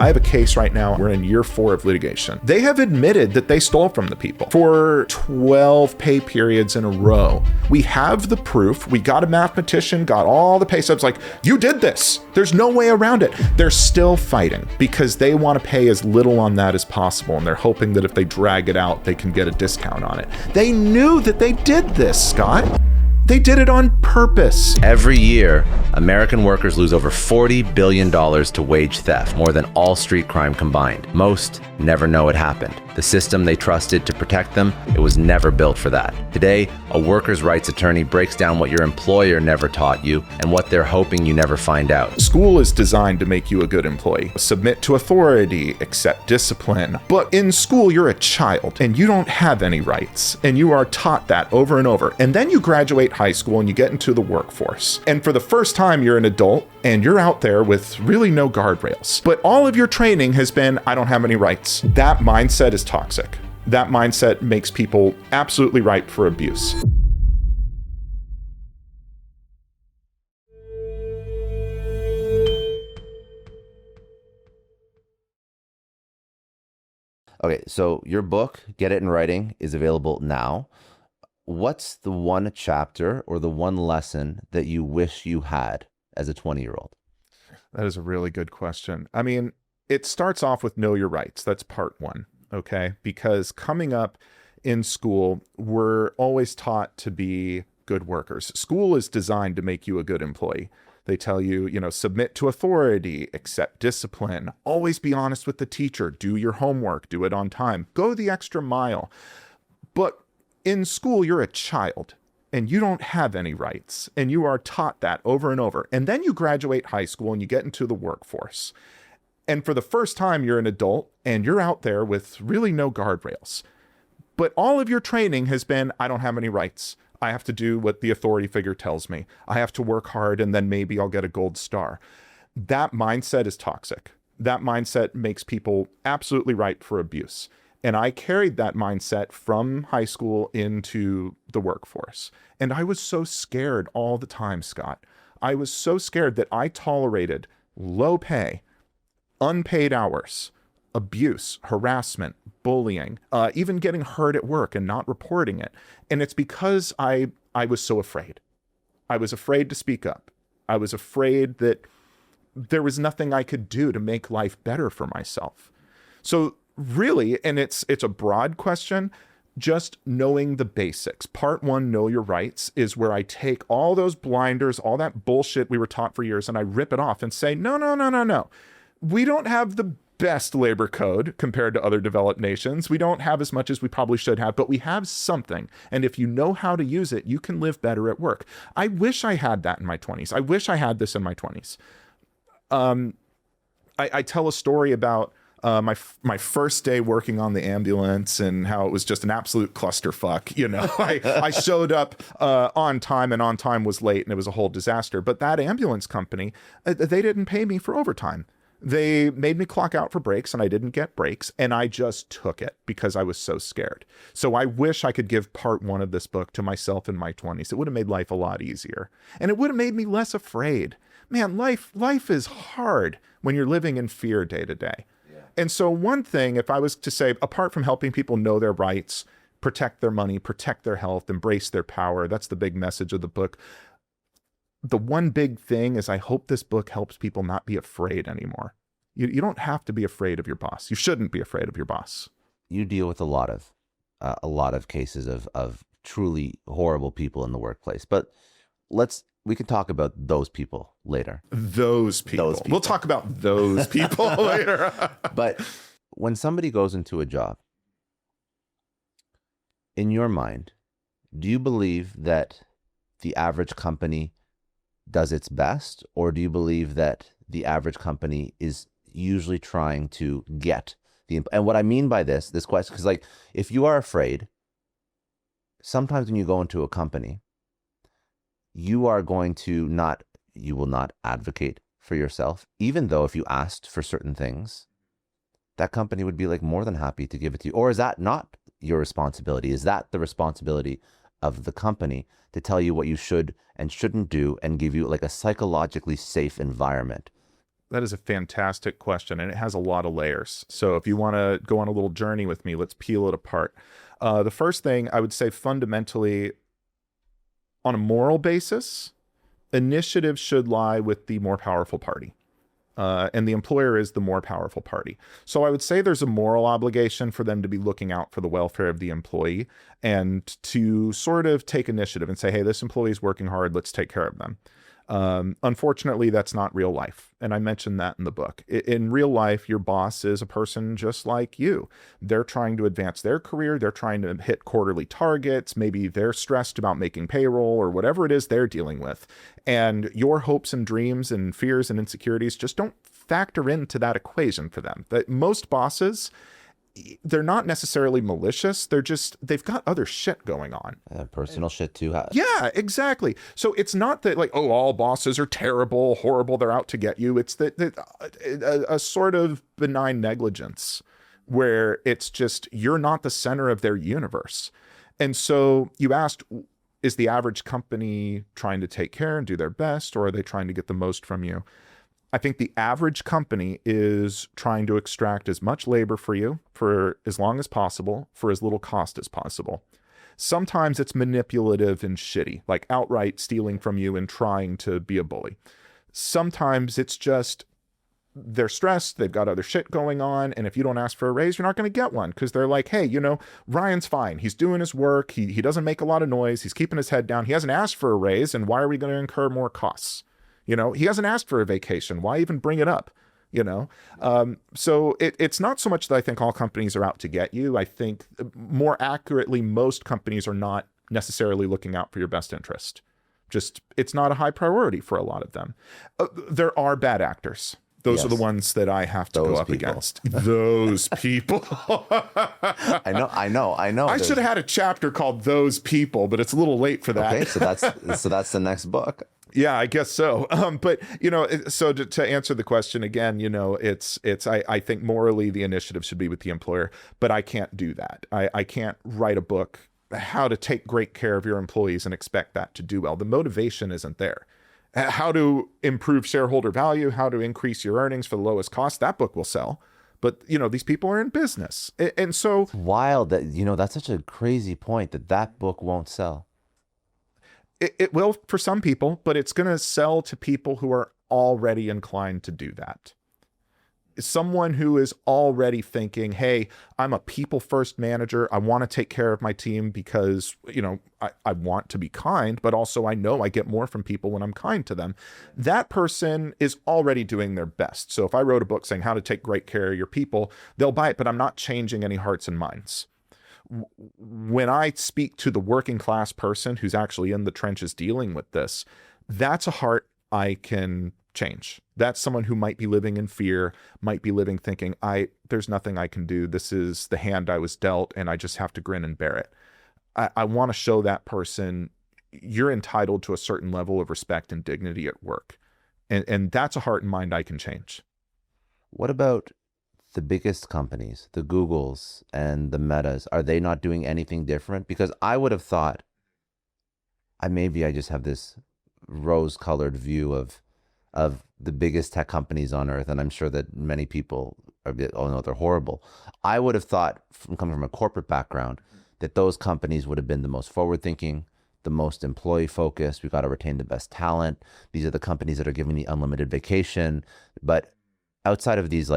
I have a case right now. We're in year 4 of litigation. They have admitted that they stole from the people for 12 pay periods in a row. We have the proof. We got a mathematician, got all the pay stubs, like, you did this. There's no way around it. They're still fighting because they want to pay as little on that as possible. And they're hoping that if they drag it out, they can get a discount on it. They knew that they did this, Scott. They did it on purpose. Every year, American workers lose over $40 billion to wage theft, more than all street crime combined. Most never know it happened. The system they trusted to protect them, it was never built for that. Today, a workers' rights attorney breaks down what your employer never taught you and what they're hoping you never find out. School is designed to make you a good employee. Submit to authority, accept discipline. But in school, you're a child and you don't have any rights. And you are taught that over and over. And then you graduate high school and you get into the workforce. And for the first time, you're an adult and you're out there with really no guardrails. But all of your training has been, I don't have any rights. That mindset is toxic. That mindset makes people absolutely ripe for abuse. Okay, so your book, Get It in Writing, is available now. What's the one chapter or the one lesson that you wish you had as a 20-year-old? That is a really good question. I mean, it starts off with know your rights. That's part 1, okay? Because coming up in school, we're always taught to be good workers. School is designed to make you a good employee. They tell you, submit to authority, accept discipline, always be honest with the teacher, do your homework, do it on time, go the extra mile. But in school, you're a child and you don't have any rights, and you are taught that over and over. And then you graduate high school and you get into the workforce. And for the first time, you're an adult and you're out there with really no guardrails. But all of your training has been, I don't have any rights. I have to do what the authority figure tells me. I have to work hard and then maybe I'll get a gold star. That mindset is toxic. That mindset makes people absolutely ripe for abuse. And I carried that mindset from high school into the workforce. And I was so scared all the time, Scott. I was so scared that I tolerated low pay, unpaid hours, abuse, harassment, bullying, even getting hurt at work and not reporting it. And it's because I was so afraid. I was afraid to speak up. I was afraid that there was nothing I could do to make life better for myself. So really, and it's a broad question, just knowing the basics. Part 1, know your rights, is where I take all those blinders, all that bullshit we were taught for years, and I rip it off and say, no. We don't have the best labor code compared to other developed nations. We don't have as much as we probably should have, but we have something. And if you know how to use it, you can live better at work. I wish I had that in my 20s. I wish I had this in my 20s. I tell a story about my first day working on the ambulance and how it was just an absolute clusterfuck. I showed up on time, and on time was late, and it was a whole disaster. But that ambulance company, they didn't pay me for overtime. They made me clock out for breaks, and I didn't get breaks, and I just took it because I was so scared. So I wish I could give part 1 of this book to myself in my 20s. It would have made life a lot easier, and it would have made me less afraid. Man, life is hard when you're living in fear day to day. And so one thing, if I was to say, apart from helping people know their rights, protect their money, protect their health, embrace their power, that's the big message of the book. The one big thing is I hope this book helps people not be afraid anymore. You don't have to be afraid of your boss. You shouldn't be afraid of your boss. You deal with a lot of cases of truly horrible people in the workplace, but we can talk about those people later. Those people. We'll talk about those people later. But when somebody goes into a job, in your mind, do you believe that the average company does its best, or do you believe that the average company is usually trying to get and what I mean by this question, because if you are afraid, sometimes when you go into a company, you will not advocate for yourself, even though if you asked for certain things, that company would be more than happy to give it to you. Or is that not your responsibility? Is that the responsibility of the company to tell you what you should and shouldn't do and give you a psychologically safe environment? That is a fantastic question, and it has a lot of layers. So if you want to go on a little journey with me, let's peel it apart. The first thing I would say fundamentally, on a moral basis, initiative should lie with the more powerful party. And the employer is the more powerful party. So I would say there's a moral obligation for them to be looking out for the welfare of the employee and to sort of take initiative and say, hey, this employee is working hard, let's take care of them. Unfortunately, that's not real life. And I mentioned that in the book. In real life, your boss is a person just like you. They're trying to advance their career. They're trying to hit quarterly targets. Maybe they're stressed about making payroll or whatever it is they're dealing with. And your hopes and dreams and fears and insecurities just don't factor into that equation for them. That most bosses, they're not necessarily malicious. They've got other shit going on. Personal shit too. Yeah, exactly. So it's not that like, oh, all bosses are terrible, horrible, they're out to get you. It's that a sort of benign negligence where it's just, you're not the center of their universe. And so you asked, is the average company trying to take care and do their best, or are they trying to get the most from you? I think the average company is trying to extract as much labor for you for as long as possible, for as little cost as possible. Sometimes it's manipulative and shitty, like outright stealing from you and trying to be a bully. Sometimes it's just they're stressed, they've got other shit going on, and if you don't ask for a raise, you're not going to get one because they're like, hey, Ryan's fine. He's doing his work. He doesn't make a lot of noise. He's keeping his head down. He hasn't asked for a raise, and why are we going to incur more costs? He hasn't asked for a vacation. Why even bring it up? So it's not so much that I think all companies are out to get you. I think more accurately, most companies are not necessarily looking out for your best interest. Just, it's not a high priority for a lot of them. There are bad actors. Those are the ones that I have to go up against. Those people. I know. I should have had a chapter called "Those People," but it's a little late for that. Okay, so that's the next book. Yeah, I guess so. But so to answer the question again, I think morally the initiative should be with the employer, but I can't do that. I can't write a book how to take great care of your employees and expect that to do well. The motivation isn't there. How to improve shareholder value, how to increase your earnings for the lowest cost, that book will sell. But, these people are in business. And so... It's wild that, that's such a crazy point that book won't sell. It will for some people, but it's going to sell to people who are already inclined to do that. Someone who is already thinking, hey, I'm a people first manager. I want to take care of my team because, I want to be kind, but also I know I get more from people when I'm kind to them. That person is already doing their best. So if I wrote a book saying how to take great care of your people, they'll buy it, but I'm not changing any hearts and minds. When I speak to the working class person who's actually in the trenches dealing with this, that's a heart I can change. That's someone who might be living in fear, might be living thinking, there's nothing I can do. This is the hand I was dealt and I just have to grin and bear it. I want to show that person you're entitled to a certain level of respect and dignity at work. And that's a heart and mind I can change. What about the biggest companies, the Googles and the Metas? Are they not doing anything different? Because I would have thought, I just have this rose-colored view of the biggest tech companies on earth, and I'm sure that many people they're horrible. I would have thought, coming from a corporate background, that those companies would have been the most forward-thinking, the most employee-focused. We've got to retain the best talent. These are the companies that are giving the unlimited vacation. But outside of these,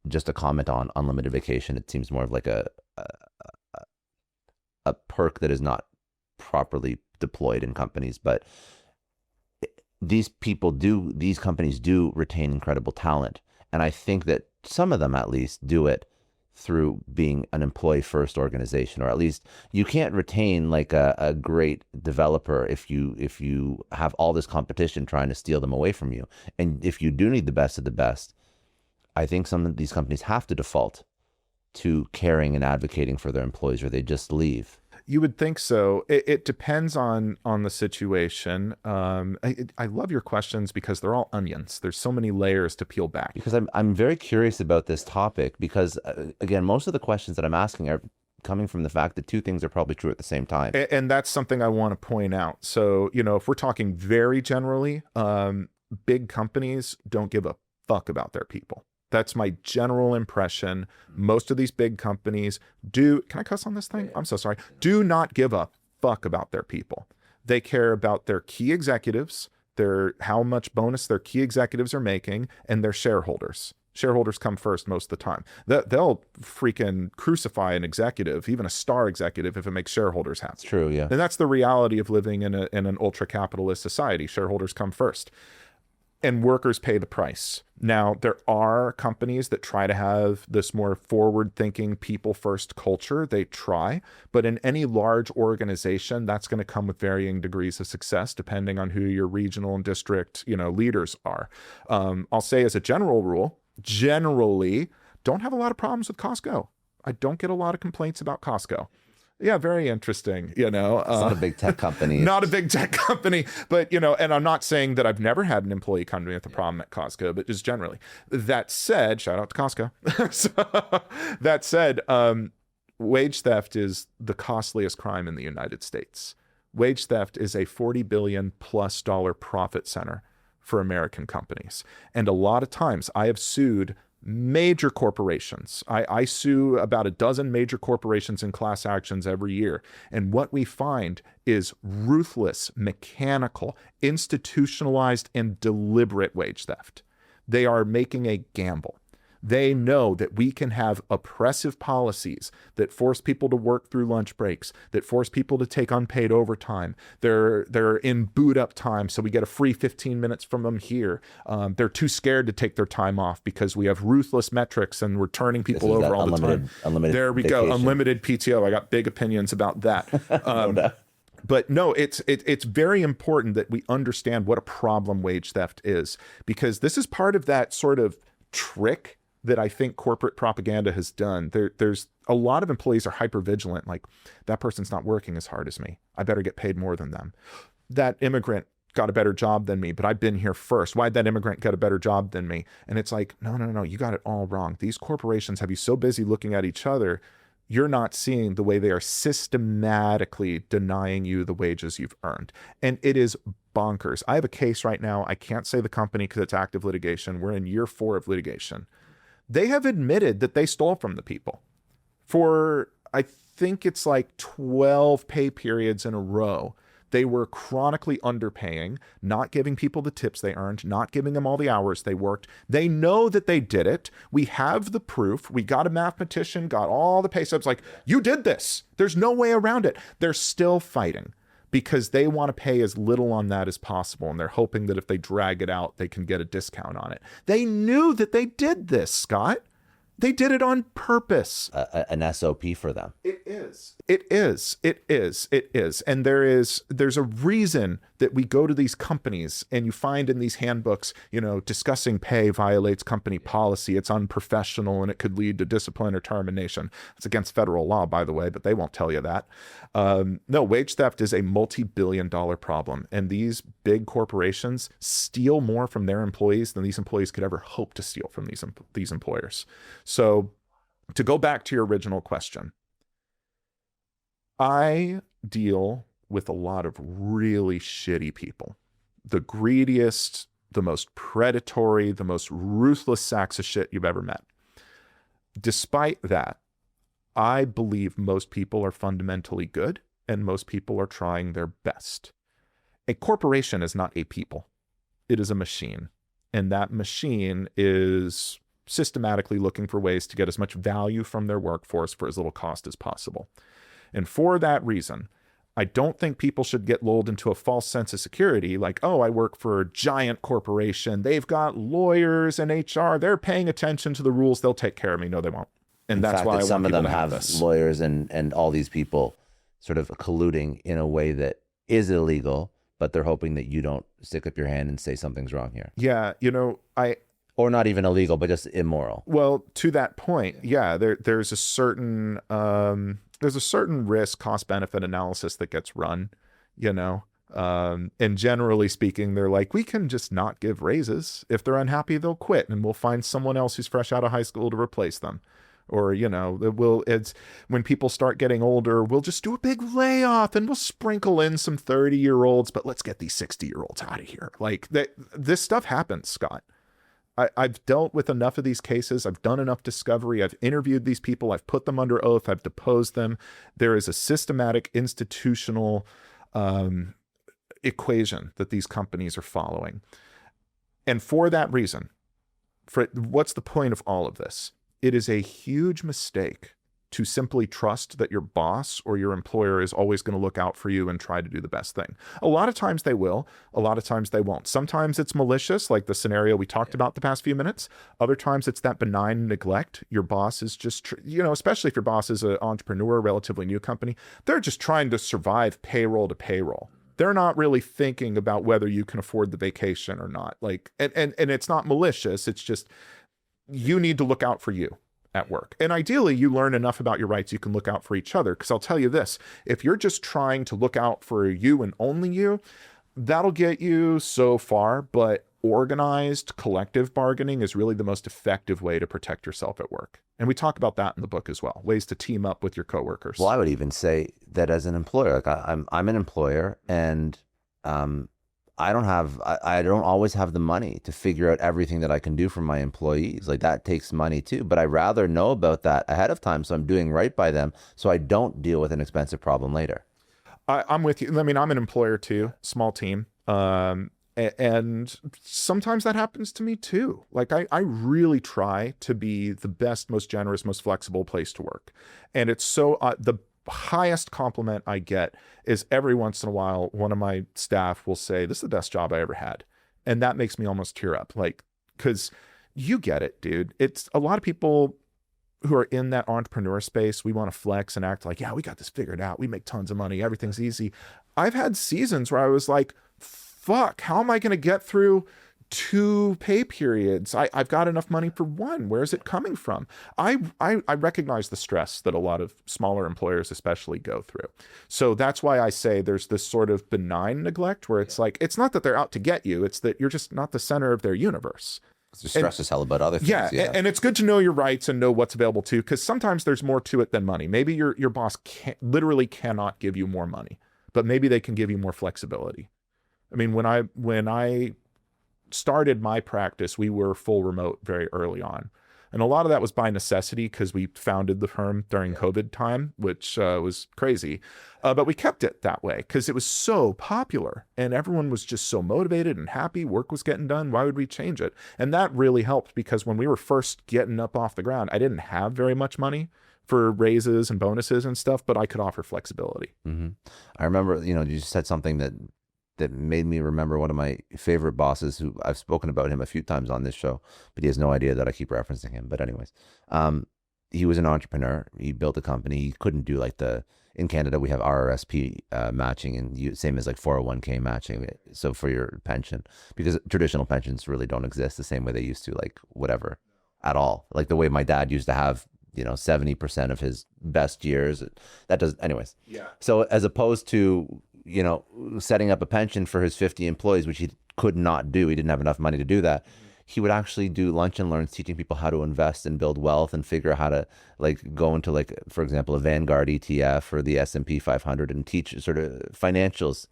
just a comment on unlimited vacation, it seems more of like a perk that is not properly deployed in companies. But these companies do retain incredible talent. And I think that some of them at least do it through being an employee first organization, or at least you can't retain like a great developer if you have all this competition trying to steal them away from you. And if you do need the best of the best, I think some of these companies have to default to caring and advocating for their employees, or they just leave. You would think so. It depends on the situation. I love your questions because they're all onions. There's so many layers to peel back. Because I'm very curious about this topic because, again, most of the questions that I'm asking are coming from the fact that two things are probably true at the same time. And that's something I want to point out. So, if we're talking very generally, big companies don't give a fuck about their people. That's my general impression. Most of these big companies do, can I cuss on this thing? I'm so sorry. Do not give a fuck about their people. They care about their key executives, how much bonus their key executives are making, and their shareholders. Shareholders come first most of the time. They'll freaking crucify an executive, even a star executive, if it makes shareholders happy. It's true, yeah. And that's the reality of living in an ultra-capitalist society. Shareholders come first. And workers pay the price. Now, there are companies that try to have this more forward-thinking, people-first culture. They try. But in any large organization, that's going to come with varying degrees of success, depending on who your regional and district, leaders are. I'll say as a general rule, generally, don't have a lot of problems with Costco. I don't get a lot of complaints about Costco. Yeah, very interesting. It's not a big tech company. Not a big tech company, but and I'm not saying that I've never had an employee come to me with a problem at Costco, but just generally. That said, shout out to Costco. That said, wage theft is the costliest crime in the United States. Wage theft is a $40 billion plus profit center for American companies. And a lot of times I have sued major corporations. I sue about a dozen major corporations in class actions every year. And what we find is ruthless, mechanical, institutionalized, and deliberate wage theft. They are making a gamble. They know that we can have oppressive policies that force people to work through lunch breaks, that force people to take unpaid overtime. They're in boot up time, so we get a free 15 minutes from them here. They're too scared to take their time off because we have ruthless metrics and we're turning people over all the time. Unlimited there we vacation. go, unlimited PTO. I got big opinions about that. But no, it's very important that we understand what a problem wage theft is, because this is part of that sort of trick that I think corporate propaganda has done. There's a lot of employees are hyper vigilant. Like, that person's not working as hard as me. I better get paid more than them. That immigrant got a better job than me, but I've been here first. Why'd that immigrant get a better job than me? And it's like, no, you got it all wrong. These corporations have you so busy looking at each other, you're not seeing the way they are systematically denying you the wages you've earned. And it is bonkers. I have a case right now. I can't say the company because it's active litigation. We're in year 4 of litigation. They have admitted that they stole from the people for, I think it's like 12 pay periods in a row. They were chronically underpaying, not giving people the tips they earned, not giving them all the hours they worked. They know that they did it. We have the proof. We got a mathematician, got all the pay stubs, like, you did this. There's no way around it. They're still fighting because they want to pay as little on that as possible. And they're hoping that if they drag it out, they can get a discount on it. They knew that they did this, Scott. They did it on purpose. An SOP for them. It is. And there's a reason that we go to these companies and you find in these handbooks, discussing pay violates company policy. It's unprofessional and it could lead to discipline or termination. It's against federal law, by the way, but they won't tell you that. No, wage theft is a multi-billion-dollar problem. And these big corporations steal more from their employees than these employees could ever hope to steal from these employers. So to go back to your original question, I deal with a lot of really shitty people. The greediest, the most predatory, the most ruthless sacks of shit you've ever met. Despite that, I believe most people are fundamentally good and most people are trying their best. A corporation is not a people. It is a machine. And that machine is systematically looking for ways to get as much value from their workforce for as little cost as possible. And for that reason, I don't think people should get lulled into a false sense of security, like, oh, I work for a giant corporation. They've got lawyers and HR. They're paying attention to the rules. They'll take care of me. No, they won't. And that's why some of them have this. Lawyers and all these people sort of colluding in a way that is illegal, but they're hoping that you don't stick up your hand and say something's wrong here. Yeah, or not even illegal, but just immoral. Well, to that point, yeah, there's a certain risk cost benefit analysis that gets run, and generally speaking, they're like, we can just not give raises. If they're unhappy, they'll quit and we'll find someone else who's fresh out of high school to replace them. Or, it's when people start getting older, we'll just do a big layoff and we'll sprinkle in some 30-year-olds, but let's get these 60-year-olds out of here. Like this stuff happens, Scott. I've dealt with enough of these cases. I've done enough discovery. I've interviewed these people. I've put them under oath. I've deposed them. There is a systematic institutional equation that these companies are following. And for that reason, what's the point of all of this? It is a huge mistake to simply trust that your boss or your employer is always going to look out for you and try to do the best thing. A lot of times they will, a lot of times they won't. Sometimes it's malicious, like the scenario we talked about the past few minutes. Other times it's that benign neglect. Your boss is just, especially if your boss is an entrepreneur, relatively new company, they're just trying to survive payroll to payroll. They're not really thinking about whether you can afford the vacation or not. Like, and it's not malicious. It's just, you need to look out for you at work. And ideally, you learn enough about your rights, you can look out for each other. Because I'll tell you this, if you're just trying to look out for you and only you, that'll get you so far. But organized collective bargaining is really the most effective way to protect yourself at work. And we talk about that in the book as well, ways to team up with your coworkers. Well, I would even say that as an employer, like I'm an employer, and I don't always have the money to figure out everything that I can do for my employees. Like that takes money too, but I rather know about that ahead of time, so I'm doing right by them, so I don't deal with an expensive problem later. I'm with you. I mean, I'm an employer too, small team. And sometimes that happens to me too. Like I really try to be the best, most generous, most flexible place to work. And it's so, the highest compliment I get is every once in a while, one of my staff will say, "This is the best job I ever had." And that makes me almost tear up. Like, cause you get it, dude. It's a lot of people who are in that entrepreneur space. We want to flex and act like, yeah, we got this figured out. We make tons of money. Everything's easy. I've had seasons where I was like, fuck, how am I going to get through 2 pay periods? I've got enough money for 1. Where's it coming from? I recognize the stress that a lot of smaller employers especially go through. So that's why I say there's this sort of benign neglect where it's like, it's not that they're out to get you. It's that you're just not the center of their universe. The stress is hell about other things. Yeah, and it's good to know your rights and know what's available too, because sometimes there's more to it than money. Maybe your boss literally cannot give you more money, but maybe they can give you more flexibility. I mean, when I started my practice, we were full remote very early on. And a lot of that was by necessity because we founded the firm during COVID time, which was crazy. But we kept it that way because it was so popular and everyone was just so motivated and happy. Work was getting done. Why would we change it? And that really helped because when we were first getting up off the ground, I didn't have very much money for raises and bonuses and stuff, but I could offer flexibility. Mm-hmm. I remember, you said something that made me remember one of my favorite bosses, who I've spoken about him a few times on this show, but he has no idea that I keep referencing him. But anyways, he was an entrepreneur. He built a company. He couldn't do in Canada, we have RRSP matching, and same as like 401k matching. So for your pension, because traditional pensions really don't exist the same way they used to, like whatever at all. Like the way my dad used to have, 70% of his best years. That does, anyways. Yeah. So as opposed to, setting up a pension for his 50 employees, which he could not do. He didn't have enough money to do that. He would actually do lunch and learns, teaching people how to invest and build wealth and figure out how to go into for example, a Vanguard ETF or the S&P 500 and teach sort of financials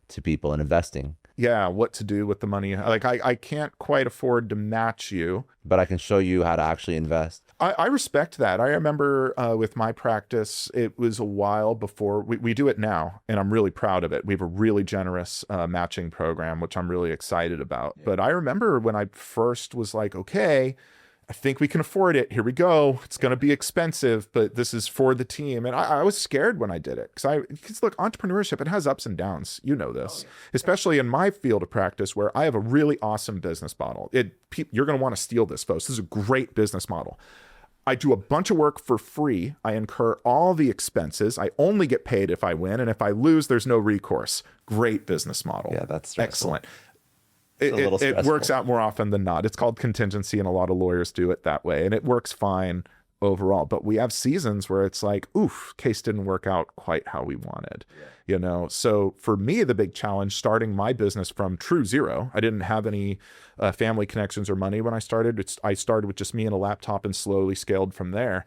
to people and investing. Yeah, what to do with the money. Like I can't quite afford to match you, but I can show you how to actually invest. I respect that. I remember with my practice, it was a while before we do it now, and I'm really proud of it. We have a really generous matching program, which I'm really excited about. Yeah. But I remember when I first was like, okay, I think we can afford it. Here we go. It's going to be expensive, but this is for the team. And I was scared when I did it because look, entrepreneurship, it has ups and downs. You know this, especially in my field of practice where I have a really awesome business model. You're going to want to steal this, folks. This is a great business model. I do a bunch of work for free. I incur all the expenses. I only get paid if I win. And if I lose, there's no recourse. Great business model. Yeah, that's stressful. Excellent. It works out more often than not. It's called contingency, and a lot of lawyers do it that way, and it works fine overall. But we have seasons where it's like, oof, case didn't work out quite how we wanted, you know? So for me, the big challenge starting my business from true zero, I didn't have any family connections or money when I started. I started with just me and a laptop and slowly scaled from there.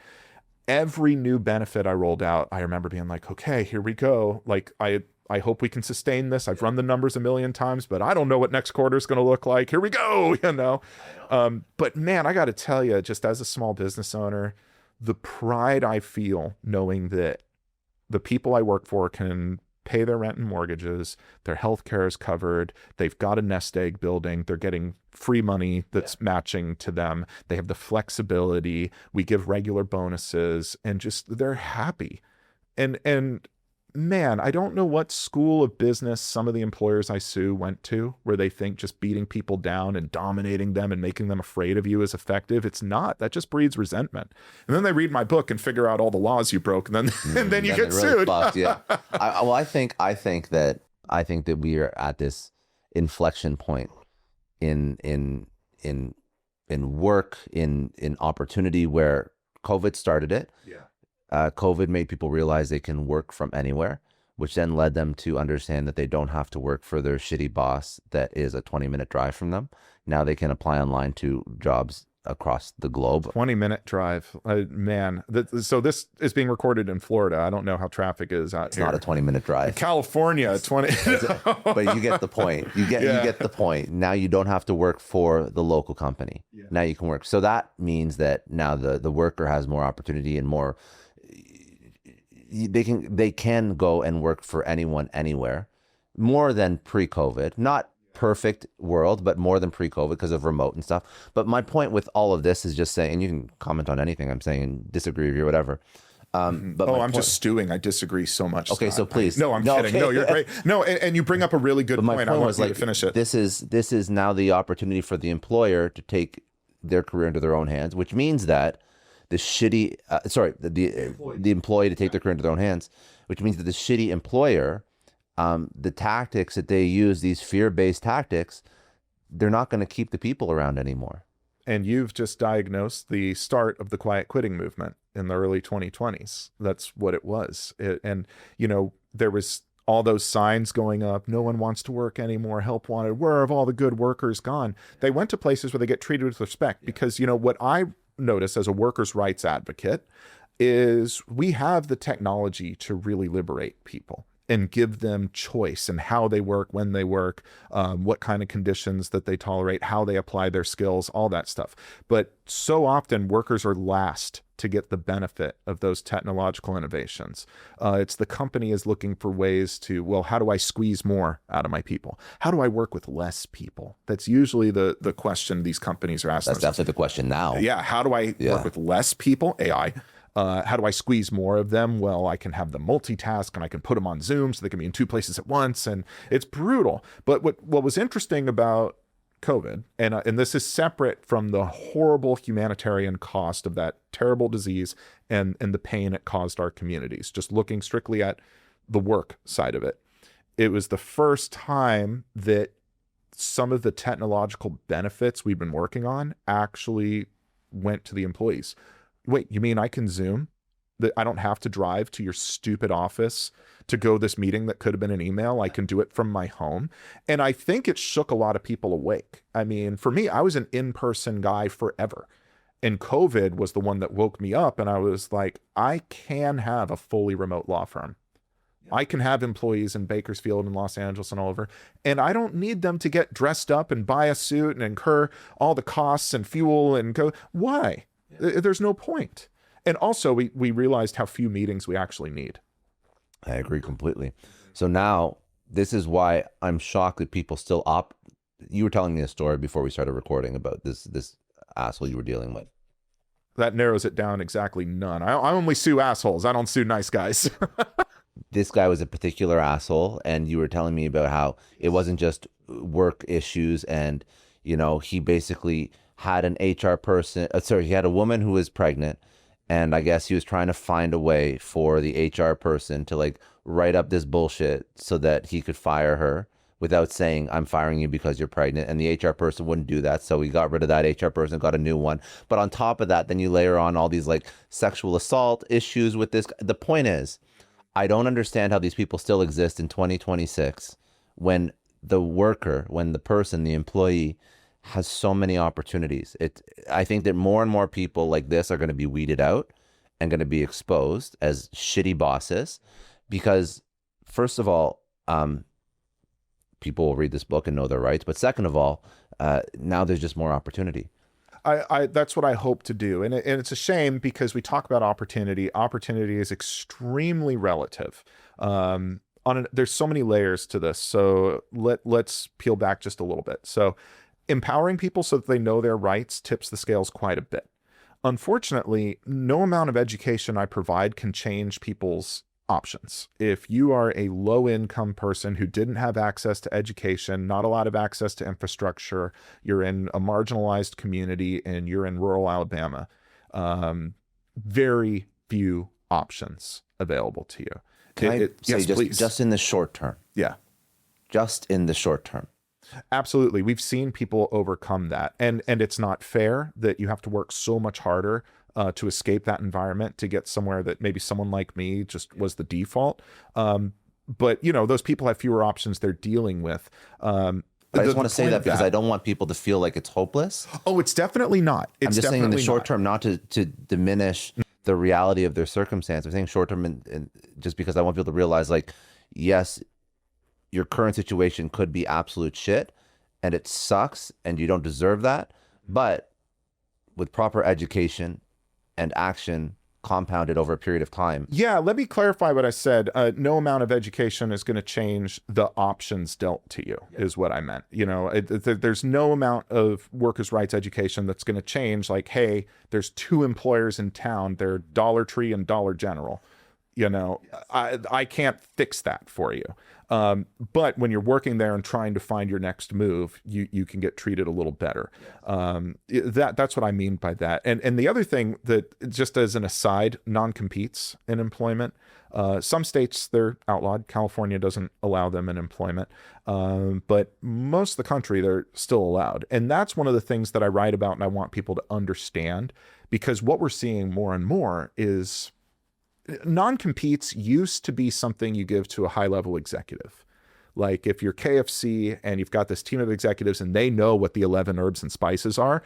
Every new benefit I rolled out, I remember being like, okay, here we go. Like I hope we can sustain this. I've run the numbers a million times, but I don't know what next quarter is going to look like. Here we go, you know? But man, I got to tell you, just as a small business owner, the pride I feel knowing that the people I work for can pay their rent and mortgages, their healthcare is covered, they've got a nest egg building, they're getting free money that's matching to them, they have the flexibility, we give regular bonuses, and just they're happy. And man, I don't know what school of business some of the employers I sue went to where they think just beating people down and dominating them and making them afraid of you is effective. It's not. That just breeds resentment. And then they read my book and figure out all the laws you broke, and then you get sued. Fucked, yeah. I think that we are at this inflection point in work, in opportunity where COVID started it. Yeah. COVID made people realize they can work from anywhere, which then led them to understand that they don't have to work for their shitty boss that is a 20-minute drive from them. Now they can apply online to jobs across the globe. 20-minute drive. Man, so this is being recorded in Florida. I don't know how traffic is out here. It's not a 20-minute drive. California, 20. But you get the point. You get the point. Now you don't have to work for the local company. Yeah. Now you can work. So that means that now the worker has more opportunity and more. They can go and work for anyone anywhere, more than pre-COVID. Not perfect world, but more than pre-COVID because of remote and stuff. But my point with all of this is just saying, and you can comment on anything I'm saying and disagree with you or whatever. But I'm just stewing. I disagree so much. Okay, Scott. so please. I'm kidding. Okay. No, you're great. No, and you bring up a really good point. I want you to finish it. This is now the opportunity for the employer to take their career into their own hands, which means that the employee to take their career into their own hands, which means that the shitty employer, the tactics that they use, these fear-based tactics, they're not going to keep the people around anymore. And you've just diagnosed the start of the quiet quitting movement in the early 2020s. That's what it was. And, you know, there was all those signs going up. No one wants to work anymore. Help wanted. Where have all the good workers gone? They went to places where they get treated with respect because, you know, what I notice as a workers' rights advocate is we have the technology to really liberate people and give them choice in how they work, when they work, what kind of conditions that they tolerate, how they apply their skills, all that stuff. But so often workers are last to get the benefit of those technological innovations. It's the company is looking for ways to, well, how do I squeeze more out of my people? How do I work with less people? That's usually the question these companies are asking. That's definitely the question now. Yeah. How do I work with less people? AI. How do I squeeze more of them? Well, I can have them multitask and I can put them on Zoom so they can be in two places at once. And it's brutal. But what was interesting about COVID, and this is separate from the horrible humanitarian cost of that terrible disease and the pain it caused our communities, just looking strictly at the work side of it. It was the first time that some of the technological benefits we've been working on actually went to the employees. Wait, you mean I can Zoom? That I don't have to drive to your stupid office to go this meeting that could have been an email. I can do it from my home. And I think it shook a lot of people awake. I mean, for me, I was an in-person guy forever. And COVID was the one that woke me up. And I was like, I can have a fully remote law firm. I can have employees in Bakersfield and Los Angeles and all over. And I don't need them to get dressed up and buy a suit and incur all the costs and fuel and go. Why? There's no point. And also we realized how few meetings we actually need. I agree completely. So now this is why I'm shocked that people still you were telling me a story before we started recording about this asshole you were dealing with. That narrows it down exactly none. I only sue assholes. I don't sue nice guys. This guy was a particular asshole, and you were telling me about how it wasn't just work issues, and you know, he basically had an HR person, he had a woman who was pregnant, and I guess he was trying to find a way for the HR person to like write up this bullshit so that he could fire her without saying, I'm firing you because you're pregnant. And the HR person wouldn't do that. So we got rid of that HR person, got a new one. But on top of that, then you layer on all these like sexual assault issues with this. The point is, I don't understand how these people still exist in 2026 when the worker, when the person, the employee has so many opportunities. I think that more and more people like this are going to be weeded out and going to be exposed as shitty bosses because, first of all, people will read this book and know their rights. But second of all, now there's just more opportunity. That's what I hope to do. And it's a shame because we talk about opportunity. Opportunity is extremely relative. There's so many layers to this. So let's peel back just a little bit. So empowering people so that they know their rights tips the scales quite a bit. Unfortunately, no amount of education I provide can change people's options. If you are a low-income person who didn't have access to education, not a lot of access to infrastructure, you're in a marginalized community and you're in rural Alabama, very few options available to you. Can I say yes, just in the short term? Yeah. Just in the short term. Absolutely. We've seen people overcome that. And it's not fair that you have to work so much harder to escape that environment to get somewhere that maybe someone like me just was the default. But, those people have fewer options they're dealing with. I just want to say that because I don't want people to feel like it's hopeless. Oh, it's definitely not. I'm just saying in the short term, not to diminish the reality of their circumstance. I'm saying short term and just because I want people to realize, like, yes, your current situation could be absolute shit and it sucks and you don't deserve that. But with proper education and action compounded over a period of time. Yeah, let me clarify what I said. No amount of education is going to change the options dealt to you, is what I meant. There's no amount of workers' rights education that's going to change, like, hey, there's two employers in town, they're Dollar Tree and Dollar General. I can't fix that for you. But when you're working there and trying to find your next move, you can get treated a little better. That's what I mean by that. And the other thing that, just as an aside, non-competes in employment. Some states, they're outlawed. California doesn't allow them in employment. But most of the country, they're still allowed. And that's one of the things that I write about and I want people to understand, because what we're seeing more and more is non-competes used to be something you give to a high-level executive. Like if you're KFC and you've got this team of executives and they know what the 11 herbs and spices are,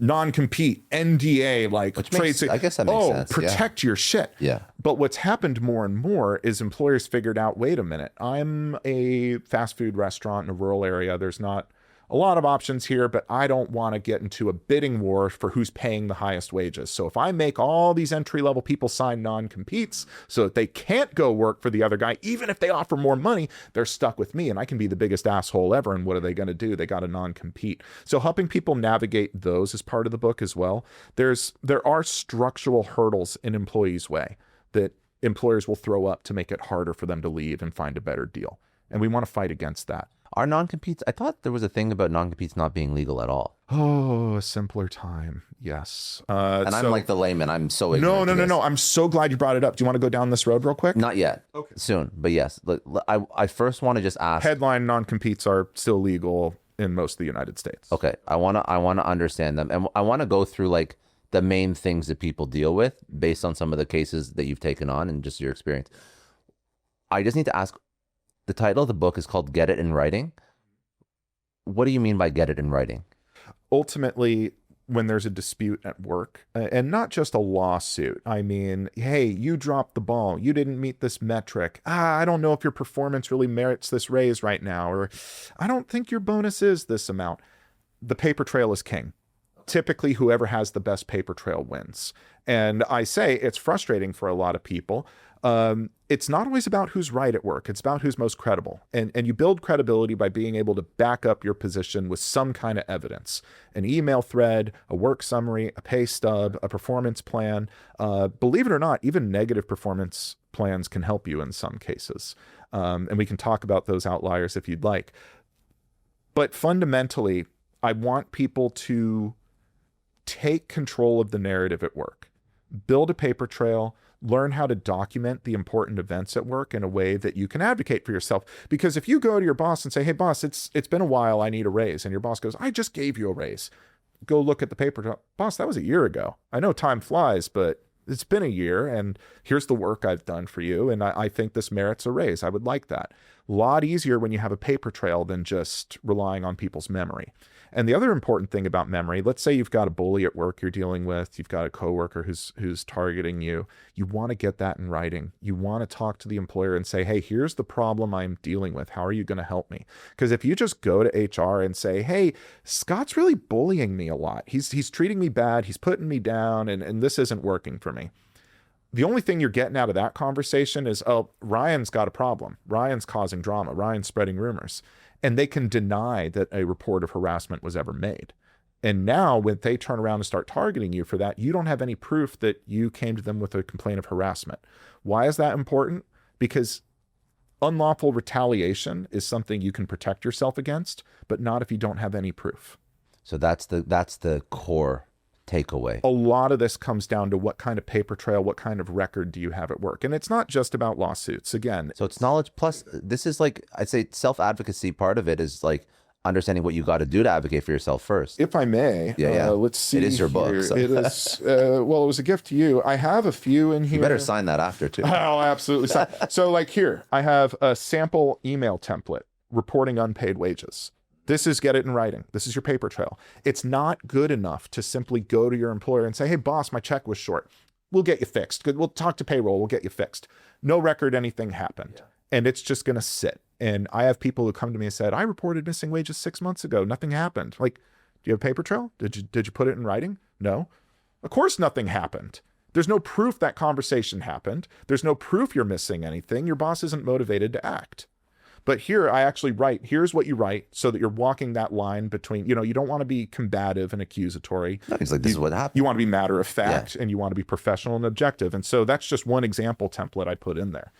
non-compete, NDA, like trade. I guess that makes sense. Protect your shit. Yeah. But what's happened more and more is employers figured out, wait a minute, I'm a fast food restaurant in a rural area. There's not a lot of options here, but I don't want to get into a bidding war for who's paying the highest wages. So if I make all these entry-level people sign non-competes so that they can't go work for the other guy, even if they offer more money, they're stuck with me and I can be the biggest asshole ever. And what are they going to do? They got to non-compete. So helping people navigate those is part of the book as well. There are structural hurdles in employees' way that employers will throw up to make it harder for them to leave and find a better deal. And we want to fight against that. Are non-competes? I thought there was a thing about non-competes not being legal at all. Oh, a simpler time. Yes. And I'm like the layman. I'm so ignorant. No. I'm so glad you brought it up. Do you want to go down this road real quick? Not yet. Okay. Soon. But yes. I first want to just ask. Headline: non-competes are still legal in most of the United States. Okay. I want to understand them. And I want to go through like the main things that people deal with based on some of the cases that you've taken on and just your experience. I just need to ask, the title of the book is called Get It in Writing. What do you mean by get it in writing? Ultimately, when there's a dispute at work, and not just a lawsuit, I mean, hey, you dropped the ball. You didn't meet this metric. I don't know if your performance really merits this raise right now, or I don't think your bonus is this amount. The paper trail is king. Typically, whoever has the best paper trail wins. And I say it's frustrating for a lot of people. It's not always about who's right at work. It's about who's most credible. And you build credibility by being able to back up your position with some kind of evidence. An email thread, a work summary, a pay stub, a performance plan. Believe it or not, even negative performance plans can help you in some cases. And we can talk about those outliers if you'd like. But fundamentally, I want people to take control of the narrative at work. Build a paper trail. Learn how to document the important events at work in a way that you can advocate for yourself. Because if you go to your boss and say, hey, boss, it's been a while, I need a raise. And your boss goes, I just gave you a raise. Go look at the paper. Boss, that was a year ago. I know time flies, but it's been a year, and here's the work I've done for you, and I think this merits a raise. I would like that. A lot easier when you have a paper trail than just relying on people's memory. And the other important thing about memory, let's say you've got a bully at work you're dealing with, you've got a coworker who's targeting you. You want to get that in writing. You want to talk to the employer and say, hey, here's the problem I'm dealing with. How are you going to help me? Because if you just go to HR and say, hey, Scott's really bullying me a lot. He's treating me bad. He's putting me down, and this isn't working for me. The only thing you're getting out of that conversation is, oh, Ryan's got a problem. Ryan's causing drama. Ryan's spreading rumors. And they can deny that a report of harassment was ever made. And now when they turn around and start targeting you for that, you don't have any proof that you came to them with a complaint of harassment. Why is that important? Because unlawful retaliation is something you can protect yourself against, but not if you don't have any proof. So that's the core takeaway. A lot of this comes down to what kind of paper trail, what kind of record do you have at work? And it's not just about lawsuits. Again, so it's knowledge plus, this is like, I'd say self-advocacy. Part of it is like understanding what you got to do to advocate for yourself first. If I may, let's see. It is your book. So. It is, well, it was a gift to you. I have a few in here. You better sign that after too. I'll absolutely sign. So like here, I have a sample email template reporting unpaid wages. This is get it in writing. This is your paper trail. It's not good enough to simply go to your employer and say, hey, boss, my check was short. We'll get you fixed. We'll talk to payroll. We'll get you fixed. No record, anything happened. Yeah. And it's just going to sit. And I have people who come to me and said, I reported missing wages 6 months ago. Nothing happened. Like, do you have a paper trail? Did you put it in writing? No. Of course nothing happened. There's no proof that conversation happened. There's no proof you're missing anything. Your boss isn't motivated to act. But here I actually write, here's what you write so that you're walking that line between, you don't want to be combative and accusatory. No, he's like, this is what happened. You want to be matter of fact, and you want to be professional and objective. And so that's just one example template I put in there.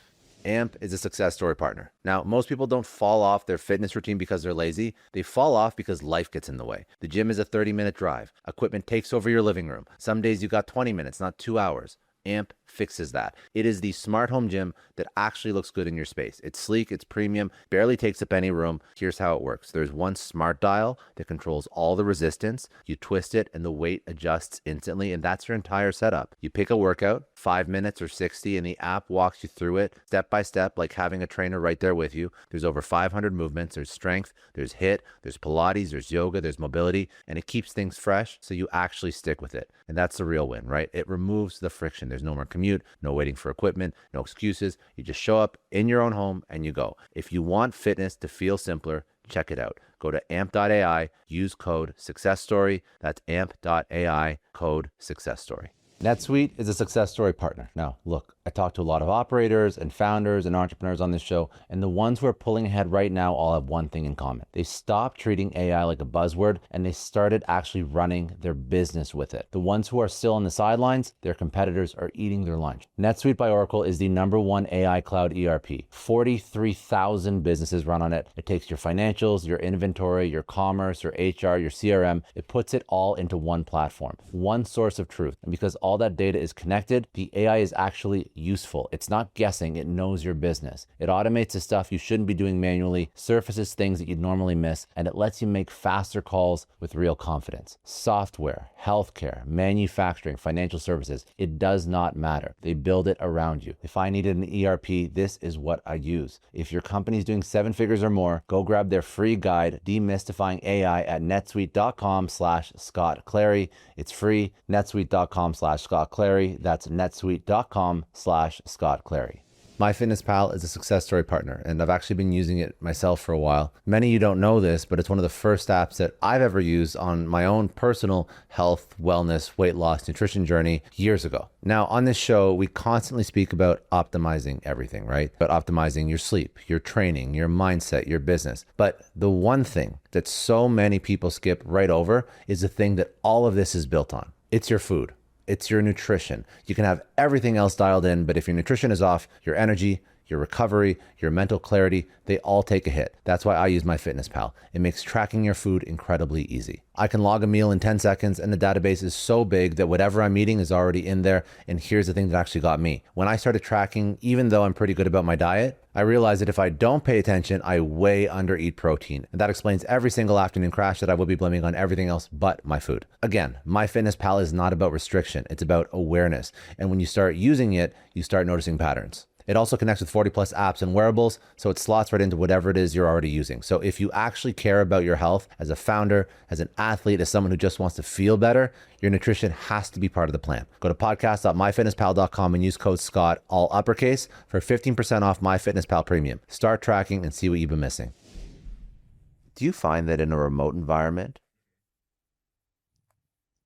AMP is a success story partner. Now, most people don't fall off their fitness routine because they're lazy. They fall off because life gets in the way. The gym is a 30-minute drive. Equipment takes over your living room. Some days you got 20 minutes, not 2 hours. AMP fixes that. It is the smart home gym that actually looks good in your space. It's sleek, it's premium, barely takes up any room. Here's how it works. There's one smart dial that controls all the resistance. You twist it and the weight adjusts instantly, and that's your entire setup. You pick a workout, 5 minutes or 60, and the app walks you through it step by step, like having a trainer right there with you. There's over 500 movements. There's strength, there's HIIT, there's Pilates, there's yoga, there's mobility, and it keeps things fresh so you actually stick with it. And that's the real win, right? It removes the friction. There's no more commute, no waiting for equipment, no excuses. You just show up in your own home and you go. If you want fitness to feel simpler, check it out. Go to amp.ai, use code SuccessStory. That's amp.ai, code SuccessStory. NetSuite is a success story partner. Now, look, I talk to a lot of operators and founders and entrepreneurs on this show, and the ones who are pulling ahead right now all have one thing in common. They stopped treating AI like a buzzword, and they started actually running their business with it. The ones who are still on the sidelines, their competitors are eating their lunch. NetSuite by Oracle is the #1 AI cloud ERP. 43,000 businesses run on it. It takes your financials, your inventory, your commerce, your HR, your CRM. It puts it all into one platform, one source of truth. And because all that data is connected, the AI is actually useful. It's not guessing, it knows your business. It automates the stuff you shouldn't be doing manually, surfaces things that you'd normally miss, and it lets you make faster calls with real confidence. Software, healthcare, manufacturing, financial services, it does not matter. They build it around you. If I needed an ERP, this is what I use. If your company's doing 7 figures or more, go grab their free guide, Demystifying AI, at netsuite.com/Scott Clary. It's free, netsuite.com/Scott Clary. That's netsuite.com/Scott Clary. MyFitnessPal is a success story partner, and I've actually been using it myself for a while. Many of you don't know this, but it's one of the first apps that I've ever used on my own personal health, wellness, weight loss, nutrition journey years ago. Now, on this show, we constantly speak about optimizing everything, right? But optimizing your sleep, your training, your mindset, your business. But the one thing that so many people skip right over is the thing that all of this is built on. It's your food. It's your nutrition. You can have everything else dialed in, but if your nutrition is off, your energy, your recovery, your mental clarity, they all take a hit. That's why I use MyFitnessPal. It makes tracking your food incredibly easy. I can log a meal in 10 seconds and the database is so big that whatever I'm eating is already in there. And here's the thing that actually got me. When I started tracking, even though I'm pretty good about my diet, I realized that if I don't pay attention, I way undereat protein. And that explains every single afternoon crash that I will be blaming on everything else but my food. Again, MyFitnessPal is not about restriction. It's about awareness. And when you start using it, you start noticing patterns. It also connects with 40 plus apps and wearables, so it slots right into whatever it is you're already using. So if you actually care about your health as a founder, as an athlete, as someone who just wants to feel better, your nutrition has to be part of the plan. Go to podcast.myfitnesspal.com and use code Scott, all uppercase, for 15% off MyFitnessPal Premium. Start tracking and see what you've been missing. Do you find that in a remote environment,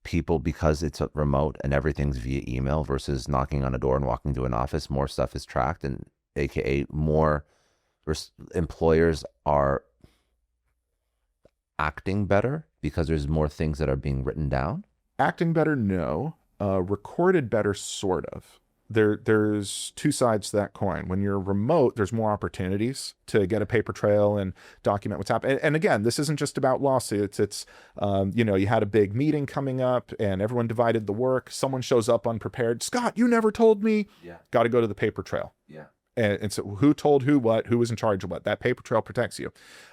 people, because it's remote and everything's via email versus knocking on a door and walking to an office, more stuff is tracked, and aka more employers are acting better because there's more things that are being written down? Acting better, no. Recorded better, sort of. There's two sides to that coin. When you're remote, there's more opportunities to get a paper trail and document what's happening. And again, this isn't just about lawsuits. It's, you had a big meeting coming up and everyone divided the work. Someone shows up unprepared. Scott, you never told me. Yeah. Got to go to the paper trail. Yeah. And so who told who what, who was in charge of what? That paper trail protects you.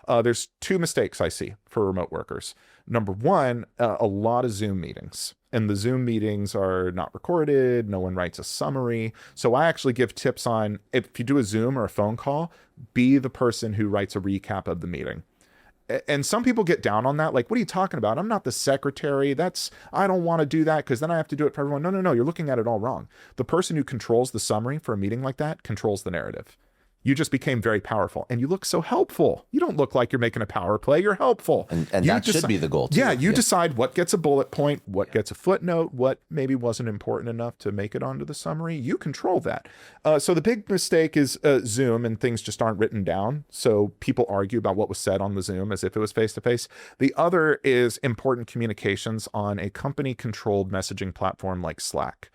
There's two mistakes I see for remote workers. Number one, a lot of Zoom meetings. And the Zoom meetings are not recorded. No one writes a summary. So I actually give tips on, if you do a Zoom or a phone call, be the person who writes a recap of the meeting. And some people get down on that. Like, what are you talking about? I'm not the secretary. I don't want to do that because then I have to do it for everyone. No. You're looking at it all wrong. The person who controls the summary for a meeting like that controls the narrative. You just became very powerful and you look so helpful. You don't look like you're making a power play. You're helpful. And that should be the goal too. Yeah, you decide what gets a bullet point, what gets a footnote, what maybe wasn't important enough to make it onto the summary. You control that. So the big mistake is Zoom, and things just aren't written down. So people argue about what was said on the Zoom as if it was face-to-face. The other is important communications on a company-controlled messaging platform like Slack.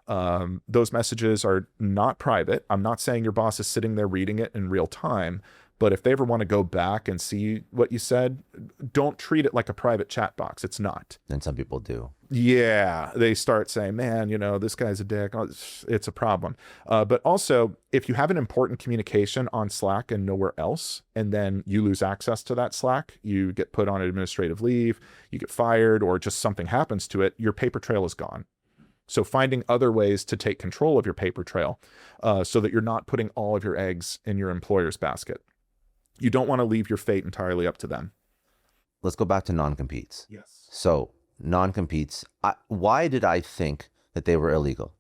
Those messages are not private. I'm not saying your boss is sitting there reading it in real time, but if they ever want to go back and see what you said, don't treat it like a private chat box. It's not. And some people do. Yeah. They start saying, man, this guy's a dick. It's a problem. But also, if you have an important communication on Slack and nowhere else, and then you lose access to that Slack, you get put on administrative leave, you get fired, or just something happens to it, your paper trail is gone. So finding other ways to take control of your paper trail so that you're not putting all of your eggs in your employer's basket. You don't want to leave your fate entirely up to them. Let's go back to non-competes. Yes. So non-competes, why did I think that they were illegal?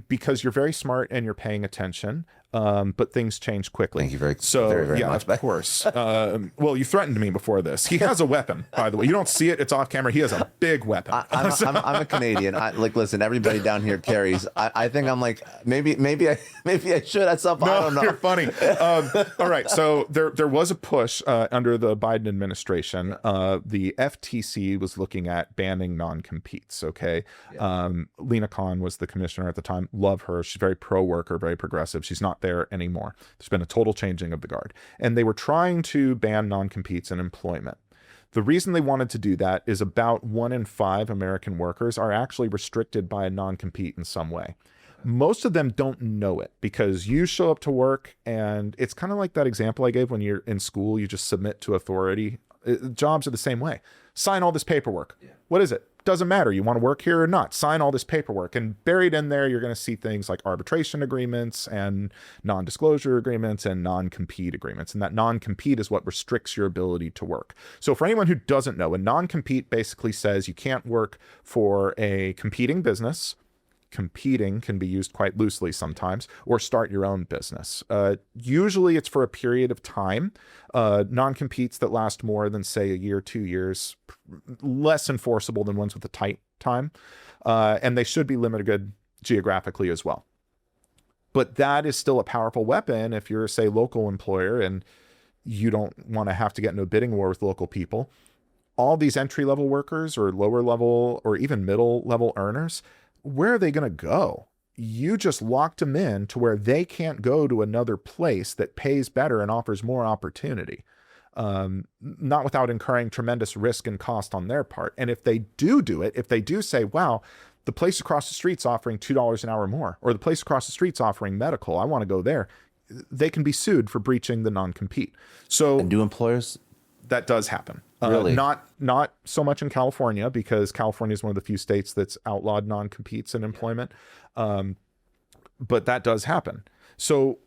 Because you're very smart and you're paying attention, but things change quickly. Thank you very much. Of course. Well, you threatened me before this. He has a weapon, by the way. You don't see it. It's off camera. He has a big weapon. I'm a Canadian. Listen, everybody down here carries. I think I'm like, maybe I should at some point. I don't know. You're funny. All right. So there was a push under the Biden administration. The FTC was looking at banning non-competes. Okay. Yeah. Lena Khan was the commissioner at the time. Love her. She's very pro-worker, very progressive. She's not there anymore. There's been a total changing of the guard. And they were trying to ban non-competes in employment. The reason they wanted to do that is about 1 in 5 American workers are actually restricted by a non-compete in some way. Most of them don't know it because you show up to work and it's kind of like that example I gave when you're in school, you just submit to authority. Jobs are the same way. Sign all this paperwork. Yeah. What is it? Doesn't matter. You want to work here or not. Sign all this paperwork. And buried in there, you're going to see things like arbitration agreements and non-disclosure agreements and non-compete agreements. And that non-compete is what restricts your ability to work. So for anyone who doesn't know, a non-compete basically says you can't work for a competing business. Competing can be used quite loosely sometimes, or start your own business. Usually it's for a period of time. Non-competes that last more than, say, a year, 2 years, less enforceable than ones with a tight time. And they should be limited geographically as well. But that is still a powerful weapon if you're, say, local employer and you don't want to have to get into a bidding war with local people. All these entry-level workers or lower level or even middle level earners, where are they going to go? you just locked them in to where they can't go to another place that pays better and offers more opportunity, not without incurring tremendous risk and cost on their part. And if they do it, if they do say, wow, the place across the street's offering $2 an hour more, or the place across the street's offering medical, I want to go there, they can be sued for breaching the non-compete. So, and do employers? That does happen. Really? Not so much in California, because California is one of the few states that's outlawed non-competes in employment. But that does happen. So,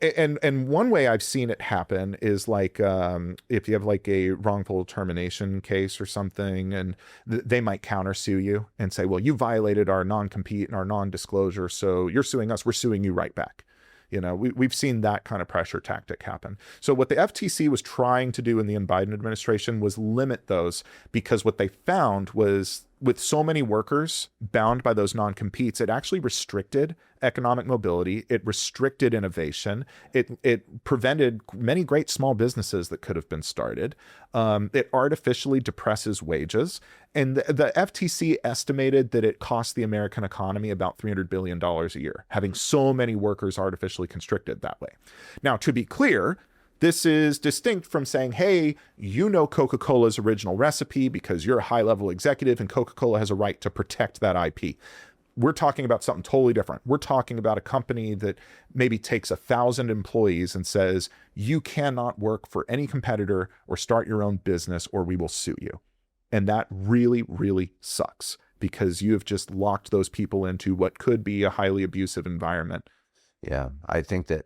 and one way I've seen it happen is like, if you have like a wrongful termination case or something, and they might countersue you and say, well, you violated our non-compete and our non-disclosure, so you're suing us, we're suing you right back. You know, we've seen that kind of pressure tactic happen. So what the FTC was trying to do in the Biden administration was limit those, because what they found was, with so many workers bound by those non-competes, it actually restricted economic mobility. It restricted innovation. It prevented many great small businesses that could have been started. It artificially depresses wages. And the FTC estimated that it cost the American economy about $300 billion a year, having so many workers artificially constricted that way. Now, to be clear, this is distinct from saying, hey, you know Coca-Cola's original recipe because you're a high-level executive and Coca-Cola has a right to protect that IP. We're talking about something totally different. We're talking about a company that maybe takes 1,000 employees and says, you cannot work for any competitor or start your own business or we will sue you. And that really, really sucks, because you have just locked those people into what could be a highly abusive environment. Yeah, I think that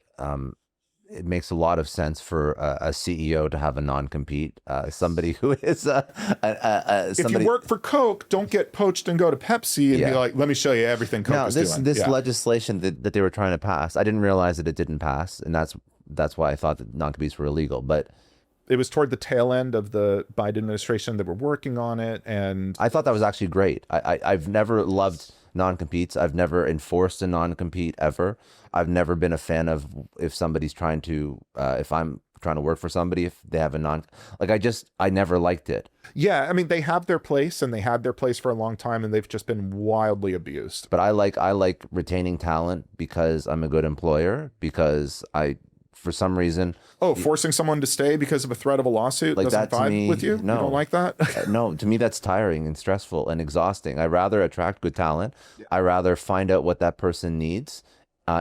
it makes a lot of sense for a CEO to have a non-compete. Somebody who is if you work for Coke, don't get poached and go to Pepsi and be like, let me show you everything Coke is doing. This legislation that they were trying to pass, I didn't realize that it didn't pass, and that's why I thought that non-competes were illegal. But it was toward the tail end of the Biden administration that were working on it, and I thought that was actually great. I've never loved non-competes. I've never enforced a non-compete ever. I've never been a fan of, if somebody's trying to, if I'm trying to work for somebody, if they have a I never liked it. Yeah, I mean, they have their place, and they had their place for a long time, and they've just been wildly abused. But I like retaining talent because I'm a good employer, because for some reason. Oh, forcing someone to stay because of a threat of a lawsuit doesn't vibe with you? No. You don't like that? No, to me, that's tiring and stressful and exhausting. I rather attract good talent. Yeah. I rather find out what that person needs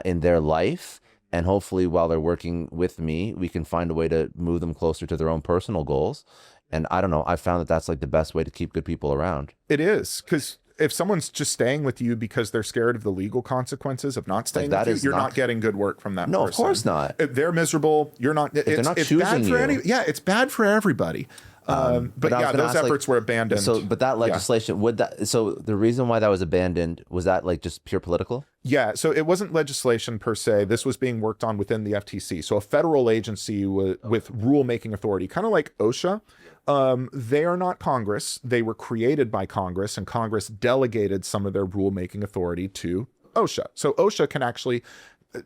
in their life. And hopefully while they're working with me, we can find a way to move them closer to their own personal goals. And I don't know, I found that that's like the best way to keep good people around. It is, because if someone's just staying with you because they're scared of the legal consequences of not staying with you, you're not getting good work from that person. No, of course not. If they're miserable, you're not. They're not choosing you. Yeah, it's bad for everybody. But yeah, those efforts were abandoned. But that legislation, so the reason why that was abandoned, was that like just pure political? Yeah, so it wasn't legislation per se. This was being worked on within the FTC. So a federal agency with rulemaking authority, kind of like OSHA. They are not Congress. They were created by Congress, and Congress delegated some of their rulemaking authority to OSHA. So OSHA can actually,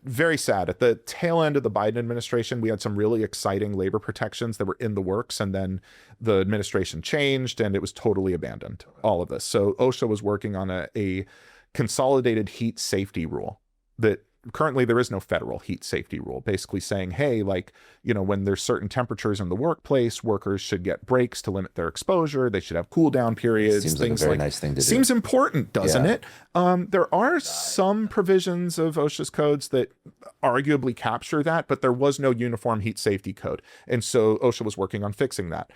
very sad, at the tail end of the Biden administration, we had some really exciting labor protections that were in the works, and then the administration changed and it was totally abandoned, all of this. So OSHA was working on a consolidated heat safety rule that currently there is no federal heat safety rule, basically saying, hey, like, you know, when there's certain temperatures in the workplace, workers should get breaks to limit their exposure. They should have cool down periods. Seems like a very nice thing to do. Seems important, doesn't it? There are some provisions of OSHA's codes that arguably capture that, but there was no uniform heat safety code. And so OSHA was working on fixing that.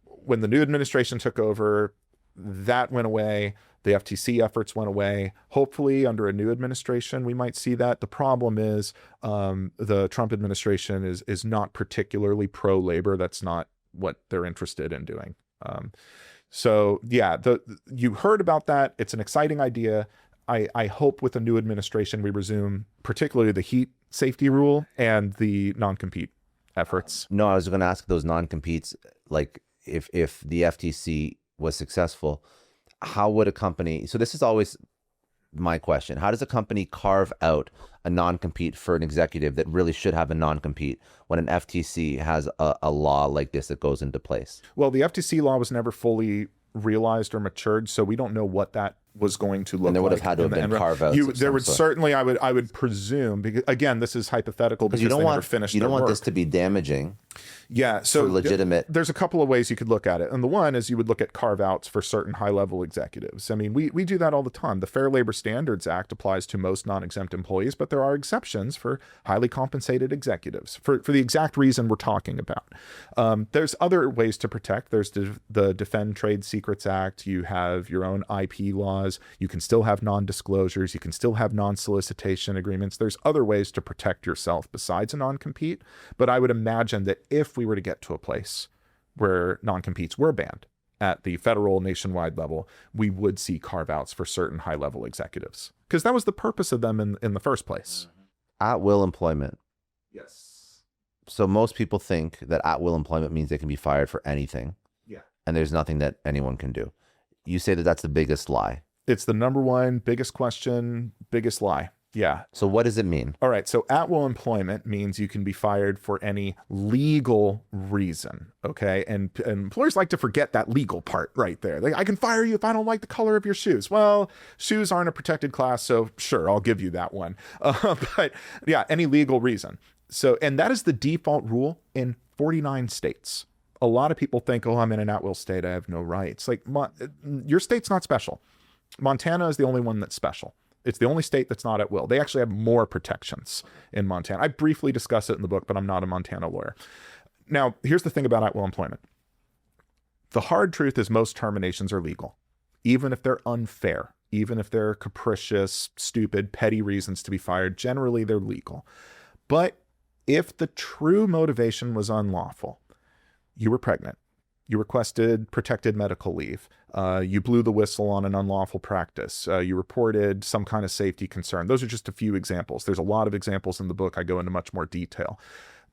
When the new administration took over, that went away. The FTC efforts went away. Hopefully, under a new administration, we might see that. The problem is the Trump administration is not particularly pro-labor. That's not what they're interested in doing. So yeah, you heard about that. It's an exciting idea. I hope with the new administration we resume particularly the heat safety rule and the non-compete efforts. No, I was going to ask those non-competes, like if the FTC was successful, how would a company, so this is always my question, how does a company carve out a non-compete for an executive that really should have a non-compete when an FTC has a law like this that goes into place? Well, the FTC law was never fully realized or matured, so we don't know what that was going to look And there would like have had to have in the been end. carve-outs of There some would sort. certainly, I would presume, because again, this is hypothetical because you don't they never want finished you their don't want work. this to be damaging Yeah, so for legitimate. there's a couple of ways you could look at it. And the one is you would look at carve-outs for certain high-level executives. I mean, we do that all the time. The Fair Labor Standards Act applies to most non-exempt employees, but there are exceptions for highly compensated executives for the exact reason we're talking about. There's other ways to protect. There's the Defend Trade Secrets Act. You have your own IP laws. You can still have non-disclosures. You can still have non-solicitation agreements. There's other ways to protect yourself besides a non-compete. But I would imagine that if we were to get to a place where non-competes were banned at the federal nationwide level, we would see carve-outs for certain high-level executives, because that was the purpose of them in the first place. At will employment. Yes. So most people think that at will employment means they can be fired for anything. Yeah. And there's nothing that anyone can do. You say that that's the biggest lie. It's the number one biggest question, biggest lie. Yeah. So what does it mean? All right. So at will employment means you can be fired for any legal reason. Okay. And employers like to forget that legal part right there. Like, I can fire you if I don't like the color of your shoes. Well, shoes aren't a protected class, so sure, I'll give you that one. But yeah, any legal reason. So, and that is the default rule in 49 states. A lot of people think, oh, I'm in an at-will state, I have no rights. Like, your state's not special. Montana is the only one that's special. It's the only state that's not at will. They actually have more protections in Montana. I briefly discuss it in the book, but I'm not a Montana lawyer. Now, here's the thing about at will employment. The hard truth is most terminations are legal, even if they're unfair, even if they're capricious, stupid, petty reasons to be fired. Generally, they're legal. But if the true motivation was unlawful, you were pregnant, you requested protected medical leave, you blew the whistle on an unlawful practice, you reported some kind of safety concern. Those are just a few examples. There's a lot of examples in the book. I go into much more detail.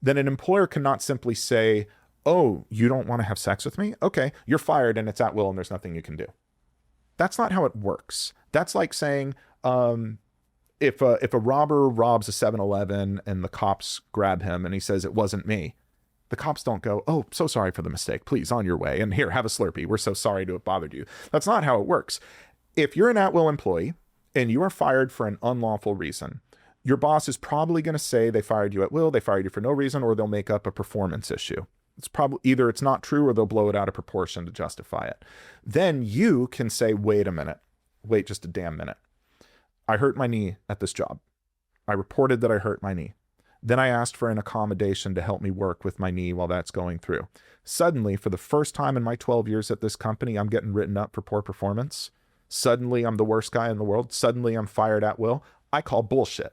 Then an employer cannot simply say, oh, you don't want to have sex with me? Okay, you're fired and it's at will and there's nothing you can do. That's not how it works. That's like saying, if a robber robs a 7-Eleven and the cops grab him and he says, it wasn't me, the cops don't go, oh, so sorry for the mistake. Please, on your way. And here, have a Slurpee. We're so sorry to have bothered you. That's not how it works. If you're an at-will employee and you are fired for an unlawful reason, your boss is probably going to say they fired you at will, they fired you for no reason, or they'll make up a performance issue. It's probably either it's not true or they'll blow it out of proportion to justify it. Then you can say, wait a minute. Wait just a damn minute. I hurt my knee at this job. I reported that I hurt my knee. Then I asked for an accommodation to help me work with my knee while that's going through. Suddenly, for the first time in my 12 years at this company, I'm getting written up for poor performance. Suddenly, I'm the worst guy in the world. Suddenly, I'm fired at will. I call bullshit.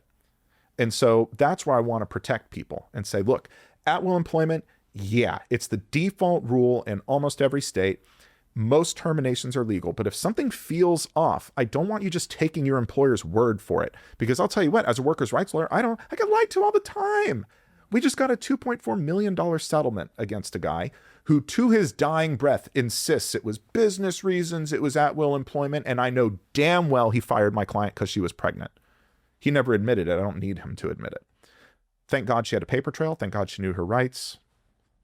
And so that's where I want to protect people and say, look, at will employment, yeah, it's the default rule in almost every state. Most terminations are legal, but if something feels off, I don't want you just taking your employer's word for it. Because I'll tell you what, as a workers' rights lawyer, I get lied to all the time. We just got a $2.4 million settlement against a guy who, to his dying breath, insists it was business reasons, it was at-will employment, and I know damn well he fired my client because she was pregnant. He never admitted it. I don't need him to admit it. Thank God she had a paper trail. Thank God she knew her rights.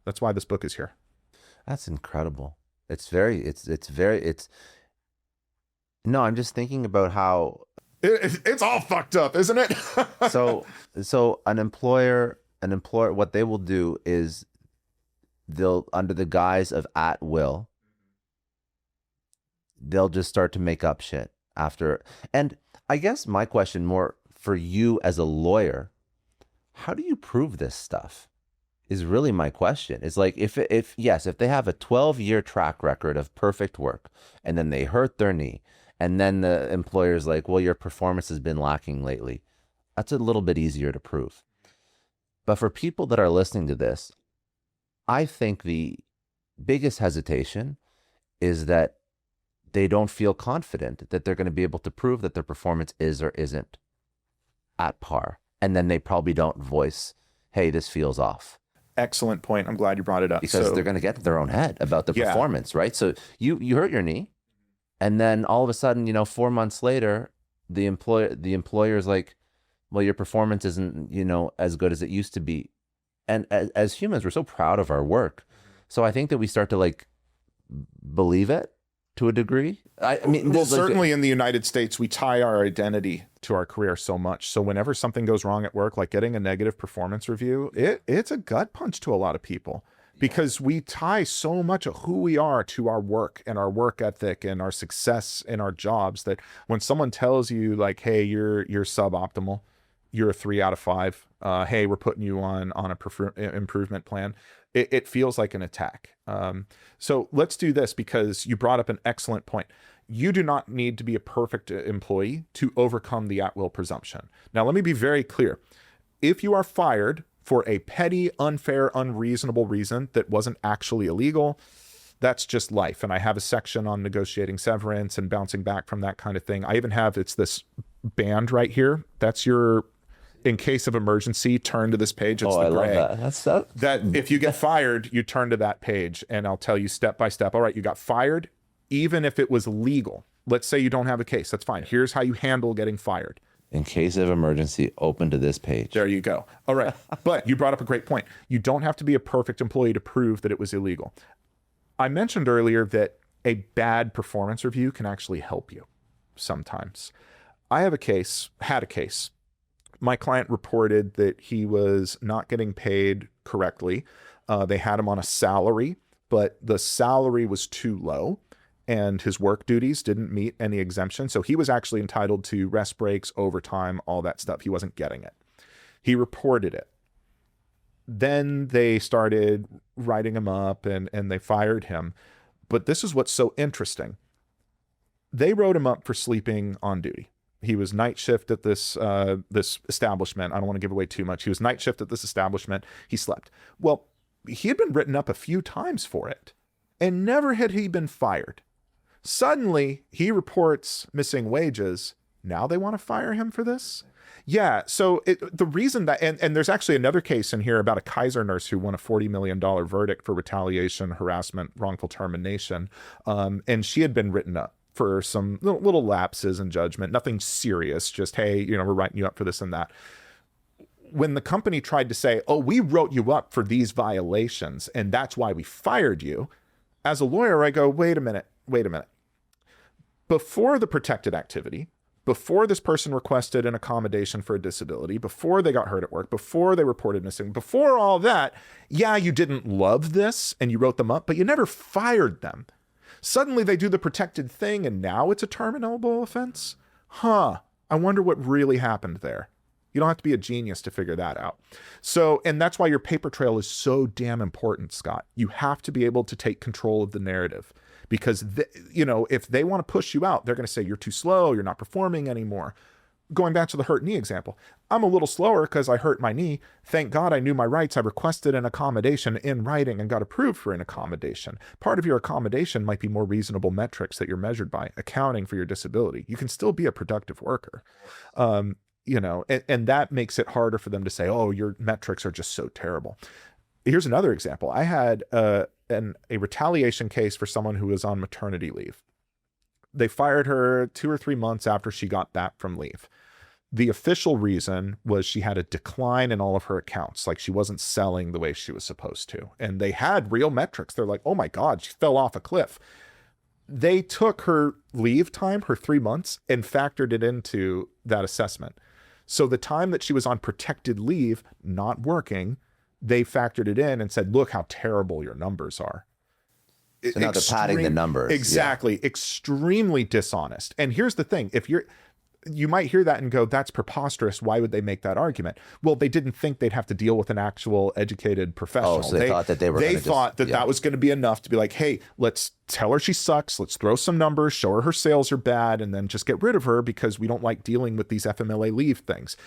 That's why this book is here. That's incredible. No, I'm just thinking about how it's all fucked up, isn't it? so an employer, what they will do is they'll, under the guise of at will, they'll just start to make up shit after. And I guess my question more for you as a lawyer, how do you prove this stuff? Is really my question. It's like, if they have a 12-year track record of perfect work and then they hurt their knee and then the employer's like, well, your performance has been lacking lately, that's a little bit easier to prove. But for people that are listening to this, I think the biggest hesitation is that they don't feel confident that they're going to be able to prove that their performance is or isn't at par. And then they probably don't voice, hey, this feels off. Excellent point. I'm glad you brought it up. Because they're going to get to their own head about the performance, right? So you hurt your knee, and then all of a sudden, 4 months later, the employer's like, well, your performance isn't, as good as it used to be. And as humans, we're so proud of our work. So I think that we start to believe it. to a degree. I mean, Well, this is like- certainly in the United States, we tie our identity to our career so much. So whenever something goes wrong at work, like getting a negative performance review, it's a gut punch to a lot of people because we tie so much of who we are to our work and our work ethic and our success in our jobs that when someone tells you like, hey, you're suboptimal, you're a 3 out of 5, hey, we're putting you on a improvement plan, it feels like an attack. So let's do this because you brought up an excellent point. You do not need to be a perfect employee to overcome the at-will presumption. Now, let me be very clear. If you are fired for a petty, unfair, unreasonable reason that wasn't actually illegal, that's just life. And I have a section on negotiating severance and bouncing back from that kind of thing. I even have, it's this band right here. That's your, in case of emergency, turn to this page. It's the gray. Love that. That if you get fired, you turn to that page and I'll tell you step by step. All right, you got fired, even if it was legal. Let's say you don't have a case. That's fine. Here's how you handle getting fired. In case of emergency, open to this page. There you go. All right. But you brought up a great point. You don't have to be a perfect employee to prove that it was illegal. I mentioned earlier that a bad performance review can actually help you sometimes. I had a case. My client reported that he was not getting paid correctly. They had him on a salary, but the salary was too low and his work duties didn't meet any exemption. So he was actually entitled to rest breaks, overtime, all that stuff. He wasn't getting it. He reported it. Then they started writing him up and they fired him. But this is what's so interesting. They wrote him up for sleeping on duty. He was night shift at this establishment. I don't want to give away too much. He was night shift at this establishment. He slept. Well, he had been written up a few times for it, and never had he been fired. Suddenly, he reports missing wages. Now they want to fire him for this? Yeah, so the reason that, and there's actually another case in here about a Kaiser nurse who won a $40 million verdict for retaliation, harassment, wrongful termination, and she had been written up for some little lapses in judgment, nothing serious, just, hey, we're writing you up for this and that. When the company tried to say, oh, we wrote you up for these violations, and that's why we fired you, as a lawyer, I go, wait a minute. Before the protected activity, before this person requested an accommodation for a disability, before they got hurt at work, before they reported missing, before all that, yeah, you didn't love this and you wrote them up, but you never fired them. Suddenly they do the protected thing and now it's a terminable offense? I wonder what really happened there. You don't have to be a genius to figure that out. So, and that's why your paper trail is so damn important, Scott. You have to be able to take control of the narrative because, if they want to push you out, they're going to say you're too slow, you're not performing anymore. Going back to the hurt knee example, I'm a little slower because I hurt my knee. Thank God I knew my rights. I requested an accommodation in writing and got approved for an accommodation. Part of your accommodation might be more reasonable metrics that you're measured by, accounting for your disability. You can still be a productive worker. And that makes it harder for them to say, oh, your metrics are just so terrible. Here's another example. I had a retaliation case for someone who was on maternity leave. They fired her 2 or 3 months after she got back from leave. The official reason was she had a decline in all of her accounts. Like she wasn't selling the way she was supposed to. And they had real metrics. They're like, oh my God, she fell off a cliff. They took her leave time, her 3 months, and factored it into that assessment. So the time that she was on protected leave, not working, they factored it in and said, look how terrible your numbers are. So now they're padding the numbers. Exactly. Yeah. Extremely dishonest. And here's the thing. You might hear that and go, that's preposterous. Why would they make that argument? Well, they didn't think they'd have to deal with an actual educated professional. Oh, so they thought that that was going to be enough to be like, hey, let's tell her she sucks. Let's throw some numbers, show her sales are bad, and then just get rid of her because we don't like dealing with these FMLA leave things.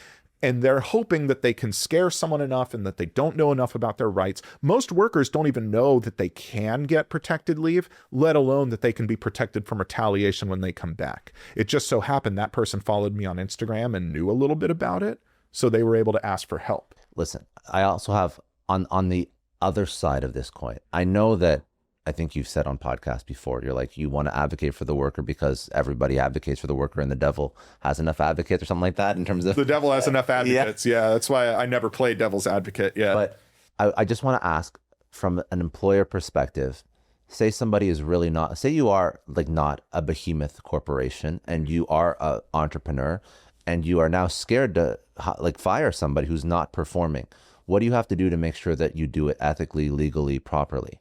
And they're hoping that they can scare someone enough and that they don't know enough about their rights. Most workers don't even know that they can get protected leave, let alone that they can be protected from retaliation when they come back. It just so happened that person followed me on Instagram and knew a little bit about it, so they were able to ask for help. Listen, I also have on the other side of this coin, I know that I think you've said on podcasts before, you're like, you want to advocate for the worker because everybody advocates for the worker and the devil has enough advocates or something like that in terms of... The devil has enough advocates. Yeah, that's why I never played devil's advocate. Yeah. But I just want to ask from an employer perspective, say somebody is really not, say you are like not a behemoth corporation and you are an entrepreneur and you are now scared to like fire somebody who's not performing. What do you have to do to make sure that you do it ethically, legally, properly?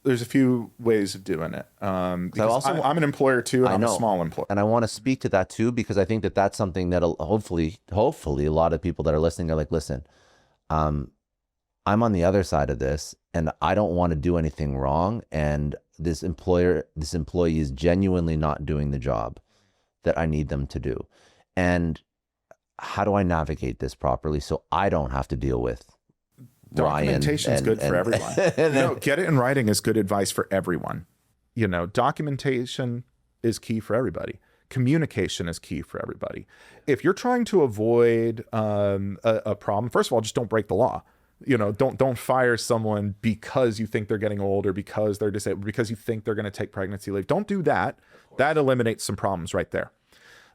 There's a few ways of doing it. Because I'm an employer too, and I'm a small employer. And I want to speak to that too, because I think that that's something that'll hopefully a lot of people that are listening are like, listen, I'm on the other side of this and I don't want to do anything wrong. And this employee is genuinely not doing the job that I need them to do. And how do I navigate this properly so I don't have to deal with documentation? Is good for everyone. Get it in writing is good advice for everyone. Documentation is key for everybody. Communication is key for everybody. If you're trying to avoid a problem, first of all, just don't break the law. Don't fire someone because you think they're getting old or because they're disabled, because you think they're going to take pregnancy leave. Don't do that. That eliminates some problems right there.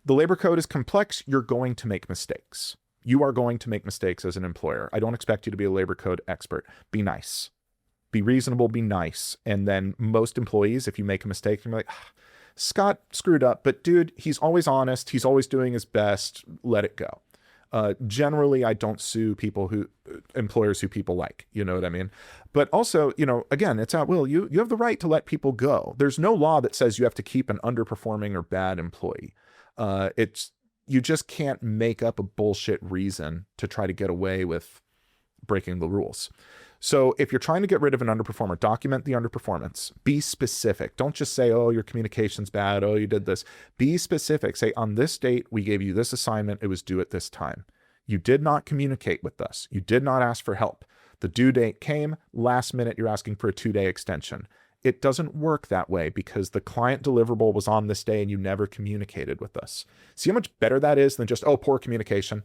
The labor code is complex. You're going to make mistakes. You are going to make mistakes as an employer. I don't expect you to be a labor code expert. Be nice. Be reasonable. Be nice. And then most employees, if you make a mistake, you're like, Scott screwed up, but dude, he's always honest. He's always doing his best. Let it go. Generally, I don't sue employers who people like, you know what I mean? But also, again, it's at will. You have the right to let people go. There's no law that says you have to keep an underperforming or bad employee. You just can't make up a bullshit reason to try to get away with breaking the rules. So if you're trying to get rid of an underperformer, document the underperformance. Be specific. Don't just say, oh, your communication's bad. Oh, you did this. Be specific. Say, on this date, we gave you this assignment. It was due at this time. You did not communicate with us. You did not ask for help. The due date came. Last minute, you're asking for a 2-day extension. It doesn't work that way because the client deliverable was on this day and you never communicated with us. See how much better that is than just, oh, poor communication.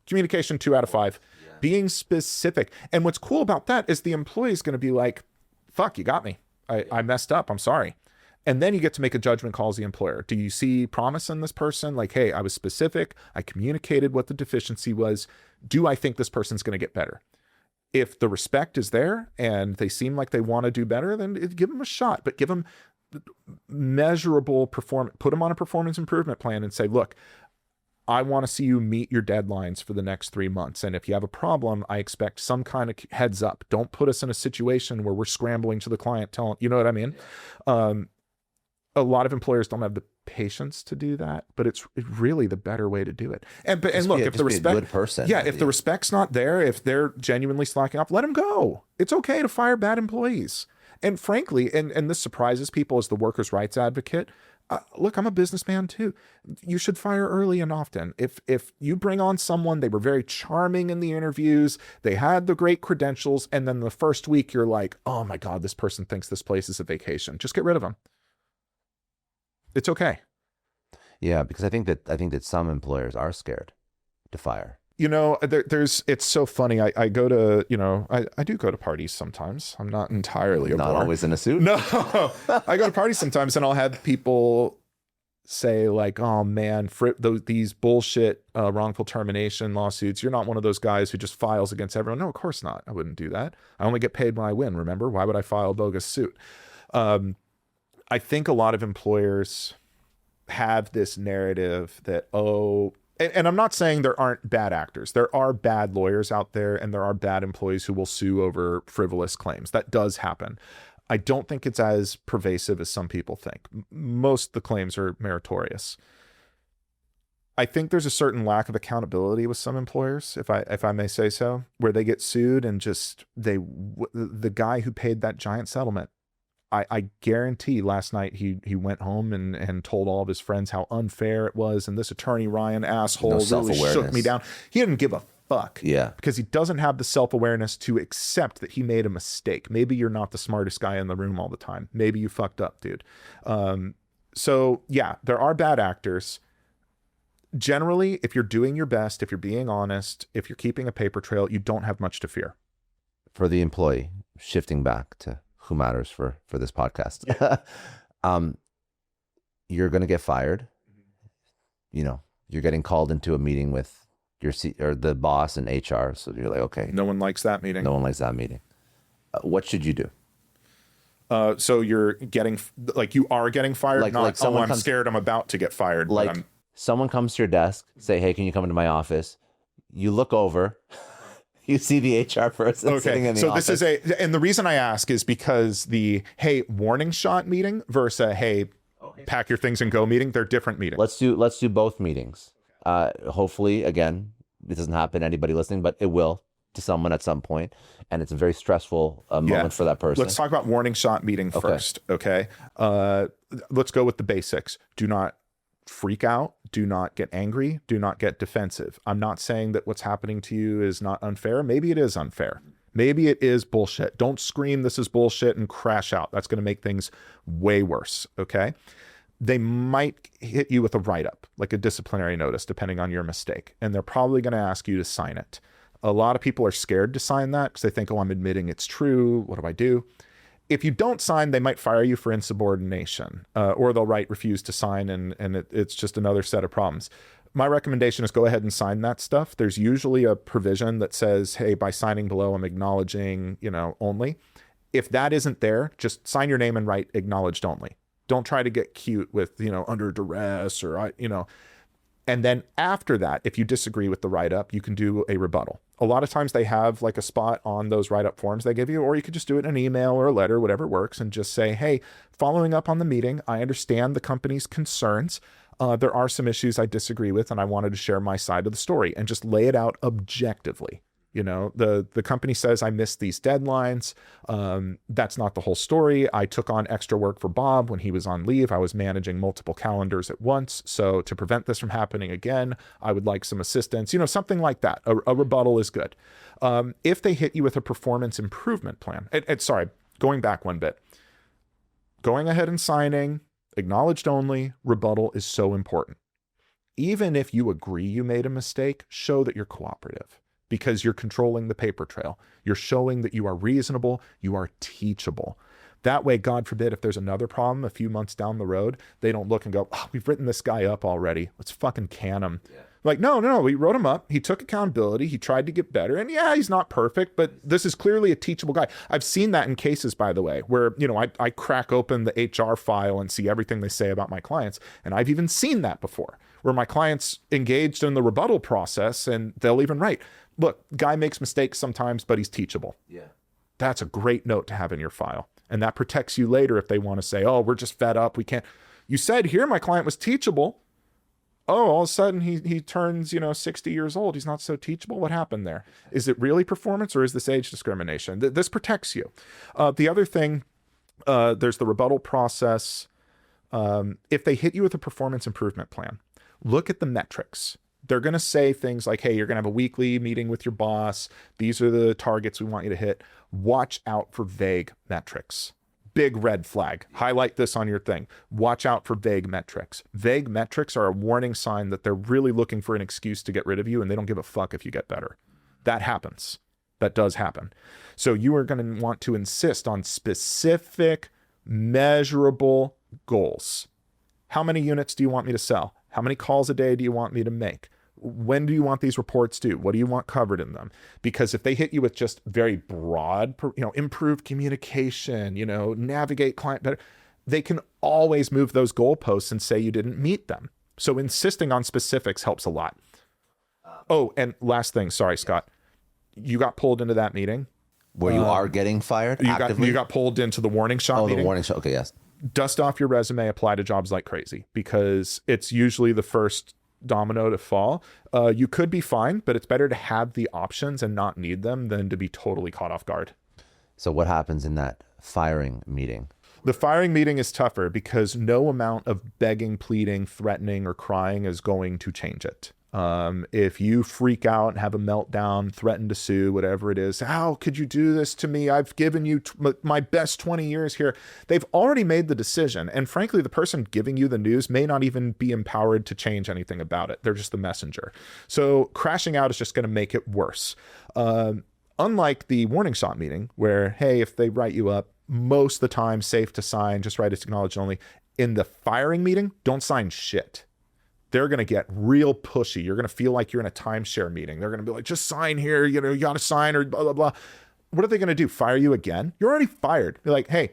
Communication 2 out of 5. Yeah. Being specific. And what's cool about that is the employee is going to be like, fuck, you got me. I messed up. I'm sorry. And then you get to make a judgment call as the employer. Do you see promise in this person? Like, hey, I was specific. I communicated what the deficiency was. Do I think this person's going to get better? If the respect is there and they seem like they want to do better, then give them a shot, but give them measurable performance, put them on a performance improvement plan and say, look, I want to see you meet your deadlines for the next 3 months. And if you have a problem, I expect some kind of heads up. Don't put us in a situation where we're scrambling to the client telling, you know what I mean? A lot of employers don't have the patience to do that, but it's really the better way to do it. And look, if the respect, good person, if the respect's not there, if they're genuinely slacking off, let them go. It's okay to fire bad employees. And frankly, and this surprises people as the workers' rights advocate. Look, I'm a businessman too. You should fire early and often. If you bring on someone, they were very charming in the interviews, they had the great credentials, and then the first week you're like, oh my God, this person thinks this place is a vacation. Just get rid of them. It's okay. Yeah, because I think that some employers are scared to fire. It's so funny. I go to, I do go to parties sometimes. I'm not entirely a not bore. Always in a suit. No, I go to parties sometimes and I'll have people say like, oh man, these bullshit wrongful termination lawsuits. You're not one of those guys who just files against everyone. No, of course not. I wouldn't do that. I only get paid when I win. Remember, why would I file a bogus suit? I think a lot of employers have this narrative that, and I'm not saying there aren't bad actors. There are bad lawyers out there and there are bad employees who will sue over frivolous claims. That does happen. I don't think it's as pervasive as some people think. Most of the claims are meritorious. I think there's a certain lack of accountability with some employers, if I may say so, where they get sued and just the guy who paid that giant settlement, I guarantee last night he went home and told all of his friends how unfair it was. And this attorney, Ryan, asshole, really shook me down. He didn't give a fuck. Yeah. Because he doesn't have the self-awareness to accept that he made a mistake. Maybe you're not the smartest guy in the room all the time. Maybe you fucked up, dude. So yeah, there are bad actors. Generally, if you're doing your best, if you're being honest, if you're keeping a paper trail, you don't have much to fear. For the employee, shifting back to who matters for this podcast. Yeah. You're going to get fired. You're getting called into a meeting with or the boss and HR. So you're like, okay. No one likes that meeting. No one likes that meeting. What should you do? So you're getting like you are getting fired, Like not someone I'm scared I'm about to get fired. Like but I'm, someone comes to your desk, say, "Hey, can you come into my office?" You look over, you see the HR person sitting in the so office. this is and the reason I ask is because the hey warning shot meeting versus a hey pack your things and go meeting, they're different meetings. Let's do both meetings. Hopefully, again, this doesn't happen to anybody listening, but it will to someone at some point, and it's a very stressful moment for that person. Let's talk about warning shot meeting first, okay? Let's go with the basics. Do not freak out. Do not get angry. Do not get defensive. I'm not saying that what's happening to you is not unfair. Maybe it is unfair. Maybe it is bullshit. Don't scream this is bullshit and crash out. That's going to make things way worse, okay? They might hit you with a write-up, like a disciplinary notice, depending on your mistake, and they're probably going to ask you to sign it. A lot of people are scared to sign that because they think, oh, I'm admitting it's true. What do I do? If you don't sign, they might fire you for insubordination, or they'll write refuse to sign, and it's just another set of problems. My recommendation is go ahead and sign that stuff. There's usually a provision that says, hey, by signing below, I'm acknowledging, only. If that isn't there, just sign your name and write acknowledged only. Don't try to get cute with, under duress or, And then after that, if you disagree with the write-up, you can do a rebuttal. A lot of times they have like a spot on those write-up forms they give you, or you could just do it in an email or a letter, whatever works, and just say, hey, following up on the meeting, I understand the company's concerns. There are some issues I disagree with, and I wanted to share my side of the story, and just lay it out objectively. The company says I missed these deadlines. That's not the whole story. I took on extra work for Bob when he was on leave. I was managing multiple calendars at once. So to prevent this from happening again, I would like some assistance, something like that. A rebuttal is good. If they hit you with a performance improvement plan, sorry, going back one bit, going ahead and signing, acknowledged only, rebuttal is so important. Even if you agree you made a mistake, show that you're cooperative. Because you're controlling the paper trail. You're showing that you are reasonable, you are teachable. That way, God forbid, if there's another problem a few months down the road, they don't look and go, oh, we've written this guy up already. Let's fucking can him. Yeah. Like, no, we wrote him up. He took accountability. He tried to get better. And yeah, he's not perfect, but this is clearly a teachable guy. I've seen that in cases, by the way, where, I crack open the HR file and see everything they say about my clients. And I've even seen that before, where my clients engaged in the rebuttal process and they'll even write, look, guy makes mistakes sometimes, but he's teachable. Yeah. That's a great note to have in your file. And that protects you later if they want to say, oh, we're just fed up. We can't. You said here my client was teachable. Oh, all of a sudden he turns, 60 years old. He's not so teachable. What happened there? Is it really performance or is this age discrimination? This protects you. The other thing, there's the rebuttal process. If they hit you with a performance improvement plan, look at the metrics. They're going to say things like, hey, you're going to have a weekly meeting with your boss. These are the targets we want you to hit. Watch out for vague metrics. Big red flag. Highlight this on your thing. Watch out for vague metrics. Vague metrics are a warning sign that they're really looking for an excuse to get rid of you, and they don't give a fuck if you get better. That happens. That does happen. So you are going to want to insist on specific, measurable goals. How many units do you want me to sell? How many calls a day do you want me to make? When do you want these reports due? What do you want covered in them? Because if they hit you with just very broad, improved communication, navigate client better, they can always move those goalposts and say you didn't meet them. So insisting on specifics helps a lot. Oh, and last thing, sorry, Scott, you got pulled into that meeting. Where you are getting fired actively? You got pulled into the warning shot meeting. Oh, the warning shot. Okay, yes. Dust off your resume, apply to jobs like crazy, because it's usually the first domino to fall. You could be fine, but it's better to have the options and not need them than to be totally caught off guard. So what happens in that firing meeting? The firing meeting is tougher because no amount of begging, pleading, threatening, or crying is going to change it. If you freak out and have a meltdown, threaten to sue, whatever it is, how could you do this to me? I've given you my best 20 years here. They've already made the decision. And frankly, the person giving you the news may not even be empowered to change anything about it. They're just the messenger. So crashing out is just going to make it worse. Unlike the warning shot meeting where, hey, if they write you up, most of the time, safe to sign, just write it's acknowledged only. In the firing meeting, don't sign shit. They're going to get real pushy. You're going to feel like you're in a timeshare meeting. They're going to be like, just sign here. You got to sign or blah, blah, blah. What are they going to do? Fire you again? You're already fired. Be like, hey,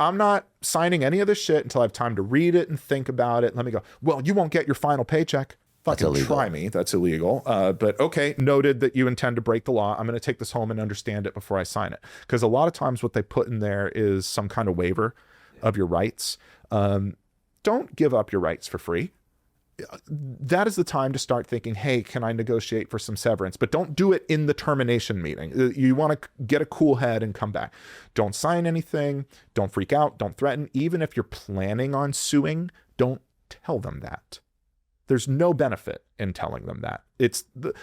I'm not signing any of this shit until I have time to read it and think about it. Let me go, well, you won't get your final paycheck. Fucking try me. That's illegal. But okay, noted that you intend to break the law. I'm going to take this home and understand it before I sign it. Because a lot of times what they put in there is some kind of waiver of your rights. Don't give up your rights for free. That is the time to start thinking, hey, can I negotiate for some severance? But don't do it in the termination meeting. You want to get a cool head and come back. Don't sign anything. Don't freak out. Don't threaten. Even if you're planning on suing, don't tell them that. There's no benefit in telling them that.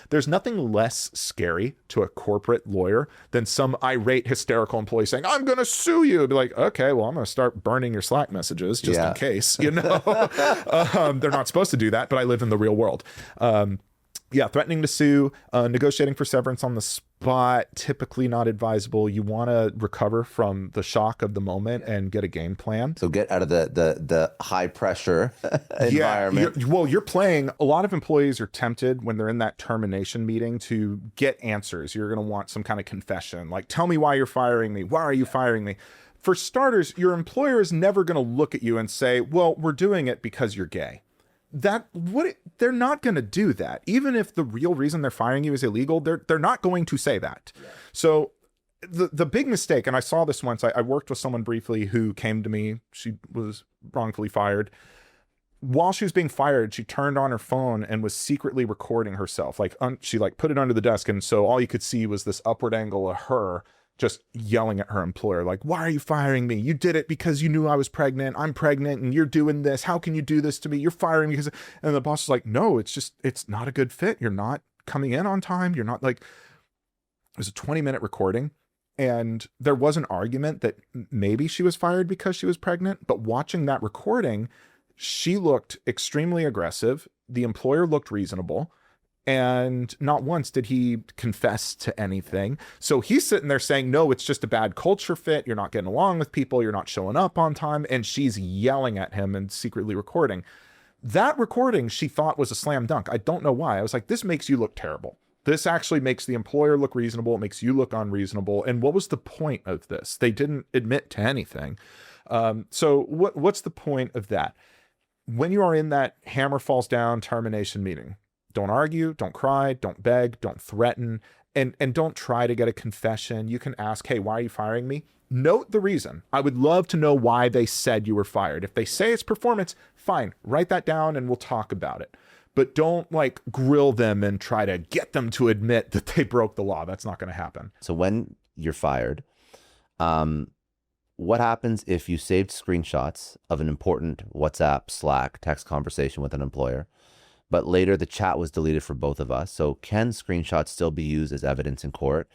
There's nothing less scary to a corporate lawyer than some irate, hysterical employee saying, I'm going to sue you. Be like, okay, well, I'm going to start burning your Slack messages just in case, you know. They're not supposed to do that, but I live in the real world. Threatening to sue, negotiating for severance on the spot, typically not advisable. You want to recover from the shock of the moment and get a game plan. So get out of the high pressure environment. You're playing. A lot of employees are tempted when they're in that termination meeting to get answers. You're going to want some kind of confession, like, tell me why you're firing me. Why are you firing me? For starters, your employer is never going to look at you and say, well, we're doing it because you're gay. They're not going to do that. Even if the real reason they're firing you is illegal, they're not going to say that. Yeah. So the big mistake, and I saw this once, I worked with someone briefly who came to me. She was wrongfully fired. While she was being fired, she turned on her phone and was secretly recording herself. She put it under the desk, and so all you could see was this upward angle of her just yelling at her employer, like, why are you firing me? You did it because you knew I was pregnant. I'm pregnant and you're doing this. How can you do this to me? You're firing me because... And the boss was like, no, it's not a good fit. You're not coming in on time. You're not like... It was a 20-minute recording, and there was an argument that maybe she was fired because she was pregnant, but watching that recording, she looked extremely aggressive. The employer looked reasonable. And not once did he confess to anything. So he's sitting there saying, no, it's just a bad culture fit. You're not getting along with people. You're not showing up on time. And she's yelling at him and secretly recording. That recording she thought was a slam dunk. I don't know why. I was like, this makes you look terrible. This actually makes the employer look reasonable. It makes you look unreasonable. And what was the point of this? They didn't admit to anything. So what's the point of that? When you are in that hammer falls down termination meeting, don't argue, don't cry, don't beg, don't threaten, and don't try to get a confession. You can ask, hey, why are you firing me? Note the reason. I would love to know why they said you were fired. If they say it's performance, fine, write that down and we'll talk about it. But don't grill them and try to get them to admit that they broke the law. That's not going to happen. So when you're fired, what happens if you saved screenshots of an important WhatsApp, Slack, text conversation with an employer, but later the chat was deleted for both of us? So can screenshots still be used as evidence in court?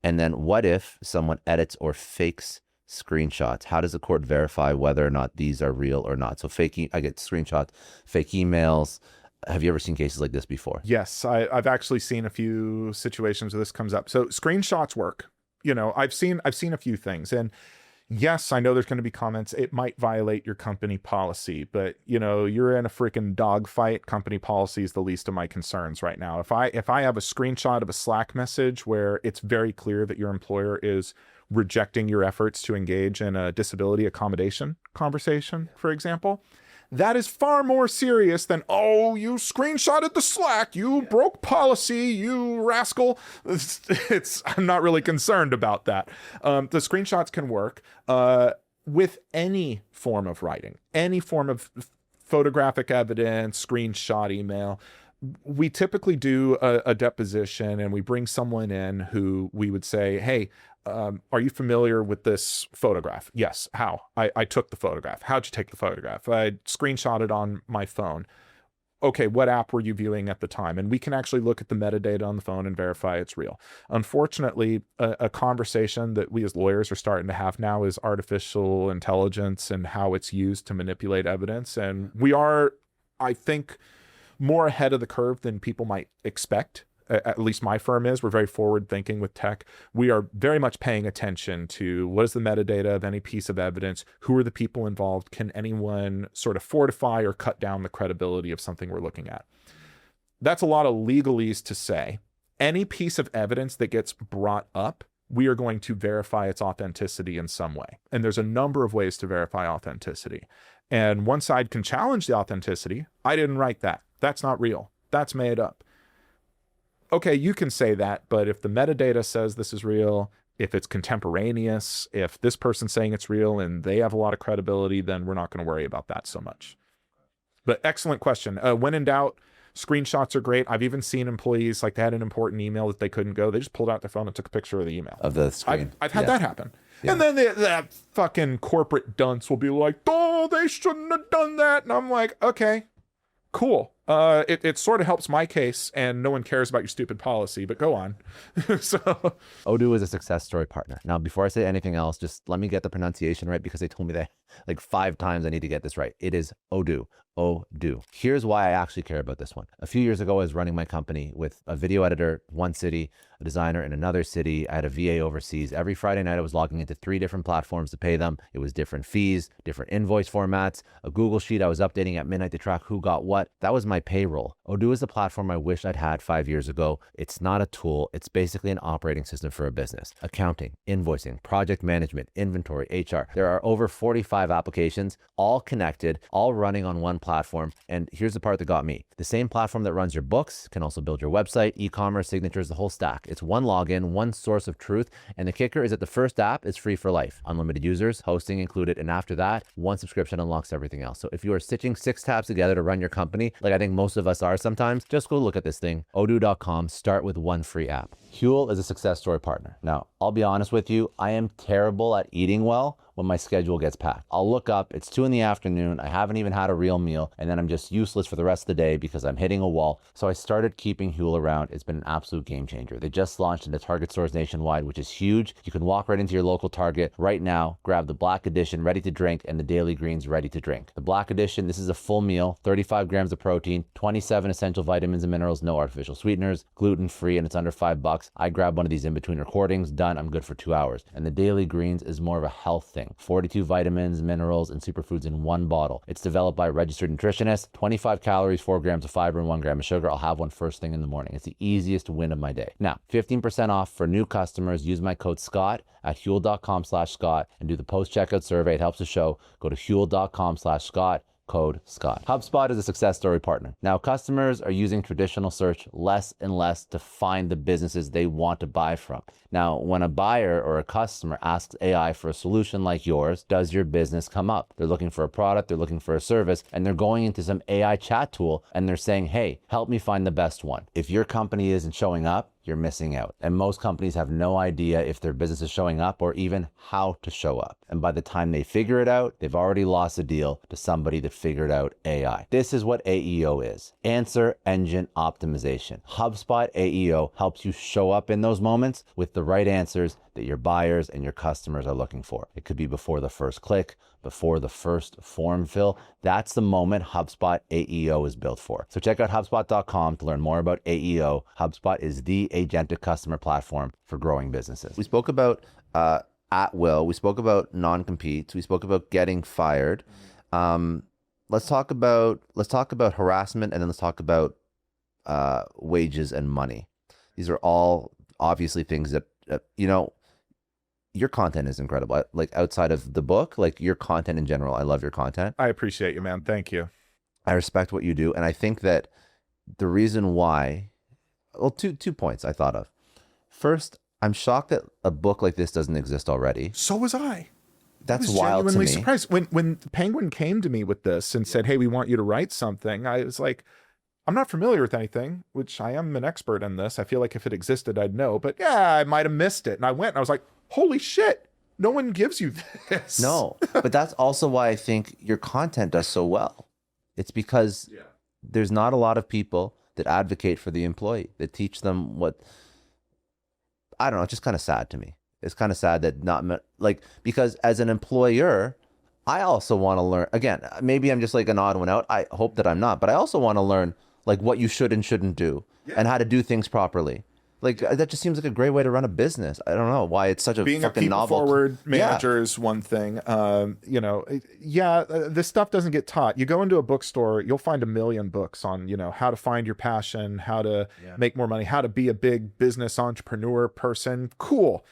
And then what if someone edits or fakes screenshots? How does the court verify whether or not these are real or not? So I get screenshots, fake emails. Have you ever seen cases like this before? Yes, I've actually seen a few situations where this comes up. So screenshots work. I've seen a few things, and yes, I know there's going to be comments. It might violate your company policy, but you're in a freaking dogfight. Company policy is the least of my concerns right now. If I have a screenshot of a Slack message where it's very clear that your employer is rejecting your efforts to engage in a disability accommodation conversation, for example, that is far more serious than, oh, you screenshotted the Slack, you broke policy, you rascal. I'm not really concerned about that. The screenshots can work with any form of writing, any form of photographic evidence, screenshot, email. We typically do a deposition and we bring someone in who we would say, hey, are you familiar with this photograph? Yes. How? I took the photograph. How'd you take the photograph? I screenshot it on my phone. Okay, what app were you viewing at the time? And we can actually look at the metadata on the phone and verify it's real. Unfortunately, a conversation that we as lawyers are starting to have now is artificial intelligence and how it's used to manipulate evidence. And we are, I think, more ahead of the curve than people might expect. At least my firm is. We're very forward thinking with tech. We are very much paying attention to what is the metadata of any piece of evidence, who are the people involved, can anyone sort of fortify or cut down the credibility of something we're looking at. That's a lot of legalese to say. Any piece of evidence that gets brought up we are going to verify its authenticity in some way. And there's a number of ways to verify authenticity. And one side can challenge the authenticity. I didn't write that. That's not real. That's made up. Okay, you can say that, but if the metadata says this is real, if it's contemporaneous, if this person's saying it's real and they have a lot of credibility, then we're not going to worry about that so much. But excellent question. When in doubt, screenshots are great. I've even seen employees, like they had an important email that they couldn't go. They just pulled out their phone and took a picture of the email. Of the screen. I've had that happen. Yeah. And then that fucking corporate dunce will be like, oh, they shouldn't have done that. And I'm like, okay, cool. It sort of helps my case, and no one cares about your stupid policy, but go on. So Odoo is a success story partner. Now, before I say anything else, just let me get the pronunciation right, because they told me that like 5 times I need to get this right. It is Odoo. Odoo. Here's why I actually care about this one. A few years ago, I was running my company with a video editor, one city, a designer in another city. I had a VA overseas. Every Friday night, I was logging into 3 different platforms to pay them. It was different fees, different invoice formats, a Google sheet I was updating at midnight to track who got what. That was my payroll. Odoo is a platform I wish I'd had 5 years ago. It's not a tool. It's basically an operating system for a business. Accounting, invoicing, project management, inventory, HR. There are over 45 applications, all connected, all running on one platform. And here's the part that got me. The same platform that runs your books can also build your website, e-commerce, signatures, the whole stack. It's one login, one source of truth. And the kicker is that the first app is free for life. Unlimited users, hosting included. And after that, one subscription unlocks everything else. So if you are stitching 6 tabs together to run your company, like I think most of us are sometimes, just go look at this thing. Odoo.com, start with 1 free app. Huel is a success story partner. Now, I'll be honest with you, I am terrible at eating well when my schedule gets packed. I'll look up, it's 2 p.m, I haven't even had a real meal, and then I'm just useless for the rest of the day because I'm hitting a wall. So I started keeping Huel around. It's been an absolute game changer. They just launched into Target stores nationwide, which is huge. You can walk right into your local Target right now, grab the Black Edition ready to drink and the Daily Greens ready to drink. The Black Edition, this is a full meal, 35 grams of protein, 27 essential vitamins and minerals, no artificial sweeteners, gluten-free, and it's under $5. I grab one of these in between recordings, done, I'm good for 2 hours. And the Daily Greens is more of a health thing. 42 vitamins, minerals, and superfoods in one bottle. It's developed by a registered nutritionist, 25 calories, 4 grams of fiber, and 1 gram of sugar. I'll have one first thing in the morning. It's the easiest win of my day. Now, 15% off for new customers. Use my code Scott at Huel.com/Scott and do the post-checkout survey. It helps the show. Go to Huel.com/Scott. Code Scott. HubSpot is a success story partner. Now, customers are using traditional search less and less to find the businesses they want to buy from. Now, when a buyer or a customer asks AI for a solution like yours, does your business come up? They're looking for a product, they're looking for a service, and they're going into some AI chat tool and they're saying, hey, help me find the best one. If your company isn't showing up, you're missing out. And most companies have no idea if their business is showing up or even how to show up. And by the time they figure it out, they've already lost a deal to somebody that figured out AI. This is what AEO is. Answer Engine Optimization. HubSpot AEO helps you show up in those moments with the right answers that your buyers and your customers are looking for. It could be before the first click, before the first form fill. That's the moment HubSpot AEO is built for. So check out HubSpot.com to learn more about AEO. HubSpot is the agentic customer platform for growing businesses. We spoke about at will. We spoke about non-competes. We spoke about getting fired. Let's talk about harassment, and then let's talk about wages and money. These are all obviously things that your content is incredible. Like outside of the book, like your content in general, I love your content. I appreciate you, man. Thank you. I respect what you do. And I think that the reason why, well, two points I thought of. First, I'm shocked that a book like this doesn't exist already. So was I. That's I was wild to genuinely me. surprised. When Penguin came to me with this and said, hey, we want you to write something, I was like, I'm not familiar with anything, which I am an expert in this. I feel like if it existed, I'd know. But yeah, I might have missed it. And I went and I was like, holy shit, no one gives you this. No, but that's also why I think your content does so well. It's because there's not a lot of people that advocate for the employee, that teach them what, I don't know, it's just kind of sad to me. It's kind of sad that because as an employer, I also want to learn, again, maybe I'm just like an odd one out. I hope that I'm not, but I also want to learn like what you should and shouldn't do and how to do things properly. Like that just seems like a great way to run a business. I don't know why it's such a being fucking a novel. people-forward manager is one thing. This stuff doesn't get taught. You go into a bookstore, you'll find a million books on, how to find your passion, how to make more money, how to be a big business entrepreneur person. Cool.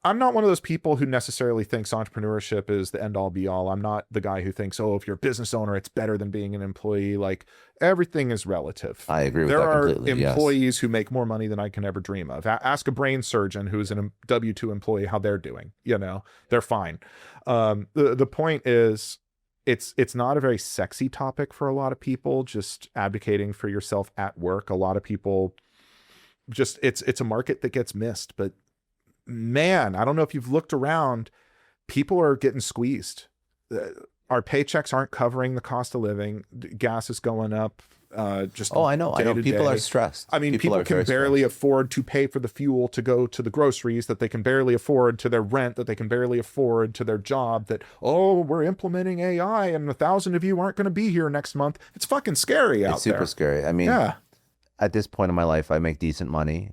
I'm not one of those people who necessarily thinks entrepreneurship is the end all be all. I'm not the guy who thinks, oh, if you're a business owner, it's better than being an employee. Like, everything is relative. I agree with there that are completely. employees who make more money than I can ever dream of. Ask a brain surgeon who's a W-2 employee how they're doing. You know, they're fine. The point is, it's not a very sexy topic for a lot of people, just advocating for yourself at work. A lot of people just, it's a market that gets missed. But man, I don't know if you've looked around, people are getting squeezed. Our paychecks aren't covering the cost of living. Gas is going up. Just I know people are stressed. I mean, people can barely afford to pay for the fuel to go to the groceries, that they can barely afford to their rent, that they can barely afford to their job, that, oh, we're implementing AI and 1,000 of you aren't going to be here next month. It's fucking scary out there. It's super scary. I mean, at this point in my life, I make decent money.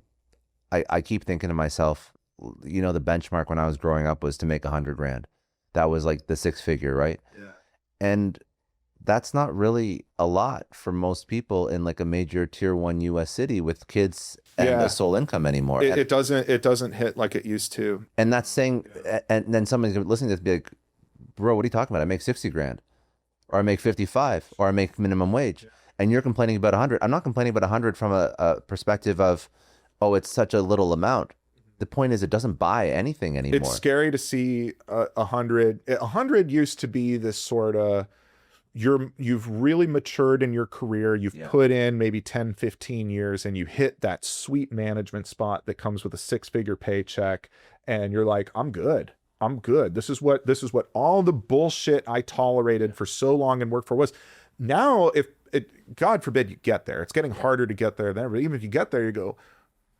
I keep thinking to myself, you know, the benchmark when I was growing up was to make 100 grand. That was like the 6-figure, right? Yeah. And that's not really a lot for most people in like a major tier 1 US city with kids and a sole income anymore. It doesn't hit like it used to. And that's saying, and then somebody's listening to this be like, bro, what are you talking about? I make 60 grand or I make 55 or I make minimum wage. Yeah. And you're complaining about 100. I'm not complaining about 100 from a perspective of, oh, it's such a little amount. The point is, it doesn't buy anything anymore. It's scary to see 100. 100 used to be this sort of, you've really matured in your career. You've put in maybe 10, 15 years and you hit that sweet management spot that comes with a 6-figure paycheck. And you're like, I'm good. This is what all the bullshit I tolerated for so long and worked for was. Now, God forbid you get there, it's getting harder to get there than ever. Even if you get there, you go,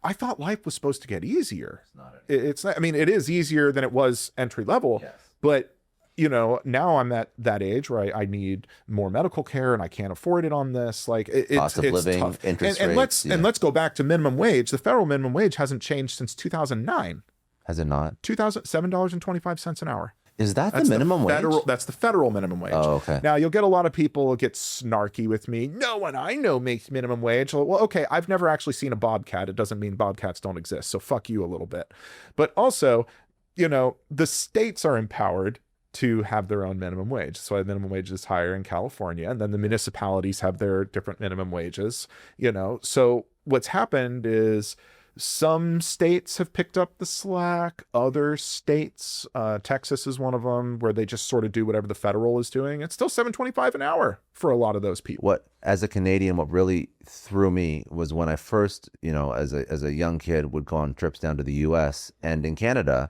I thought life was supposed to get easier. It's not. I mean, it is easier than it was entry level, but you know, now I'm at that age where I need more medical care and I can't afford it on this. Like cost of living, tough. Interest rates. And let's go back to minimum wage. The federal minimum wage hasn't changed since 2009. Has it not? $7.25 an hour. Is that the minimum wage? That's the federal minimum wage. Oh, okay. Now, you'll get a lot of people who get snarky with me. No one I know makes minimum wage. Well, okay, I've never actually seen a bobcat. It doesn't mean bobcats don't exist. So fuck you a little bit. But also, you know, the states are empowered to have their own minimum wage. That's why the minimum wage is higher in California. And then the municipalities have their different minimum wages, you know. So what's happened is, some states have picked up the slack. Other states, Texas is one of them, where they just sort of do whatever the federal is doing. It's still $7.25 an hour for a lot of those people. As a Canadian, what really threw me was when I first, you know, as a young kid, would go on trips down to the U.S. and in Canada,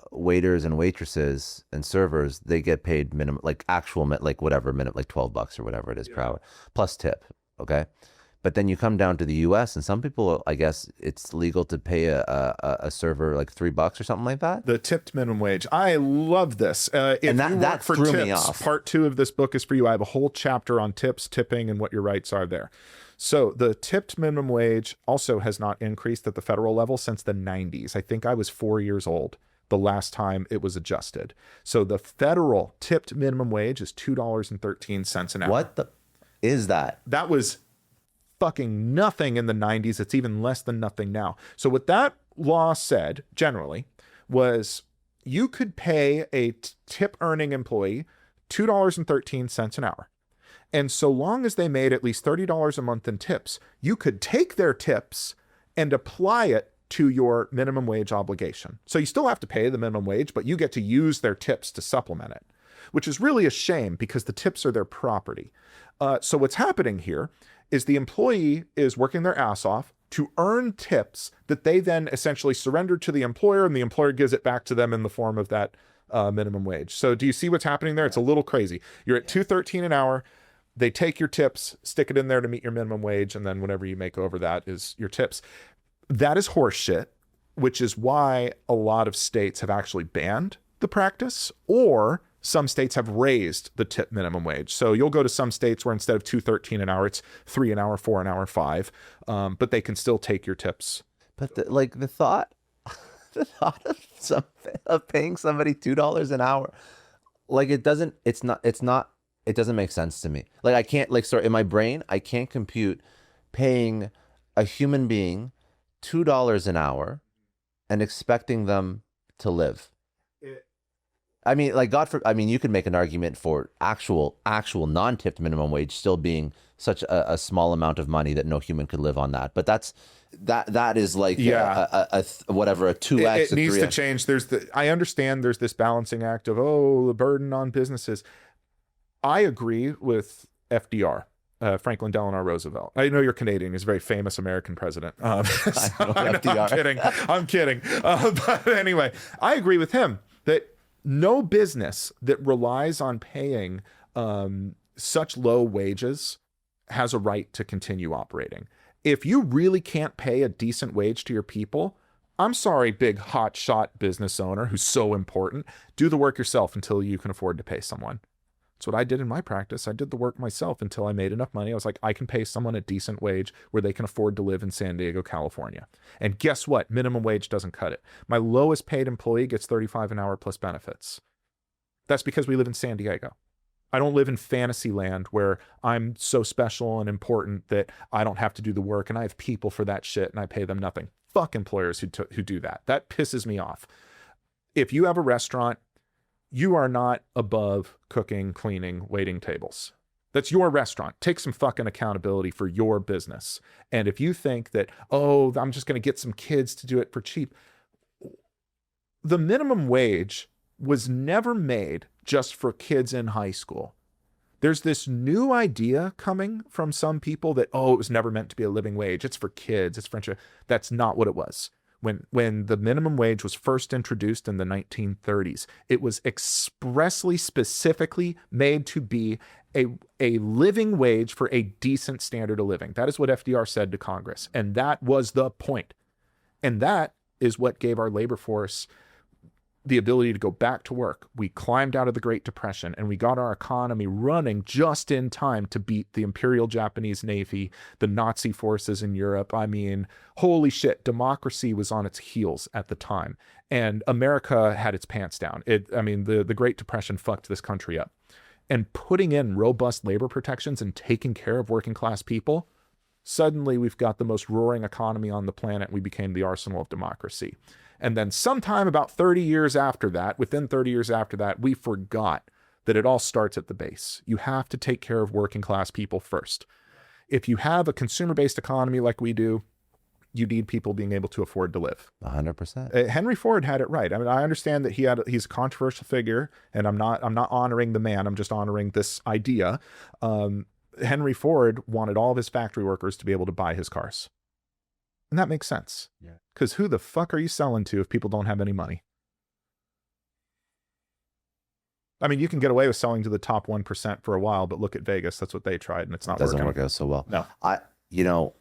waiters and waitresses and servers, they get paid minimum, like actual, like whatever minute, like $12 or whatever it is per hour, plus tip. Okay. But then you come down to the U.S. and some people, I guess it's legal to pay a server like $3 or something like that. The tipped minimum wage. I love this. If you work for threw tips, me off. Part 2 of this book is for you. I have a whole chapter on tips, tipping, and what your rights are there. So the tipped minimum wage also has not increased at the federal level since the 90s. I think I was 4 years old the last time it was adjusted. So the federal tipped minimum wage is $2.13 an hour. What the is that? That was fucking nothing in the 90s. It's even less than nothing now. So what that law said generally was you could pay a tip earning employee $2.13 an hour. And so long as they made at least $30 a month in tips, you could take their tips and apply it to your minimum wage obligation. So you still have to pay the minimum wage, but you get to use their tips to supplement it, which is really a shame because the tips are their property. So what's happening here is the employee is working their ass off to earn tips that they then essentially surrender to the employer, and the employer gives it back to them in the form of that minimum wage. So do you see what's happening there? It's a little crazy. You're at $2.13 an hour. They take your tips, stick it in there to meet your minimum wage, and then whatever you make over that is your tips. That is horseshit, which is why a lot of states have actually banned the practice, or some states have raised the tip minimum wage. So you'll go to some states where instead of $2.13 an hour, it's $3 an hour, $4 an hour, $5. But they can still take your tips. But the thought of paying somebody $2 an hour, like it doesn't make sense to me. Like I can't in my brain, I can't compute paying a human being $2 an hour and expecting them to live. I mean, like you could make an argument for actual non-tipped minimum wage still being such a small amount of money that no human could live on that. But that is like whatever, a 2x. It needs to change. I understand there's this balancing act of, the burden on businesses. I agree with FDR. Franklin Delano Roosevelt. I know you're Canadian. He's a very famous American president. I'm kidding. But anyway, I agree with him that no business that relies on paying such low wages has a right to continue operating. If you really can't pay a decent wage to your people, I'm sorry, big hotshot business owner who's so important, do the work yourself until you can afford to pay someone. That's what I did in my practice. I did the work myself until I made enough money. I was like, I can pay someone a decent wage where they can afford to live in San Diego, California. And guess what? Minimum wage doesn't cut it. My lowest paid employee gets $35 an hour plus benefits. That's because we live in San Diego. I don't live in fantasy land where I'm so special and important that I don't have to do the work and I have people for that shit and I pay them nothing. Fuck employers who do that. That pisses me off. If you have a restaurant, you are not above cooking, cleaning, waiting tables. That's your restaurant. Take some fucking accountability for your business. And if you think that, I'm just going to get some kids to do it for cheap. The minimum wage was never made just for kids in high school. There's this new idea coming from some people that, it was never meant to be a living wage. It's for kids. It's for... That's not what it was. When the minimum wage was first introduced in the 1930s, it was expressly, specifically made to be a living wage for a decent standard of living. That is what FDR said to Congress. And that was the point. And that is what gave our labor force the ability to go back to work. We climbed out of the Great Depression and we got our economy running just in time to beat the Imperial Japanese Navy, the Nazi forces in Europe. I mean, holy shit, democracy was on its heels at the time. And America had its pants down. The Great Depression fucked this country up. And putting in robust labor protections and taking care of working class people, suddenly we've got the most roaring economy on the planet. We became the arsenal of democracy. And then sometime about 30 years after that, within 30 years after that, we forgot that it all starts at the base. You have to take care of working class people first. If you have a consumer-based economy like we do, you need people being able to afford to live. 100%. Henry Ford had it right. I mean, I understand that he's a controversial figure, and I'm not honoring the man. I'm just honoring this idea. Henry Ford wanted all of his factory workers to be able to buy his cars. And that makes sense. Yeah. Because who the fuck are you selling to if people don't have any money? I mean, you can get away with selling to the top 1% for a while, but look at Vegas. That's what they tried, and it's not working. Doesn't work out so well. No.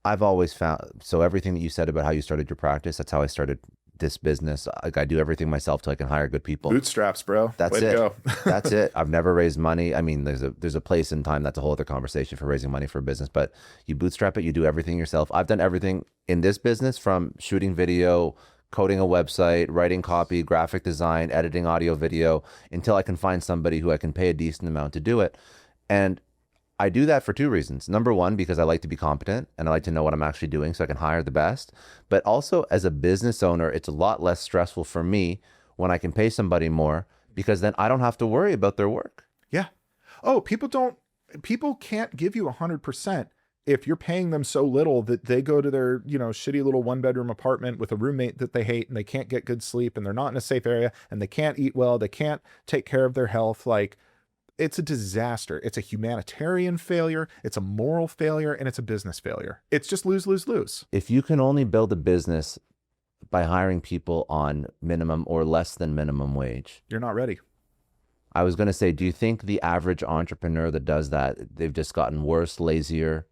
I've always found, so everything that you said about how you started your practice, that's how I started this business. Like, I do everything myself till I can hire good people. Bootstraps, bro. That's Way it. To go. That's it. I've never raised money. I mean, there's a place in time. That's a whole other conversation for raising money for a business, but you bootstrap it. You do everything yourself. I've done everything in this business, from shooting video, coding a website, writing copy, graphic design, editing audio, video, until I can find somebody who I can pay a decent amount to do it. And I do that for two reasons. Number one, because I like to be competent and I like to know what I'm actually doing so I can hire the best. But also, as a business owner, it's a lot less stressful for me when I can pay somebody more, because then I don't have to worry about their work. Yeah. People can't give you 100% if you're paying them so little that they go to their, shitty little 1-bedroom apartment with a roommate that they hate, and they can't get good sleep, and they're not in a safe area, and they can't eat well. They can't take care of their health. Like, it's a disaster. It's a humanitarian failure. It's a moral failure, and it's a business failure. It's just lose, lose, lose. If you can only build a business by hiring people on minimum or less than minimum wage, you're not ready. I was going to say, do you think the average entrepreneur that does that, they've just gotten worse, lazier?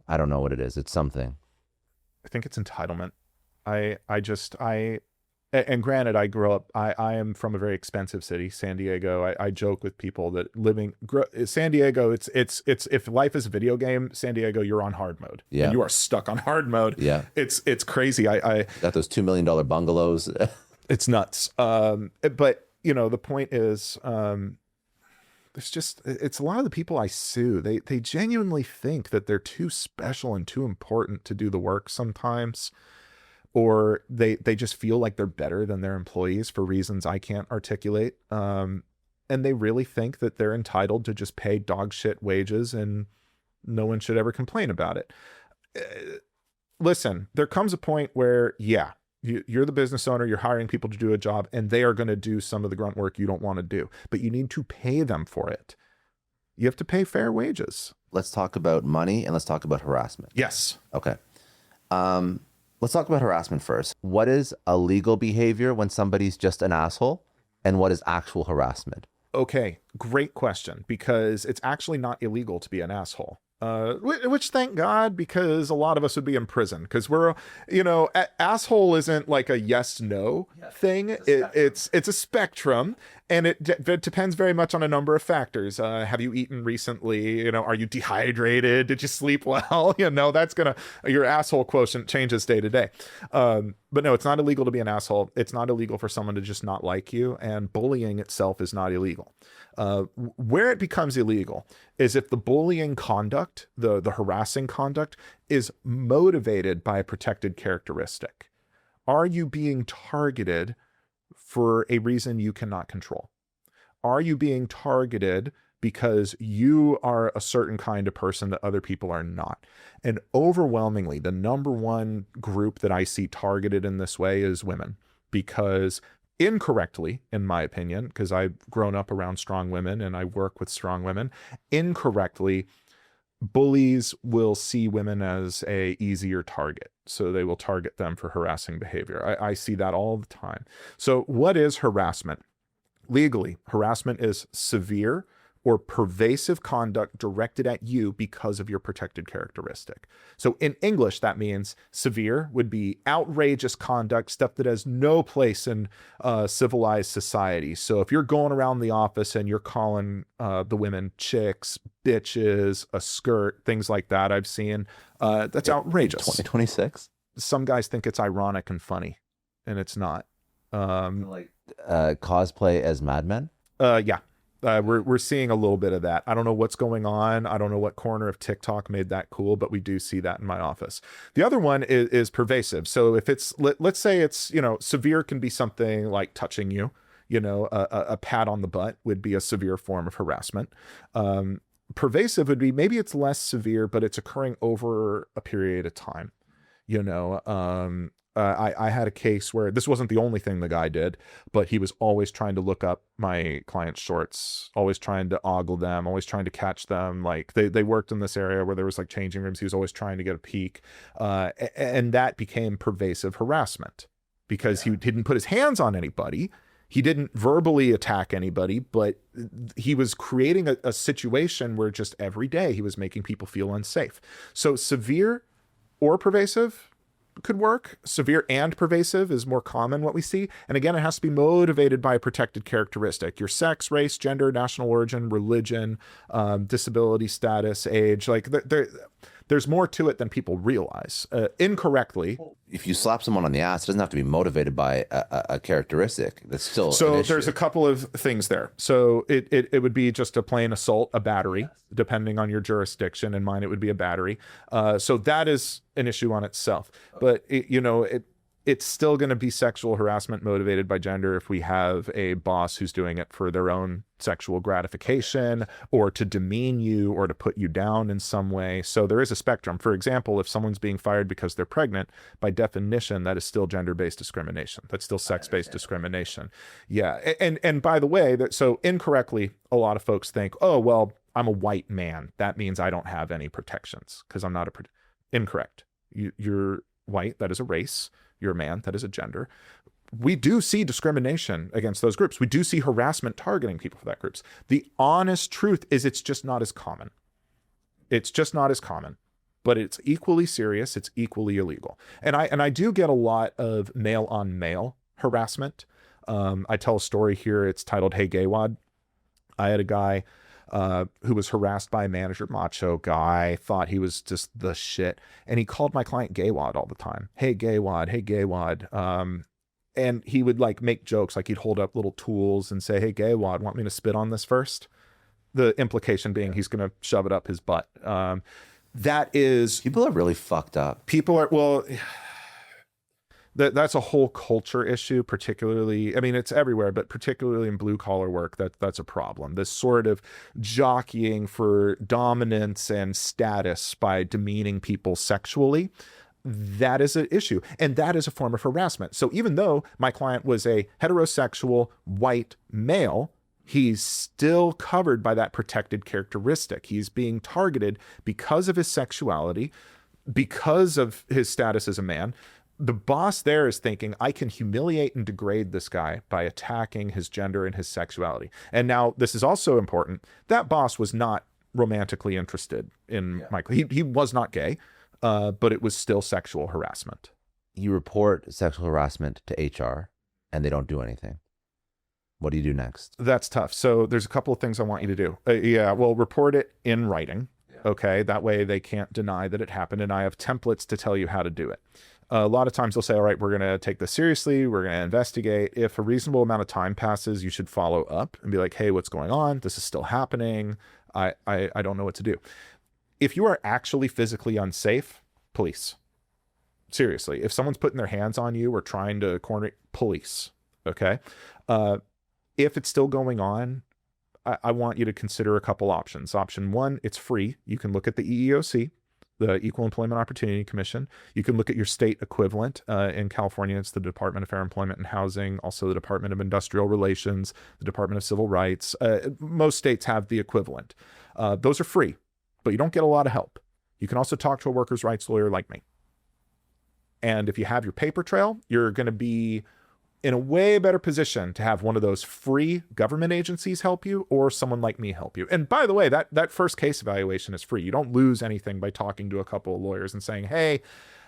I don't know what it is. It's something. I think it's entitlement. And granted, I grew up, I am from a very expensive city, San Diego. I joke with people that San Diego, it's if life is a video game, San Diego, you're on hard mode. Yeah. And you are stuck on hard mode. Yeah. It's crazy. I got those $2 million bungalows. It's nuts. But the point is, it's a lot of the people I sue. They genuinely think that they're too special and too important to do the work sometimes. or they just feel like they're better than their employees for reasons I can't articulate. And they really think that they're entitled to just pay dog shit wages and no one should ever complain about it. Listen, there comes a point where, yeah, you're the business owner, you're hiring people to do a job, and they are going to do some of the grunt work you don't want to do, but you need to pay them for it. You have to pay fair wages. Let's talk about money and let's talk about harassment. Yes. Okay. Let's talk about harassment first. What is illegal behavior when somebody's just an asshole, and what is actual harassment? Okay, great question, because it's actually not illegal to be an asshole. Which thank God, because a lot of us would be in prison, because we're, asshole isn't like a yes no thing. It's a spectrum, and it depends very much on a number of factors. Have you eaten recently? Are you dehydrated? Did you sleep well? That's your asshole quotient changes day to day. But no, it's not illegal to be an asshole. It's not illegal for someone to just not like you, and bullying itself is not illegal. Where it becomes illegal is if the bullying conduct, the harassing conduct, is motivated by a protected characteristic. Are you being targeted for a reason you cannot control? Are you being targeted because you are a certain kind of person that other people are not? And overwhelmingly, the number one group that I see targeted in this way is women, because incorrectly, in my opinion, because I've grown up around strong women and I work with strong women, incorrectly, bullies will see women as a easier target. So they will target them for harassing behavior. I see that all the time. So what is harassment? Legally, harassment is severe or pervasive conduct directed at you because of your protected characteristic. So in English, that means severe would be outrageous conduct, stuff that has no place in civilized society. So if you're going around the office and you're calling the women chicks, bitches, a skirt, things like that, I've seen, that's outrageous. 2026? Some guys think it's ironic and funny, and it's not. Cosplay as Mad Men? Yeah. We're seeing a little bit of that. I don't know what's going on. I don't know what corner of TikTok made that cool, but we do see that in my office. The other one is pervasive. So if it's, let's say it's, severe can be something like touching you, a pat on the butt would be a severe form of harassment. Pervasive would be, maybe it's less severe, but it's occurring over a period of time. I had a case where this wasn't the only thing the guy did, but he was always trying to look up my client's shorts, always trying to ogle them, always trying to catch them. Like they worked in this area where there was like changing rooms. He was always trying to get a peek. And that became pervasive harassment because he didn't put his hands on anybody. He didn't verbally attack anybody, but he was creating a situation where just every day he was making people feel unsafe. So severe or pervasive could work. Severe and pervasive is more common what we see. And again, it has to be motivated by a protected characteristic. Your sex, race, gender, national origin, religion, disability status, age. Like there's more to it than people realize. Incorrectly. If you slap someone on the ass, it doesn't have to be motivated by a characteristic. That's still so there's a couple of things there. So it would be just a plain assault, a battery, depending on your jurisdiction. In mine, it would be a battery. So that is an issue on itself. But it's still going to be sexual harassment motivated by gender if we have a boss who's doing it for their own sexual gratification or to demean you or to put you down in some way. So there is a spectrum. For example, if someone's being fired because they're pregnant, by definition, that is still gender-based discrimination. That's still sex-based discrimination. Yeah. And by the way, so incorrectly, a lot of folks think, oh, well, I'm a white man. That means I don't have any protections because I'm not incorrect. You're white. That is a race. You're a man. That is a gender. We do see discrimination against those groups. We do see harassment targeting people for that groups. The honest truth is it's just not as common. It's just not as common, but it's equally serious. It's equally illegal. And I do get a lot of male on male harassment. I tell a story here. It's titled, Hey Gaywad. I had a guy who was harassed by a manager, macho guy, thought he was just the shit. And he called my client Gaywad all the time. Hey, Gaywad. Hey, Gaywad. And he would like make jokes, like he'd hold up little tools and say, hey, Gaywad, want me to spit on this first? The implication being he's going to shove it up his butt. That is... People are really fucked up. People are, well... That's a whole culture issue, particularly, I mean, it's everywhere, but particularly in blue collar work, that's a problem. This sort of jockeying for dominance and status by demeaning people sexually, that is an issue. And that is a form of harassment. So even though my client was a heterosexual white male, he's still covered by that protected characteristic. He's being targeted because of his sexuality, because of his status as a man. The boss there is thinking, I can humiliate and degrade this guy by attacking his gender and his sexuality. And now this is also important. That boss was not romantically interested in Michael. He was not gay, but it was still sexual harassment. You report sexual harassment to HR and they don't do anything. What do you do next? That's tough. So there's a couple of things I want you to do. Report it in writing. Okay. That way they can't deny that it happened. And I have templates to tell you how to do it. A lot of times they'll say, all right, we're going to take this seriously. We're going to investigate. If a reasonable amount of time passes, you should follow up and be like, hey, what's going on? This is still happening. I don't know what to do. If you are actually physically unsafe, police. Seriously. If someone's putting their hands on you or trying to corner, police. Okay. If it's still going on, I want you to consider a couple options. Option one, it's free. You can look at the EEOC, the Equal Employment Opportunity Commission. You can look at your state equivalent. In California, it's the Department of Fair Employment and Housing, also the Department of Industrial Relations, the Department of Civil Rights. Most states have the equivalent. Those are free, but you don't get a lot of help. You can also talk to a workers' rights lawyer like me. And if you have your paper trail, you're going to be in a way better position to have one of those free government agencies help you or someone like me help you. And by the way, that first case evaluation is free. You don't lose anything by talking to a couple of lawyers and saying, hey,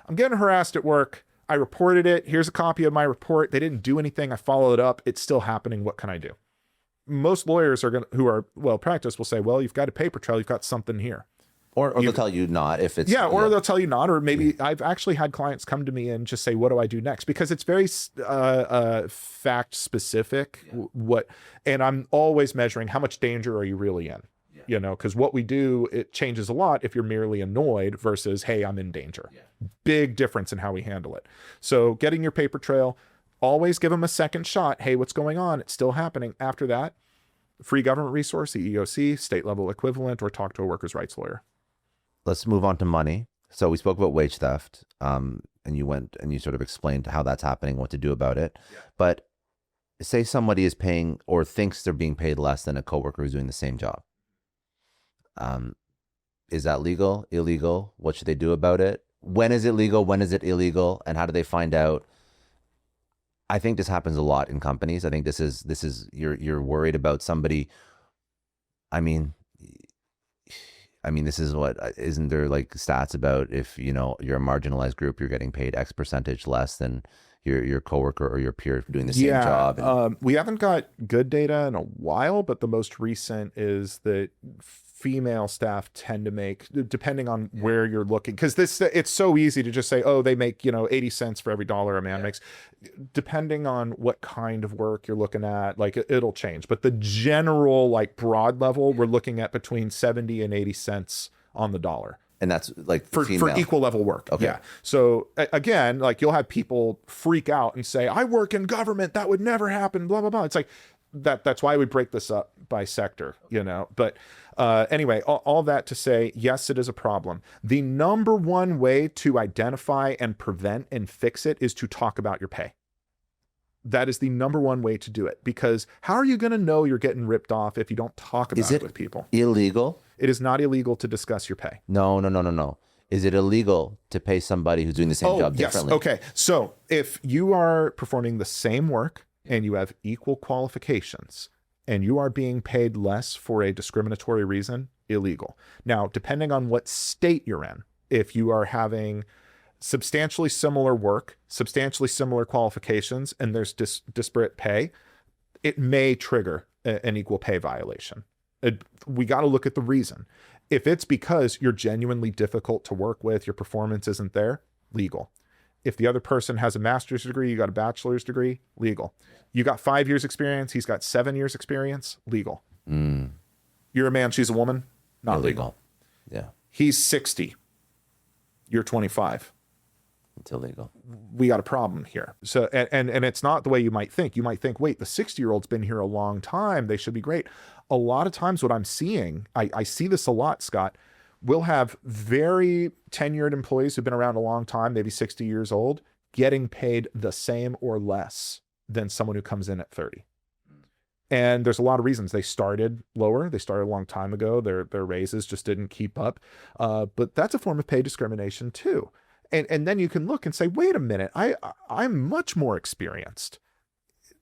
I'm getting harassed at work. I reported it. Here's a copy of my report. They didn't do anything. I followed it up. It's still happening. What can I do? Most lawyers who are well practiced will say, well, you've got a paper trail. You've got something here. Or they'll tell you not if it's... they'll tell you not. Or maybe I've actually had clients come to me and just say, what do I do next? Because it's very fact specific. And I'm always measuring how much danger are you really in? You know, because what we do, it changes a lot if you're merely annoyed versus, hey, I'm in danger. Big difference in how we handle it. So getting your paper trail, always give them a second shot. Hey, what's going on? It's still happening. After that, free government resource, the EEOC, state level equivalent, or talk to a workers' rights lawyer. Let's move on to money. So we spoke about wage theft, and you went and you sort of explained how that's happening, what to do about it. Yeah. But say somebody is paying or thinks they're being paid less than a coworker who's doing the same job. Is that legal, illegal? What should they do about it? When is it legal? When is it illegal? And how do they find out? I think this happens a lot in companies. I think this is you're worried about somebody. I mean, this is what, isn't there like stats about if, you know, you're a marginalized group, you're getting paid X percentage less than your coworker or your peer doing the same job? And... we haven't got good data in a while, but the most recent is that female staff tend to make, depending on where you're looking, because it's so easy to just say, oh, they make, 80 cents for every dollar a man makes. Depending on what kind of work you're looking at, like it'll change. But the general, like broad level, we're looking at between 70 and 80 cents on the dollar. And that's like for equal level work. Okay. Yeah. So again, like you'll have people freak out and say, I work in government, that would never happen, blah, blah, blah. It's like, that's why we break this up by sector, but anyway, all that to say, yes, it is a problem. The number one way to identify and prevent and fix it is to talk about your pay. That is the number one way to do it, because how are you going to know you're getting ripped off if you don't talk about it with people? Illegal? It is not illegal to discuss your pay. No. Is it illegal to pay somebody who's doing the same job differently? Yes. Okay. So if you are performing the same work and you have equal qualifications and you are being paid less for a discriminatory reason, illegal. Now, depending on what state you're in, if you are having substantially similar work, substantially similar qualifications, and there's disparate pay, it may trigger an equal pay violation. We got to look at the reason. If it's because you're genuinely difficult to work with, your performance isn't there, legal. If the other person has a master's degree, you got a bachelor's degree, legal. You got 5 years experience, he's got 7 years experience, legal. You're a man, she's a woman, not legal. Yeah. He's 60. You're 25. It's illegal. We got a problem here. So, and it's not the way you might think. You might think, wait, the 60-year-old's been here a long time. They should be great. A lot of times what I'm seeing, I see this a lot, Scott. We'll have very tenured employees who've been around a long time, maybe 60 years old, getting paid the same or less than someone who comes in at 30. And there's a lot of reasons. They started lower. They started a long time ago. Their raises just didn't keep up. But that's a form of pay discrimination too. And then you can look and say, wait a minute, I'm much more experienced.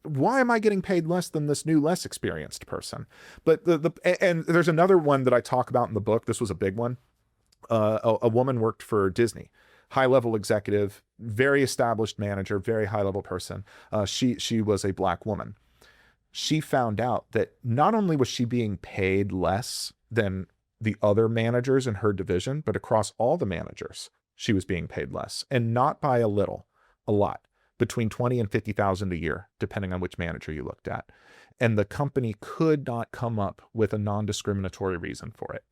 Why am I getting paid less than this new, less experienced person? But and there's another one that I talk about in the book. This was a big one. A woman worked for Disney, high-level executive, very established manager, very high-level person. She was a Black woman. She found out that not only was she being paid less than the other managers in her division, but across all the managers, she was being paid less, and not by a little, a lot, between 20 and 50,000 a year, depending on which manager you looked at. And the company could not come up with a non-discriminatory reason for it.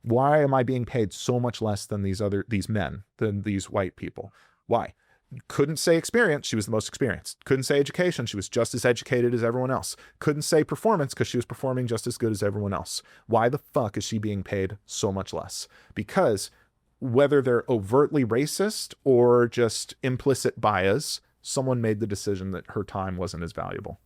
Why am I being paid so much less than these men, than these white people? Why? Couldn't say experience. She was the most experienced. Couldn't say education. She was just as educated as everyone else. Couldn't say performance because she was performing just as good as everyone else. Why the fuck is she being paid so much less? Because whether they're overtly racist or just implicit bias, someone made the decision that her time wasn't as valuable.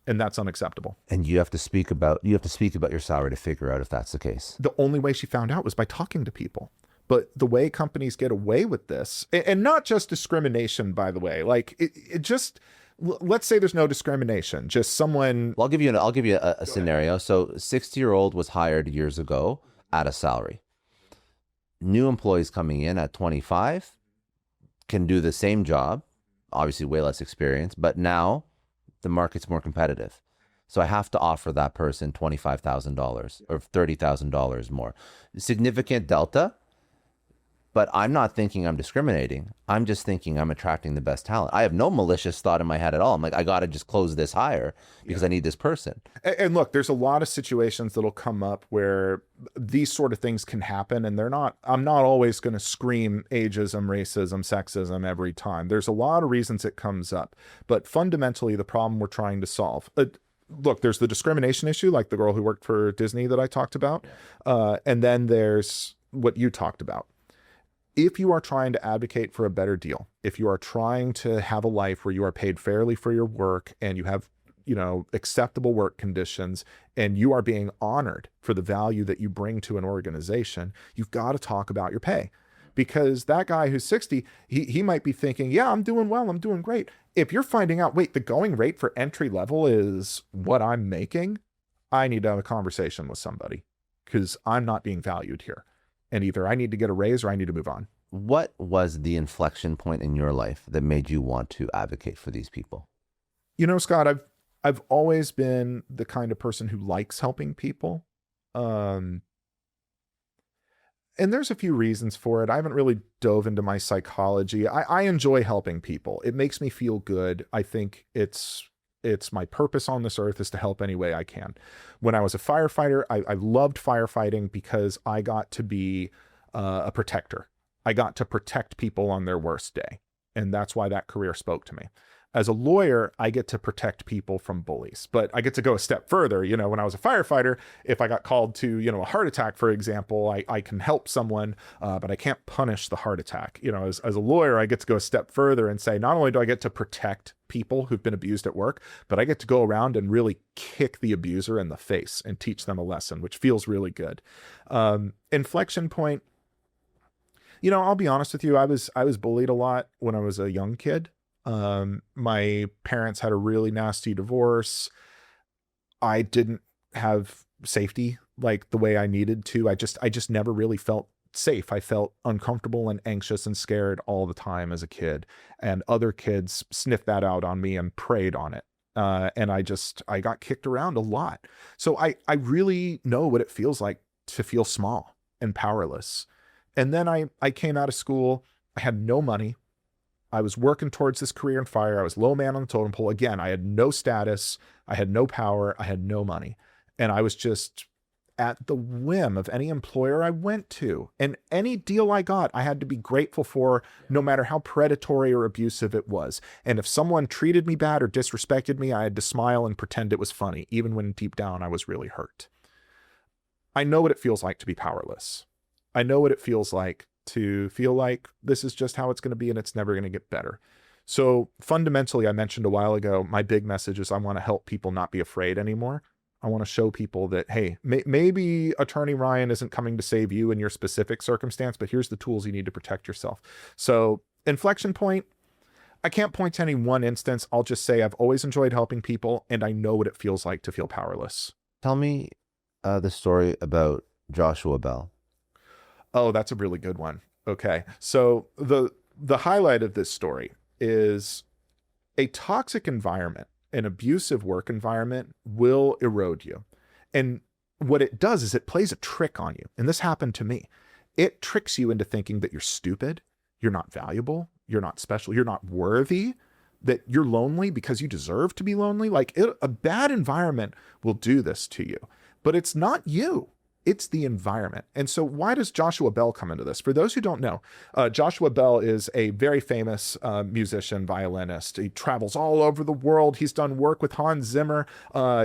And that's unacceptable. And you have to speak about your salary to figure out if that's the case. The only way she found out was by talking to people. But the way companies get away with this, and not just discrimination, by the way, like it just, let's say there's no discrimination, just someone. Well, I'll give you a scenario. So 60-year-old was hired years ago at a salary. New employees coming in at 25 can do the same job, obviously way less experience, but now the market's more competitive. So I have to offer that person $25,000 or $30,000 more. Significant delta. But I'm not thinking I'm discriminating. I'm just thinking I'm attracting the best talent. I have no malicious thought in my head at all. I'm like, I got to just close this hire because I need this person. And look, there's a lot of situations that'll come up where these sort of things can happen. And I'm not always going to scream ageism, racism, sexism every time. There's a lot of reasons it comes up. But fundamentally, the problem we're trying to solve. Look, there's the discrimination issue, like the girl who worked for Disney that I talked about. And then there's what you talked about. If you are trying to advocate for a better deal, if you are trying to have a life where you are paid fairly for your work and you have, acceptable work conditions and you are being honored for the value that you bring to an organization, you've got to talk about your pay. Because that guy who's 60, he might be thinking, yeah, I'm doing well, I'm doing great. If you're finding out, wait, the going rate for entry level is what I'm making, I need to have a conversation with somebody because I'm not being valued here. And either I need to get a raise or I need to move on. What was the inflection point in your life that made you want to advocate for these people? Scott, I've always been the kind of person who likes helping people. And there's a few reasons for it. I haven't really dove into my psychology. I enjoy helping people. It makes me feel good. I think it's my purpose on this earth is to help any way I can. When I was a firefighter, I loved firefighting because I got to be a protector. I got to protect people on their worst day. And that's why that career spoke to me. As a lawyer, I get to protect people from bullies, but I get to go a step further. When I was a firefighter, if I got called to, a heart attack, for example, I can help someone, but I can't punish the heart attack. As a lawyer, I get to go a step further and say, not only do I get to protect people who've been abused at work, but I get to go around and really kick the abuser in the face and teach them a lesson, which feels really good. Inflection point. I'll be honest with you. I was bullied a lot when I was a young kid. My parents had a really nasty divorce. I didn't have safety like the way I needed to. I just never really felt safe. I felt uncomfortable and anxious and scared all the time as a kid. And other kids sniffed that out on me and preyed on it. And I got kicked around a lot. So I really know what it feels like to feel small and powerless. And then I came out of school. I had no money. I was working towards this career in fire. I was low man on the totem pole. Again, I had no status. I had no power. I had no money. And I was just at the whim of any employer I went to. And any deal I got, I had to be grateful for, no matter how predatory or abusive it was. And if someone treated me bad or disrespected me, I had to smile and pretend it was funny, even when deep down I was really hurt. I know what it feels like to be powerless. I know what it feels like to feel like this is just how it's going to be and it's never going to get better. So fundamentally, I mentioned a while ago, my big message is I want to help people not be afraid anymore. I want to show people that, hey, maybe Attorney Ryan isn't coming to save you in your specific circumstance, but here's the tools you need to protect yourself. So inflection point, I can't point to any one instance. I'll just say I've always enjoyed helping people, and I know what it feels like to feel powerless. Tell me the story about Joshua Bell. Oh, that's a really good one. Okay. So the highlight of this story is a toxic environment, an abusive work environment will erode you. And what it does is it plays a trick on you. And this happened to me. It tricks you into thinking that you're stupid, you're not valuable, you're not special, you're not worthy, that you're lonely because you deserve to be lonely. Like a bad environment will do this to you, but it's not you. It's the environment. And so why does Joshua Bell come into this? For those who don't know, Joshua Bell is a very famous musician, violinist. He travels all over the world. He's done work with Hans Zimmer.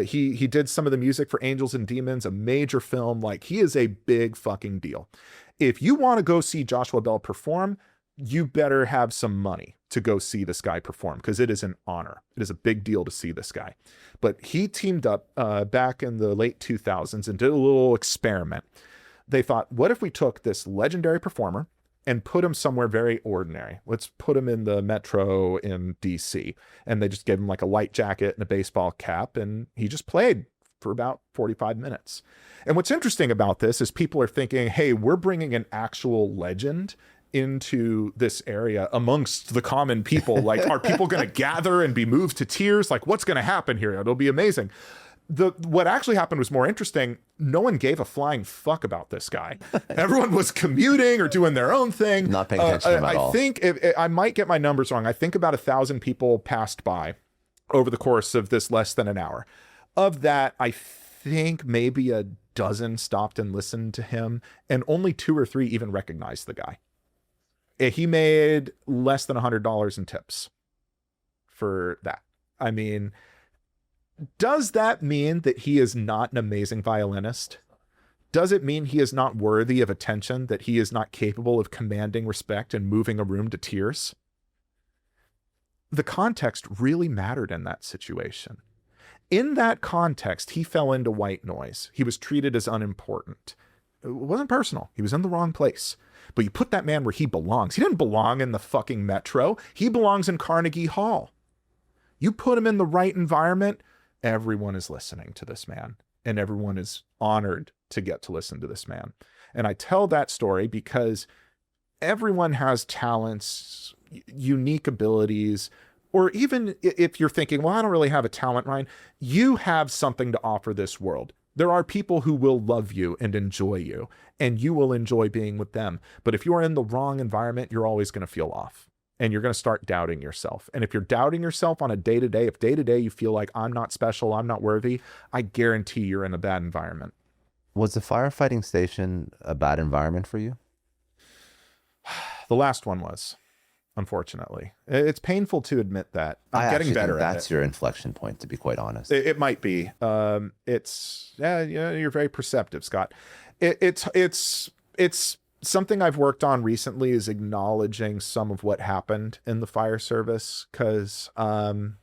He did some of the music for Angels and Demons, a major film. Like, he is a big fucking deal. If you want to go see Joshua Bell perform, you better have some money to go see this guy perform, because it is an honor. It is a big deal to see this guy. But he teamed up back in the late 2000s and did a little experiment. They thought, what if we took this legendary performer and put him somewhere very ordinary? Let's put him in the metro in DC. And they just gave him like a light jacket and a baseball cap, and he just played for about 45 minutes. And what's interesting about this is people are thinking, hey, we're bringing an actual legend into this area amongst the common people. Like, are people going to gather and be moved to tears? Like, what's going to happen here? It'll be amazing. What actually happened was more interesting. No one gave a flying fuck about this guy. Everyone was commuting or doing their own thing. Not paying attention to him at all. I think I might get my numbers wrong. I think about 1,000 people passed by over the course of this less than an hour. Of that, I think maybe a dozen stopped and listened to him, and only 2 or 3 even recognized the guy. He made less than $100 in tips for that. I mean, does that mean that he is not an amazing violinist? Does it mean he is not worthy of attention, that he is not capable of commanding respect and moving a room to tears? The context really mattered in that situation. In that context, he fell into white noise. He was treated as unimportant. It wasn't personal. He was in the wrong place. But you put that man where he belongs. He didn't belong in the fucking metro. He belongs in Carnegie Hall. You put him in the right environment, everyone is listening to this man, and everyone is honored to get to listen to this man. And I tell that story because everyone has talents, unique abilities, or even if you're thinking, well, I don't really have a talent, Ryan, you have something to offer this world. There are people who will love you and enjoy you, and you will enjoy being with them. But if you are in the wrong environment, you're always going to feel off, and you're going to start doubting yourself. And if you're doubting yourself on a day-to-day, if day-to-day you feel like I'm not special, I'm not worthy, I guarantee you're in a bad environment. Was the firefighting station a bad environment for you? The last one was, unfortunately. It's painful to admit that. I'm getting better at it. That's your inflection point, to be quite honest. It might be. You're very perceptive, Scott. It's something I've worked on recently, is acknowledging some of what happened in the fire service. Because, well,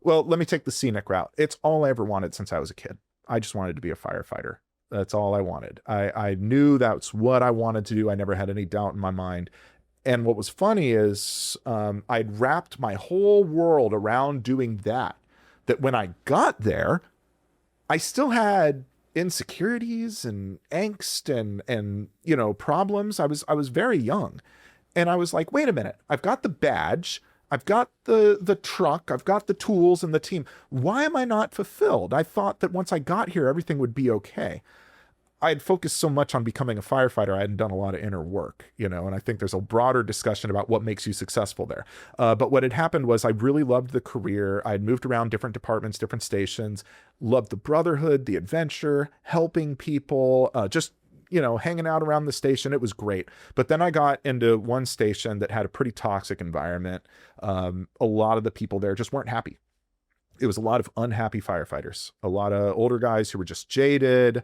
let me take the scenic route. It's all I ever wanted since I was a kid. I just wanted to be a firefighter. That's all I wanted. I knew that's what I wanted to do. I never had any doubt in my mind. And what was funny is I'd wrapped my whole world around doing that when I got there, I still had insecurities and angst and you know, problems. I was very young, and I was like, wait a minute, I've got the badge, I've got the truck, I've got the tools and the team. Why am I not fulfilled? I thought that once I got here, everything would be okay. I had focused so much on becoming a firefighter, I hadn't done a lot of inner work, you know, and I think there's a broader discussion about what makes you successful there. But what had happened was I really loved the career. I had moved around different departments, different stations, loved the brotherhood, the adventure, helping people, just, you know, hanging out around the station. It was great. But then I got into one station that had a pretty toxic environment. A lot of the people there just weren't happy. It was a lot of unhappy firefighters, a lot of older guys who were just jaded.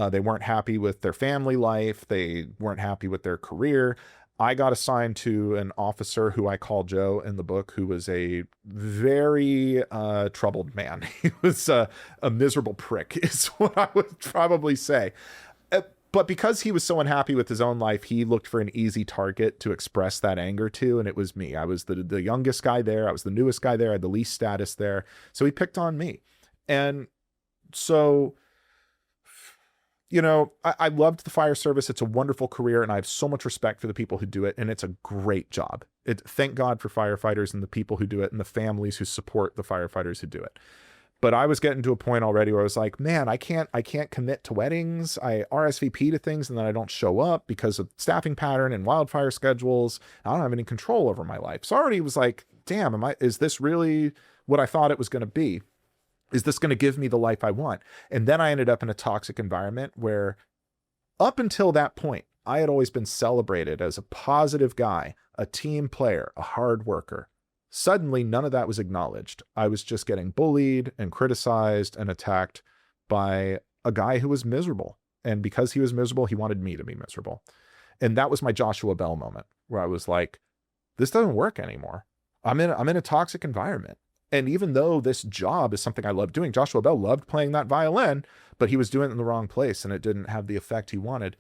They weren't happy with their family life. They weren't happy with their career. I got assigned to an officer who I call Joe in the book, who was a very troubled man. He was a miserable prick, is what I would probably say. But because he was so unhappy with his own life, he looked for an easy target to express that anger to, and it was me. I was the youngest guy there. I was the newest guy there. I had the least status there. So he picked on me. And so, you know, I loved the fire service. It's a wonderful career, and I have so much respect for the people who do it, and it's a great job. Thank God for firefighters and the people who do it and the families who support the firefighters who do it. But I was getting to a point already where I was like, man, I can't commit to weddings. I RSVP to things and then I don't show up because of staffing pattern and wildfire schedules. I don't have any control over my life. So I already was like, damn, is this really what I thought it was going to be? Is this going to give me the life I want? And then I ended up in a toxic environment where up until that point, I had always been celebrated as a positive guy, a team player, a hard worker. Suddenly, none of that was acknowledged. I was just getting bullied and criticized and attacked by a guy who was miserable. And because he was miserable, he wanted me to be miserable. And that was my Joshua Bell moment where I was like, this doesn't work anymore. I'm in a toxic environment. And even though this job is something I love doing, Joshua Bell loved playing that violin, but he was doing it in the wrong place and it didn't have the effect he wanted.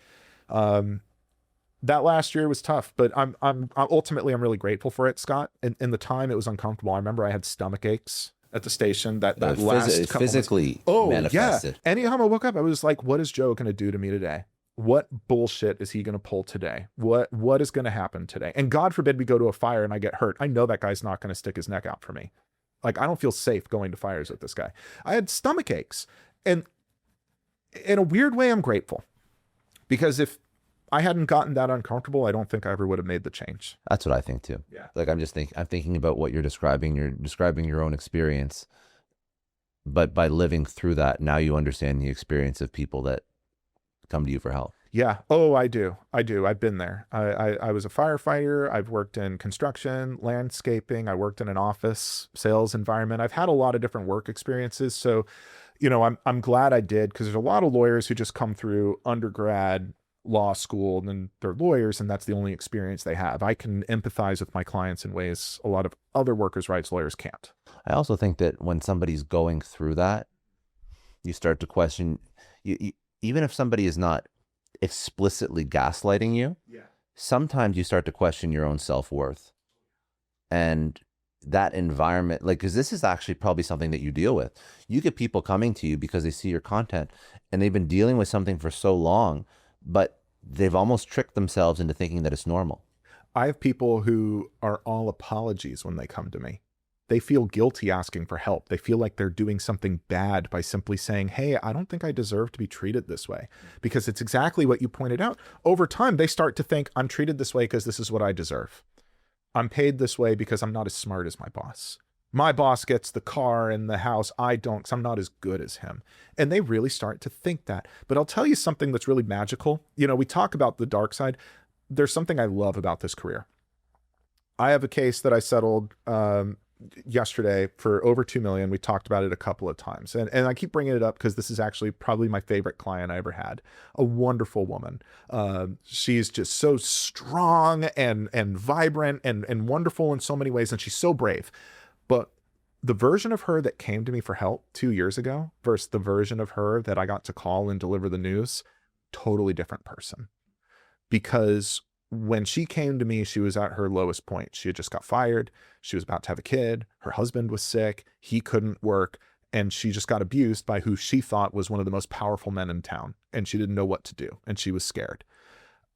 That last year was tough, but I'm ultimately I'm really grateful for it, Scott. In the time it was uncomfortable. I remember I had stomach aches at the station that last couple physically months. manifested. Yeah. Anytime I woke up, I was like, what is Joe going to do to me today? What bullshit is he going to pull today? What is going to happen today? And God forbid we go to a fire and I get hurt. I know that guy's not going to stick his neck out for me. Like, I don't feel safe going to fires with this guy. I had stomach aches. And in a weird way, I'm grateful. Because if I hadn't gotten that uncomfortable, I don't think I ever would have made the change. That's what I think too. Yeah. Like I'm thinking about what you're describing. You're describing your own experience, but by living through that, now you understand the experience of people that come to you for help. Yeah. Oh, I do. I've been there. I was a firefighter. I've worked in construction, landscaping. I worked in an office sales environment. I've had a lot of different work experiences. So, you know, I'm glad I did, because there's a lot of lawyers who just come through undergrad law school and then they're lawyers and that's the only experience they have. I can empathize with my clients in ways a lot of other workers' rights lawyers can't. I also think that when somebody's going through that, you start to question, even if somebody is not explicitly gaslighting you, sometimes you start to question your own self-worth. And that environment, like, because this is actually probably something that you deal with. You get people coming to you because they see your content and they've been dealing with something for so long, but they've almost tricked themselves into thinking that it's normal. I have people who are all apologies when they come to me. They feel guilty asking for help. They feel like they're doing something bad by simply saying, hey, I don't think I deserve to be treated this way. Because it's exactly what you pointed out. Over time, they start to think, I'm treated this way because this is what I deserve. I'm paid this way because I'm not as smart as my boss. My boss gets the car and the house. I don't, because I'm not as good as him. And they really start to think that. But I'll tell you something that's really magical. You know, we talk about the dark side. There's something I love about this career. I have a case that I settled yesterday for over $2 million. We talked about it a couple of times. And I keep bringing it up because this is actually probably my favorite client I ever had. A wonderful woman. She's just so strong and vibrant and wonderful in so many ways. And she's so brave. But the version of her that came to me for help 2 years ago versus the version of her that I got to call and deliver the news, totally different person. Because when she came to me, she was at her lowest point. She had just got fired. She was about to have a kid. Her husband was sick. He couldn't work. And she just got abused by who she thought was one of the most powerful men in town. And she didn't know what to do. And she was scared.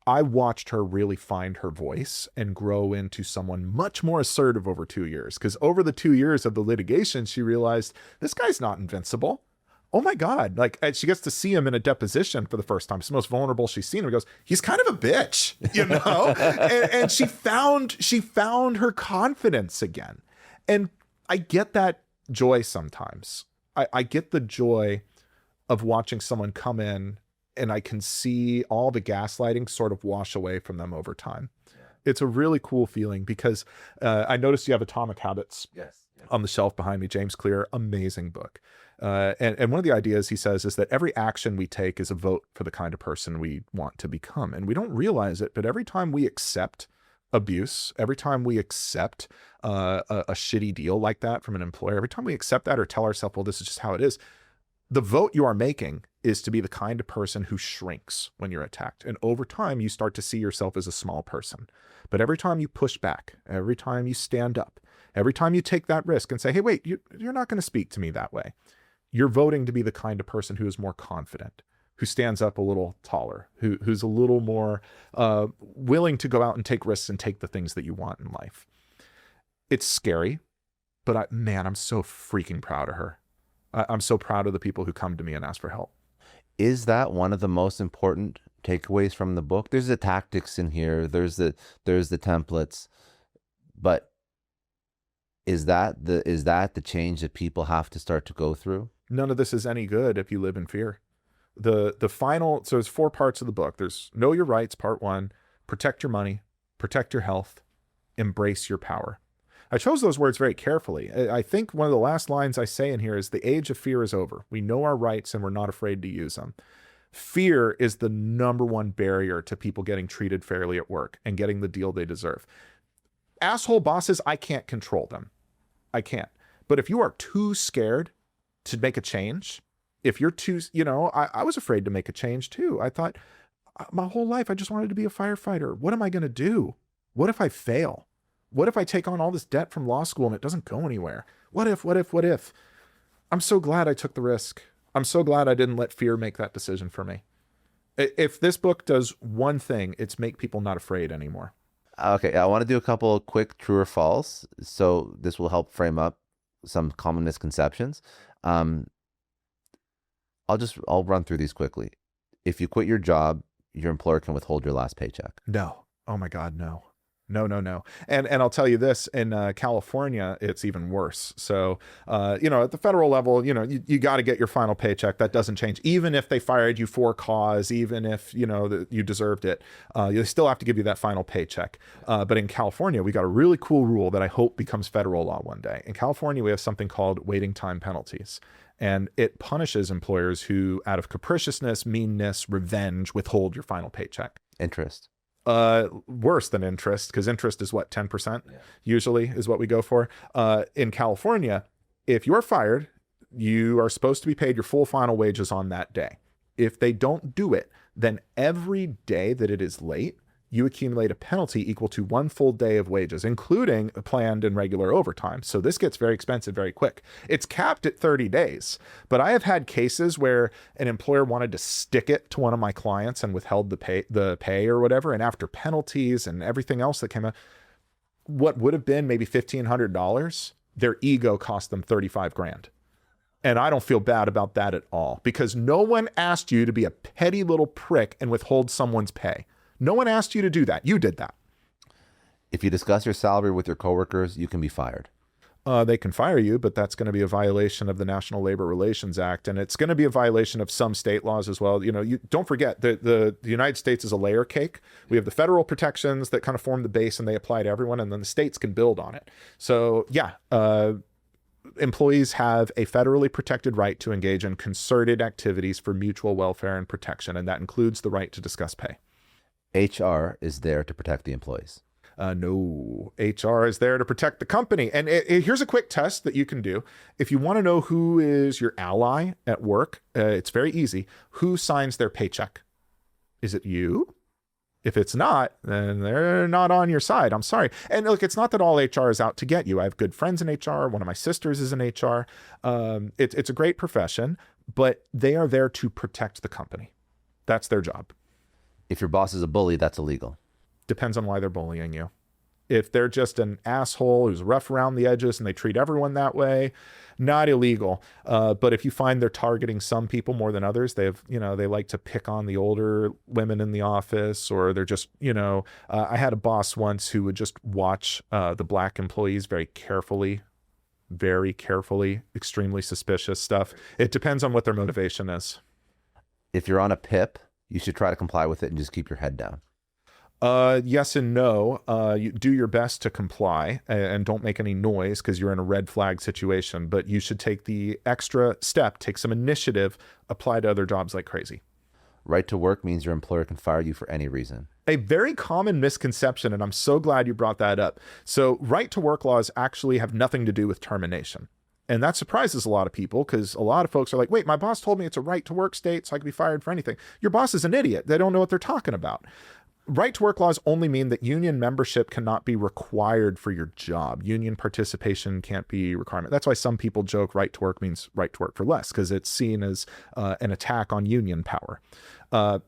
I watched her really find her voice and grow into someone much more assertive over 2 years. Because over the 2 years of the litigation, she realized, this guy's not invincible. oh my God, like she gets to see him in a deposition for the first time. It's the most vulnerable she's seen him. He goes, he's kind of a bitch, you know? and she found her confidence again. And I get that joy sometimes. I get the joy of watching someone come in and I can see all the gaslighting sort of wash away from them over time. It's a really cool feeling because I noticed you have Atomic Habits on the shelf behind me. James Clear, amazing book. And one of the ideas he says is that every action we take is a vote for the kind of person we want to become. And we don't realize it, but every time we accept abuse, every time we accept a shitty deal like that from an employer, every time we accept that or tell ourselves, well, this is just how it is, the vote you are making is to be the kind of person who shrinks when you're attacked. And over time, you start to see yourself as a small person. But every time you push back, every time you stand up, every time you take that risk and say, hey, wait, you're not going to speak to me that way, you're voting to be the kind of person who is more confident, who stands up a little taller, who's a little more willing to go out and take risks and take the things that you want in life. It's scary, but man, I'm so freaking proud of her. I'm so proud of the people who come to me and ask for help. Is that one of the most important takeaways from the book? There's the tactics in here, there's the templates, but is that the change that people have to start to go through? None of this is any good if you live in fear. The final, so there's 4 parts of the book. There's know your rights, part 1, protect your money, protect your health, embrace your power. I chose those words very carefully. I think one of the last lines I say in here is the age of fear is over. We know our rights and we're not afraid to use them. Fear is the number one barrier to people getting treated fairly at work and getting the deal they deserve. Asshole bosses, I can't control them. I can't. But if you are too scared to make a change, if you're too, I was afraid to make a change too. I thought my whole life, I just wanted to be a firefighter. What am I going to do? What if I fail? What if I take on all this debt from law school and it doesn't go anywhere? What if? I'm so glad I took the risk. I'm so glad I didn't let fear make that decision for me. If this book does one thing, it's make people not afraid anymore. Okay, I want to do a couple of quick true or false. So this will help frame up some common misconceptions. I'll run through these quickly. If you quit your job, your employer can withhold your last paycheck. No. Oh my God, no. No. And I'll tell you this, in California, it's even worse. So, at the federal level, you got to get your final paycheck. That doesn't change. Even if they fired you for cause, even if, you deserved it, you still have to give you that final paycheck. But in California, we got a really cool rule that I hope becomes federal law one day. In California, we have something called waiting time penalties. And it punishes employers who, out of capriciousness, meanness, revenge, withhold your final paycheck. Interest. Worse than interest, because interest is what, 10% usually is what we go for. In California, if you're fired, you are supposed to be paid your full final wages on that day. If they don't do it, then every day that it is late, you accumulate a penalty equal to 1 full day of wages, including planned and regular overtime. So this gets very expensive very quick. It's capped at 30 days, but I have had cases where an employer wanted to stick it to one of my clients and withheld the pay or whatever. And after penalties and everything else that came out, what would have been maybe $1,500, their ego cost them 35 grand. And I don't feel bad about that at all, because no one asked you to be a petty little prick and withhold someone's pay. No one asked you to do that. You did that. If you discuss your salary with your coworkers, you can be fired. They can fire you, but that's going to be a violation of the National Labor Relations Act, and it's going to be a violation of some state laws as well. You don't forget that the United States is a layer cake. We have the federal protections that kind of form the base, and they apply to everyone, and then the states can build on it. So employees have a federally protected right to engage in concerted activities for mutual welfare and protection, and that includes the right to discuss pay. HR is there to protect the employees. No, HR is there to protect the company. And here's a quick test that you can do. If you want to know who is your ally at work, it's very easy. Who signs their paycheck? Is it you? If it's not, then they're not on your side. I'm sorry. And look, it's not that all HR is out to get you. I have good friends in HR. One of my sisters is in HR. It's a great profession, but they are there to protect the company. That's their job. If your boss is a bully, that's illegal. Depends on why they're bullying you. If they're just an asshole who's rough around the edges and they treat everyone that way, not illegal. But if you find they're targeting some people more than others, they like to pick on the older women in the office, or they're just, I had a boss once who would just watch the black employees very carefully, extremely suspicious stuff. It depends on what their motivation is. If you're on a PIP, you should try to comply with it and just keep your head down. Yes and no. You do your best to comply and don't make any noise because you're in a red flag situation, but you should take the extra step, take some initiative, apply to other jobs like crazy. Right to work means your employer can fire you for any reason. A very common misconception, and I'm so glad you brought that up. So right to work laws actually have nothing to do with termination. And that surprises a lot of people because a lot of folks are like, wait, my boss told me it's a right to work state, so I can be fired for anything. Your boss is an idiot. They don't know what they're talking about. Right to work laws only mean that union membership cannot be required for your job. Union participation can't be a requirement. That's why some people joke right to work means right to work for less, because it's seen as an attack on union power.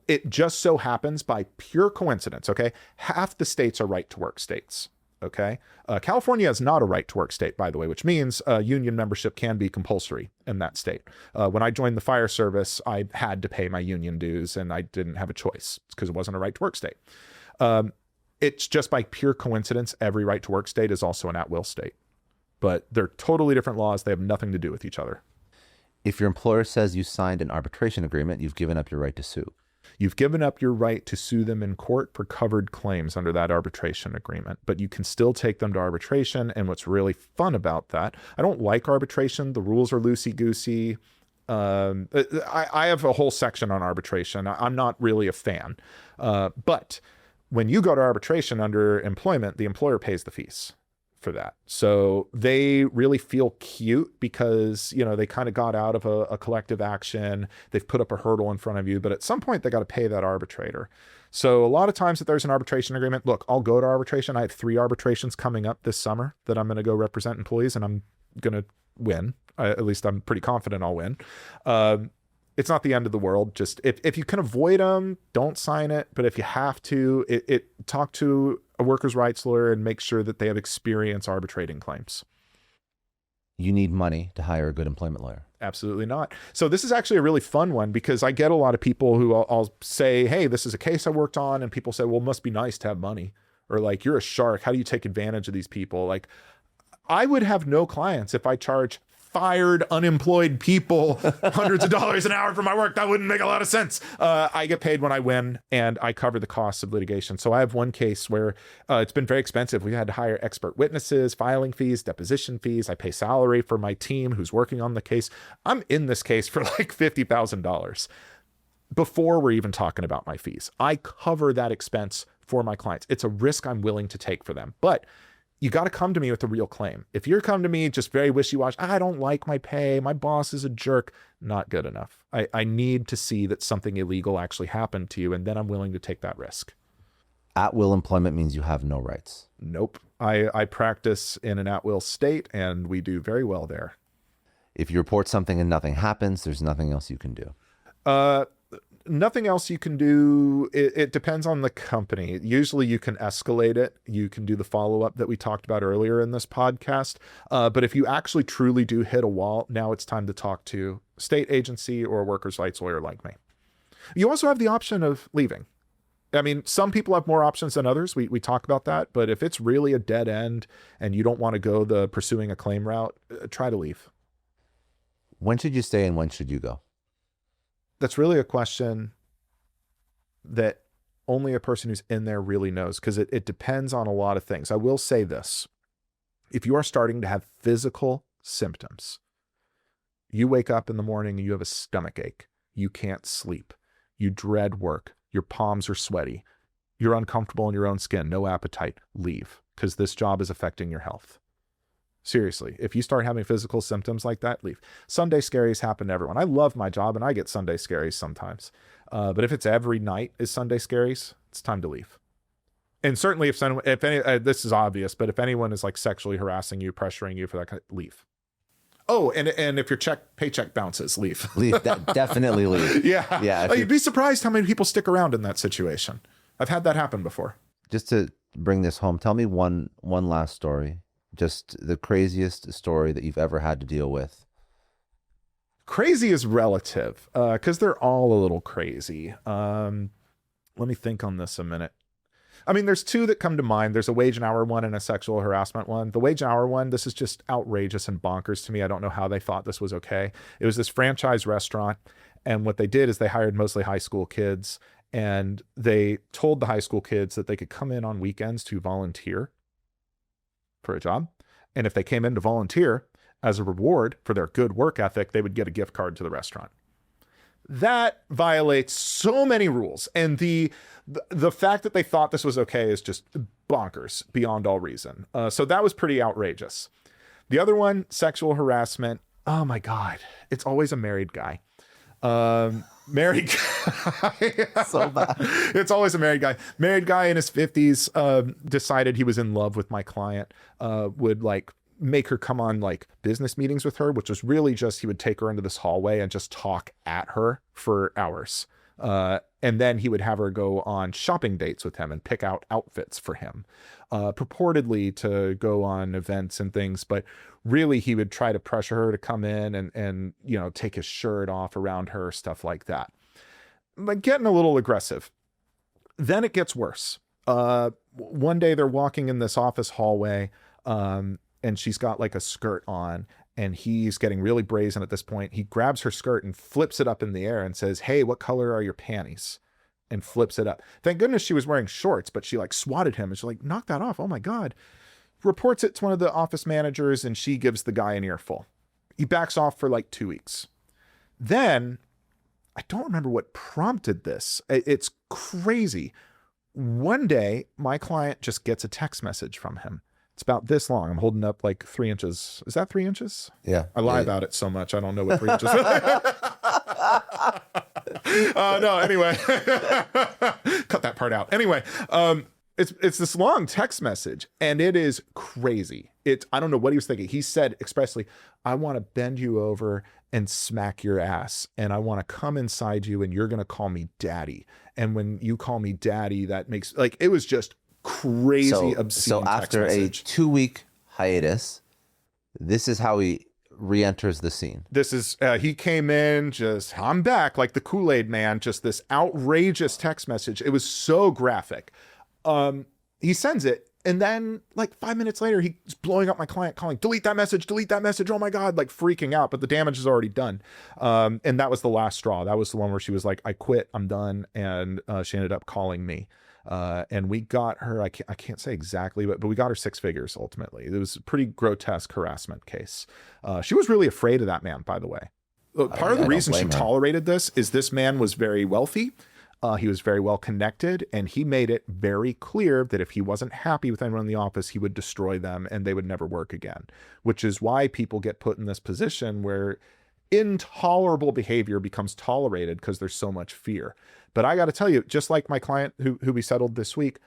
It just so happens by pure coincidence, okay? Half the states are right to work states, okay? California is not a right to work state, by the way, which means union membership can be compulsory in that state. When I joined the fire service, I had to pay my union dues and I didn't have a choice because it wasn't a right to work state. It's just by pure coincidence, every right to work state is also an at-will state. But they're totally different laws. They have nothing to do with each other. If your employer says you signed an arbitration agreement, you've given up your right to sue. You've given up your right to sue them in court for covered claims under that arbitration agreement, but you can still take them to arbitration. And what's really fun about that, I don't like arbitration. The rules are loosey-goosey. I have a whole section on arbitration. I'm not really a fan. But when you go to arbitration under employment, the employer pays the fees for that. So they really feel cute because, they kind of got out of a collective action. They've put up a hurdle in front of you, but at some point they got to pay that arbitrator. So a lot of times if there's an arbitration agreement, look, I'll go to arbitration. I have 3 arbitrations coming up this summer that I'm going to go represent employees, and I'm going to win. At least I'm pretty confident I'll win. It's not the end of the world. Just if you can avoid them, don't sign it. But if you have to, talk to a workers' rights lawyer and make sure that they have experience arbitrating claims. You need money to hire a good employment lawyer. Absolutely not. So this is actually a really fun one because I get a lot of people who I'll say, hey, this is a case I worked on. And people say, well, it must be nice to have money. Or like, you're a shark. How do you take advantage of these people? Like, I would have no clients if I charge fired, unemployed people hundreds of dollars an hour for my work. That wouldn't make a lot of sense. I get paid when I win, and I cover the costs of litigation. So I have one case where it's been very expensive. We had to hire expert witnesses, filing fees, deposition fees. I pay salary for my team who's working on the case. I'm in this case for like $50,000 before we're even talking about my fees. I cover that expense for my clients. It's a risk I'm willing to take for them. But you got to come to me with a real claim. If you're coming to me just very wishy-washy, I don't like my pay, my boss is a jerk, not good enough. I need to see that something illegal actually happened to you, and then I'm willing to take that risk. At-will employment means you have no rights. Nope. I practice in an at-will state, and we do very well there. If you report something and nothing happens, there's nothing else you can do. Nothing else you can do. It depends on the company. Usually you can escalate it. You can do the follow-up that we talked about earlier in this podcast. But if you actually truly do hit a wall, now it's time to talk to a state agency or a workers' rights lawyer like me. You also have the option of leaving. I mean, some people have more options than others. We talk about that. But if it's really a dead end and you don't want to go the pursuing a claim route, try to leave. When should you stay and when should you go? That's really a question that only a person who's in there really knows, because it depends on a lot of things. I will say this. If you are starting to have physical symptoms, you wake up in the morning and you have a stomach ache, you can't sleep, you dread work, your palms are sweaty, you're uncomfortable in your own skin, no appetite, leave, because this job is affecting your health. Seriously, if you start having physical symptoms like that, leave. Sunday scaries happen to everyone. I love my job and I get Sunday scaries sometimes. But if it's every night is Sunday scaries, it's time to leave. And certainly if any, this is obvious, but if anyone is like sexually harassing you, pressuring you for that, leave. Oh, and if your paycheck bounces, leave. Leave. Definitely leave. Yeah. You'd be surprised how many people stick around in that situation. I've had that happen before. Just to bring this home, tell me one last story, just the craziest story that you've ever had to deal with. Crazy is relative, because they're all a little crazy. Let me think on this a minute. I mean, there's two that come to mind. There's a wage and hour one and a sexual harassment one. The wage and hour one, this is just outrageous and bonkers to me. I don't know how they thought this was okay. It was this franchise restaurant, and what they did is they hired mostly high school kids, and they told the high school kids that they could come in on weekends to volunteer for a job. And if they came in to volunteer, as a reward for their good work ethic, they would get a gift card to the restaurant. That violates so many rules. And the fact that they thought this was okay is just bonkers beyond all reason. So that was pretty outrageous. The other one, sexual harassment. Oh my God. It's always a married guy. Married guy. So bad. It's always a married guy. Married guy in his 50s, decided he was in love with my client, would like make her come on like business meetings with her, which was really just, he would take her into this hallway and just talk at her for hours. And then he would have her go on shopping dates with him and pick out outfits for him, purportedly to go on events and things. But really he would try to pressure her to come in and, you know, take his shirt off around her, stuff like that. Like getting a little aggressive. Then it gets worse. One day they're walking in this office hallway, and she's got like a skirt on, and he's getting really brazen at this point. He grabs her skirt and flips it up in the air and says, "Hey, what color are your panties?" And flips it up. Thank goodness she was wearing shorts, but she like swatted him and she's like, "Knock that off. Oh my God." Reports it to one of the office managers, and she gives the guy an earful. He backs off for like 2 weeks. Then I don't remember what prompted this. It's crazy. One day my client just gets a text message from him. It's about this long. I'm holding up like 3 inches. Is that 3 inches? Yeah. I lie about it so much. I don't know what 3 inches is. No, anyway. Cut that part out. Anyway, it's this long text message, and it is crazy. I don't know what he was thinking. He said expressly, "I want to bend you over and smack your ass, and I want to come inside you, and you're going to call me daddy. And when you call me daddy, that makes," like, it was just crazy, obscene. So after a 2-week hiatus, this is how he re-enters the scene. This is he came in just, "I'm back," like the Kool-Aid man. Just this outrageous text message. It was so graphic. He sends it, and then like 5 minutes later, he's blowing up my client, calling, delete that message, oh my God," like freaking out, but the damage is already done. And that was the last straw. That was the one where she was like, "I quit, I'm done," and she ended up calling me. And we got her, I can't say exactly, but we got her 6 figures ultimately. It was a pretty grotesque harassment case. She was really afraid of that man, by the way. Part of the reason she tolerated this man was very wealthy. He was very well connected, and he made it very clear that if he wasn't happy with anyone in the office, he would destroy them and they would never work again, which is why people get put in this position where intolerable behavior becomes tolerated because there's so much fear. But I got to tell you, just like my client who we settled this week,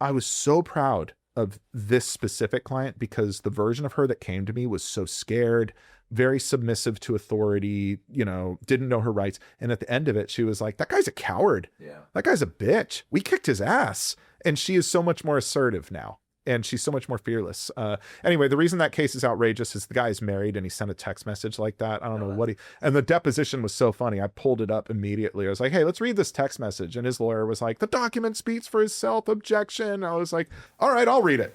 I was so proud of this specific client because the version of her that came to me was so scared, very submissive to authority, you know, didn't know her rights. And at the end of it, she was like, "That guy's a coward. Yeah. That guy's a bitch. We kicked his ass." And she is so much more assertive now. And she's so much more fearless. Anyway, the reason that case is outrageous is the guy is married and he sent a text message like that. I don't know what and the deposition was so funny. I pulled it up immediately. I was like, "Hey, let's read this text message." And his lawyer was like, "The document speaks for himself, objection." I was like, "All right, I'll read it."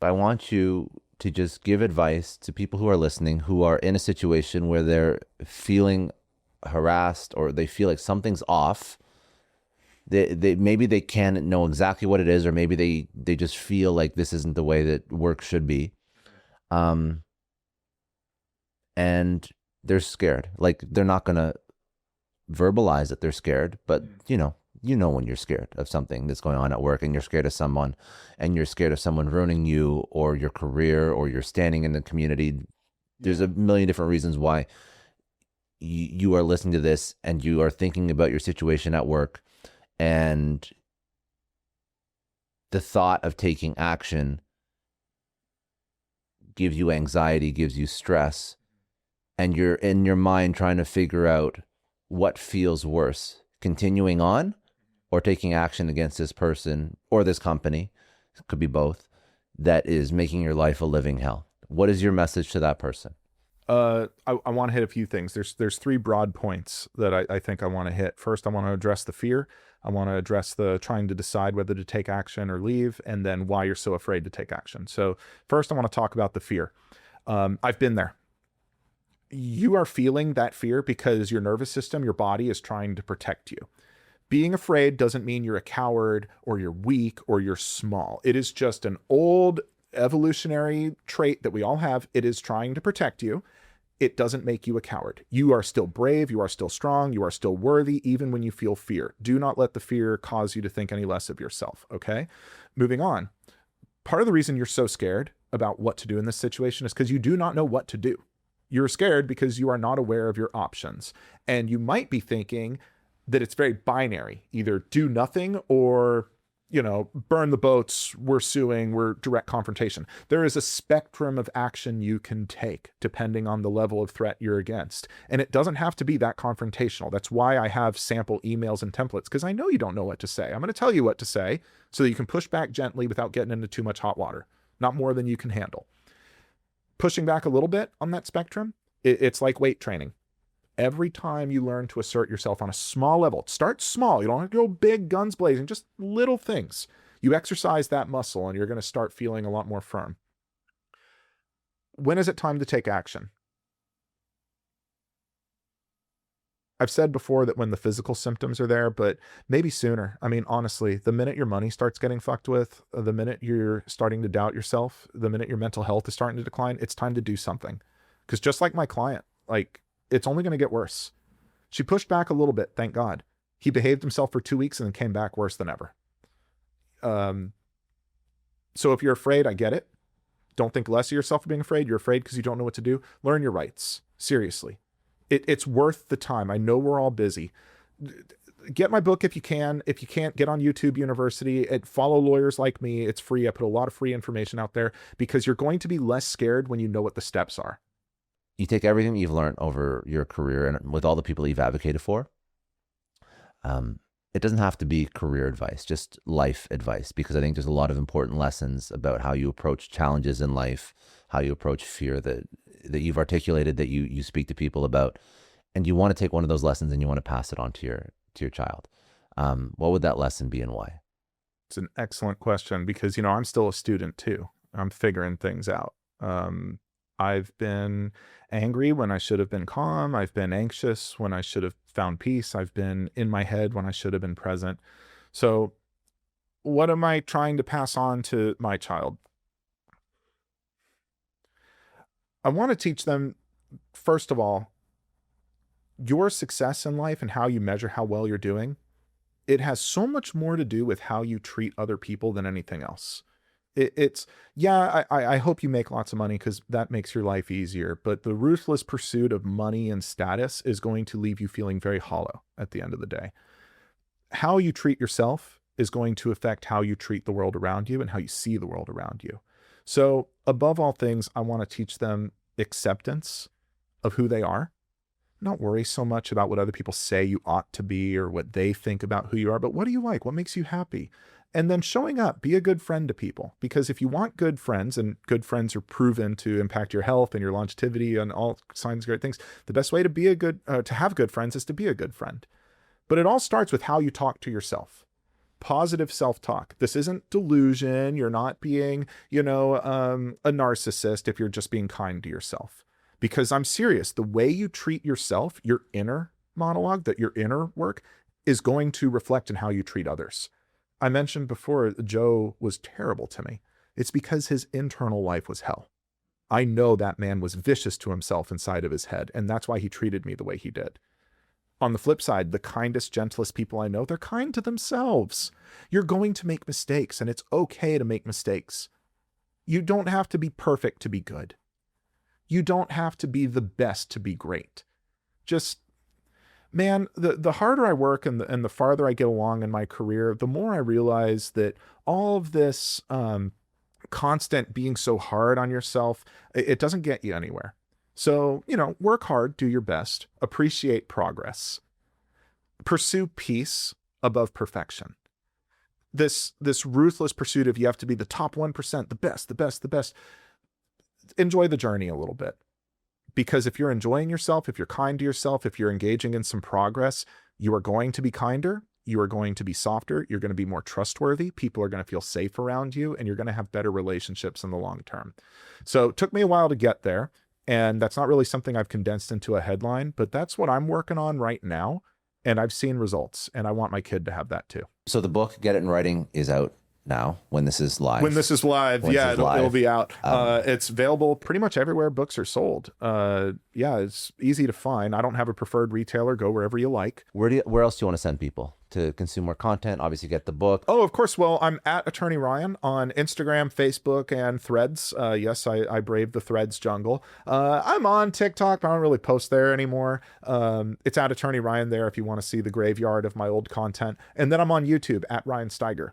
I want you to just give advice to people who are listening, who are in a situation where they're feeling harassed or they feel like something's off. They maybe they can't know exactly what it is, or maybe they just feel like this isn't the way that work should be. And they're scared. Like, they're not gonna verbalize that they're scared, but you know when you're scared of something that's going on at work, and you're scared of someone, and you're scared of someone ruining you or your career or your standing in the community. There's a million different reasons why you are listening to this and you are thinking about your situation at work. And the thought of taking action gives you anxiety, gives you stress, and you're in your mind trying to figure out what feels worse, continuing on or taking action against this person or this company, it could be both, that is making your life a living hell? What is your message to that person? I want to hit a few things. There's three broad points that I think I want to hit. First, I want to address the fear. I want to address the trying to decide whether to take action or leave, and then why you're so afraid to take action. So first, I want to talk about the fear. I've been there. You are feeling that fear because your nervous system, your body is trying to protect you. Being afraid doesn't mean you're a coward or you're weak or you're small. It is just an old evolutionary trait that we all have. It is trying to protect you. It doesn't make you a coward. You are still brave. You are still strong. You are still worthy, even when you feel fear. Do not let the fear cause you to think any less of yourself. Okay. Moving on. Part of the reason you're so scared about what to do in this situation is because you do not know what to do. You're scared because you are not aware of your options. And you might be thinking that it's very binary, either do nothing or, burn the boats, we're suing, we're direct confrontation. There is a spectrum of action you can take depending on the level of threat you're against. And it doesn't have to be that confrontational. That's why I have sample emails and templates, because I know you don't know what to say. I'm going to tell you what to say so that you can push back gently without getting into too much hot water, not more than you can handle. Pushing back a little bit on that spectrum, it's like weight training. Every time you learn to assert yourself on a small level, start small. You don't have to go big guns blazing, just little things. You exercise that muscle and you're going to start feeling a lot more firm. When is it time to take action? I've said before that when the physical symptoms are there, but maybe sooner. I mean, honestly, the minute your money starts getting fucked with, the minute you're starting to doubt yourself, the minute your mental health is starting to decline, it's time to do something. Because just like my client, it's only going to get worse. She pushed back a little bit, thank God. He behaved himself for 2 weeks and then came back worse than ever. So if you're afraid, I get it. Don't think less of yourself for being afraid. You're afraid because you don't know what to do. Learn your rights. Seriously. It's worth the time. I know we're all busy. Get my book if you can. If you can't, get on YouTube University and follow lawyers like me. It's free. I put a lot of free information out there because you're going to be less scared when you know what the steps are. You take everything you've learned over your career and with all the people you've advocated for. It doesn't have to be career advice, just life advice, because I think there's a lot of important lessons about how you approach challenges in life, how you approach fear that you've articulated, that you speak to people about, and you want to take one of those lessons and you want to pass it on to your child. What would that lesson be and why? It's an excellent question because, I'm still a student too. I'm figuring things out. I've been angry when I should have been calm. I've been anxious when I should have found peace. I've been in my head when I should have been present. So what am I trying to pass on to my child? I want to teach them, first of all, your success in life and how you measure how well you're doing. It has so much more to do with how you treat other people than anything else. I hope you make lots of money because that makes your life easier. But the ruthless pursuit of money and status is going to leave you feeling very hollow at the end of the day. How you treat yourself is going to affect how you treat the world around you and how you see the world around you. So above all things, I want to teach them acceptance of who they are. Not worry so much about what other people say you ought to be or what they think about who you are, but what do you like? What makes you happy? And then showing up, be a good friend to people. Because if you want good friends, and good friends are proven to impact your health and your longevity and all kinds of great things, the best way to be to have good friends is to be a good friend. But it all starts with how you talk to yourself. Positive self-talk. This isn't delusion. You're not being, a narcissist if you're just being kind to yourself. Because I'm serious, the way you treat yourself, your inner monologue, that your inner work is going to reflect in how you treat others. I mentioned before, Joe was terrible to me. It's because his internal life was hell. I know that man was vicious to himself inside of his head, and that's why he treated me the way he did. On the flip side, the kindest, gentlest people I know, they're kind to themselves. You're going to make mistakes, and it's okay to make mistakes. You don't have to be perfect to be good. You don't have to be the best to be great. Just, man, the harder I work and the farther I get along in my career, the more I realize that all of this constant being so hard on yourself, it doesn't get you anywhere. So, work hard, do your best, appreciate progress, pursue peace above perfection. This ruthless pursuit of you have to be the top 1%, the best, the best, the best. Enjoy the journey a little bit. Because if you're enjoying yourself, if you're kind to yourself, if you're engaging in some progress, you are going to be kinder, you are going to be softer, you're going to be more trustworthy, people are going to feel safe around you, and you're going to have better relationships in the long term. So it took me a while to get there, and that's not really something I've condensed into a headline, but that's what I'm working on right now, and I've seen results, and I want my kid to have that too. So the book, Get It in Writing, is out now when this is live. It'll be out. It's available pretty much everywhere books are sold. It's easy to find. I don't have a preferred retailer. Go wherever you like. Where else do you want to send people to consume more content? Obviously, get the book. Oh, of course. Well, I'm at Attorney Ryan on Instagram, Facebook, and Threads. Yes, I braved the Threads jungle. I'm on TikTok, but I don't really post there anymore. It's at Attorney Ryan there if you want to see the graveyard of my old content. And then I'm on YouTube at Ryan Stygar.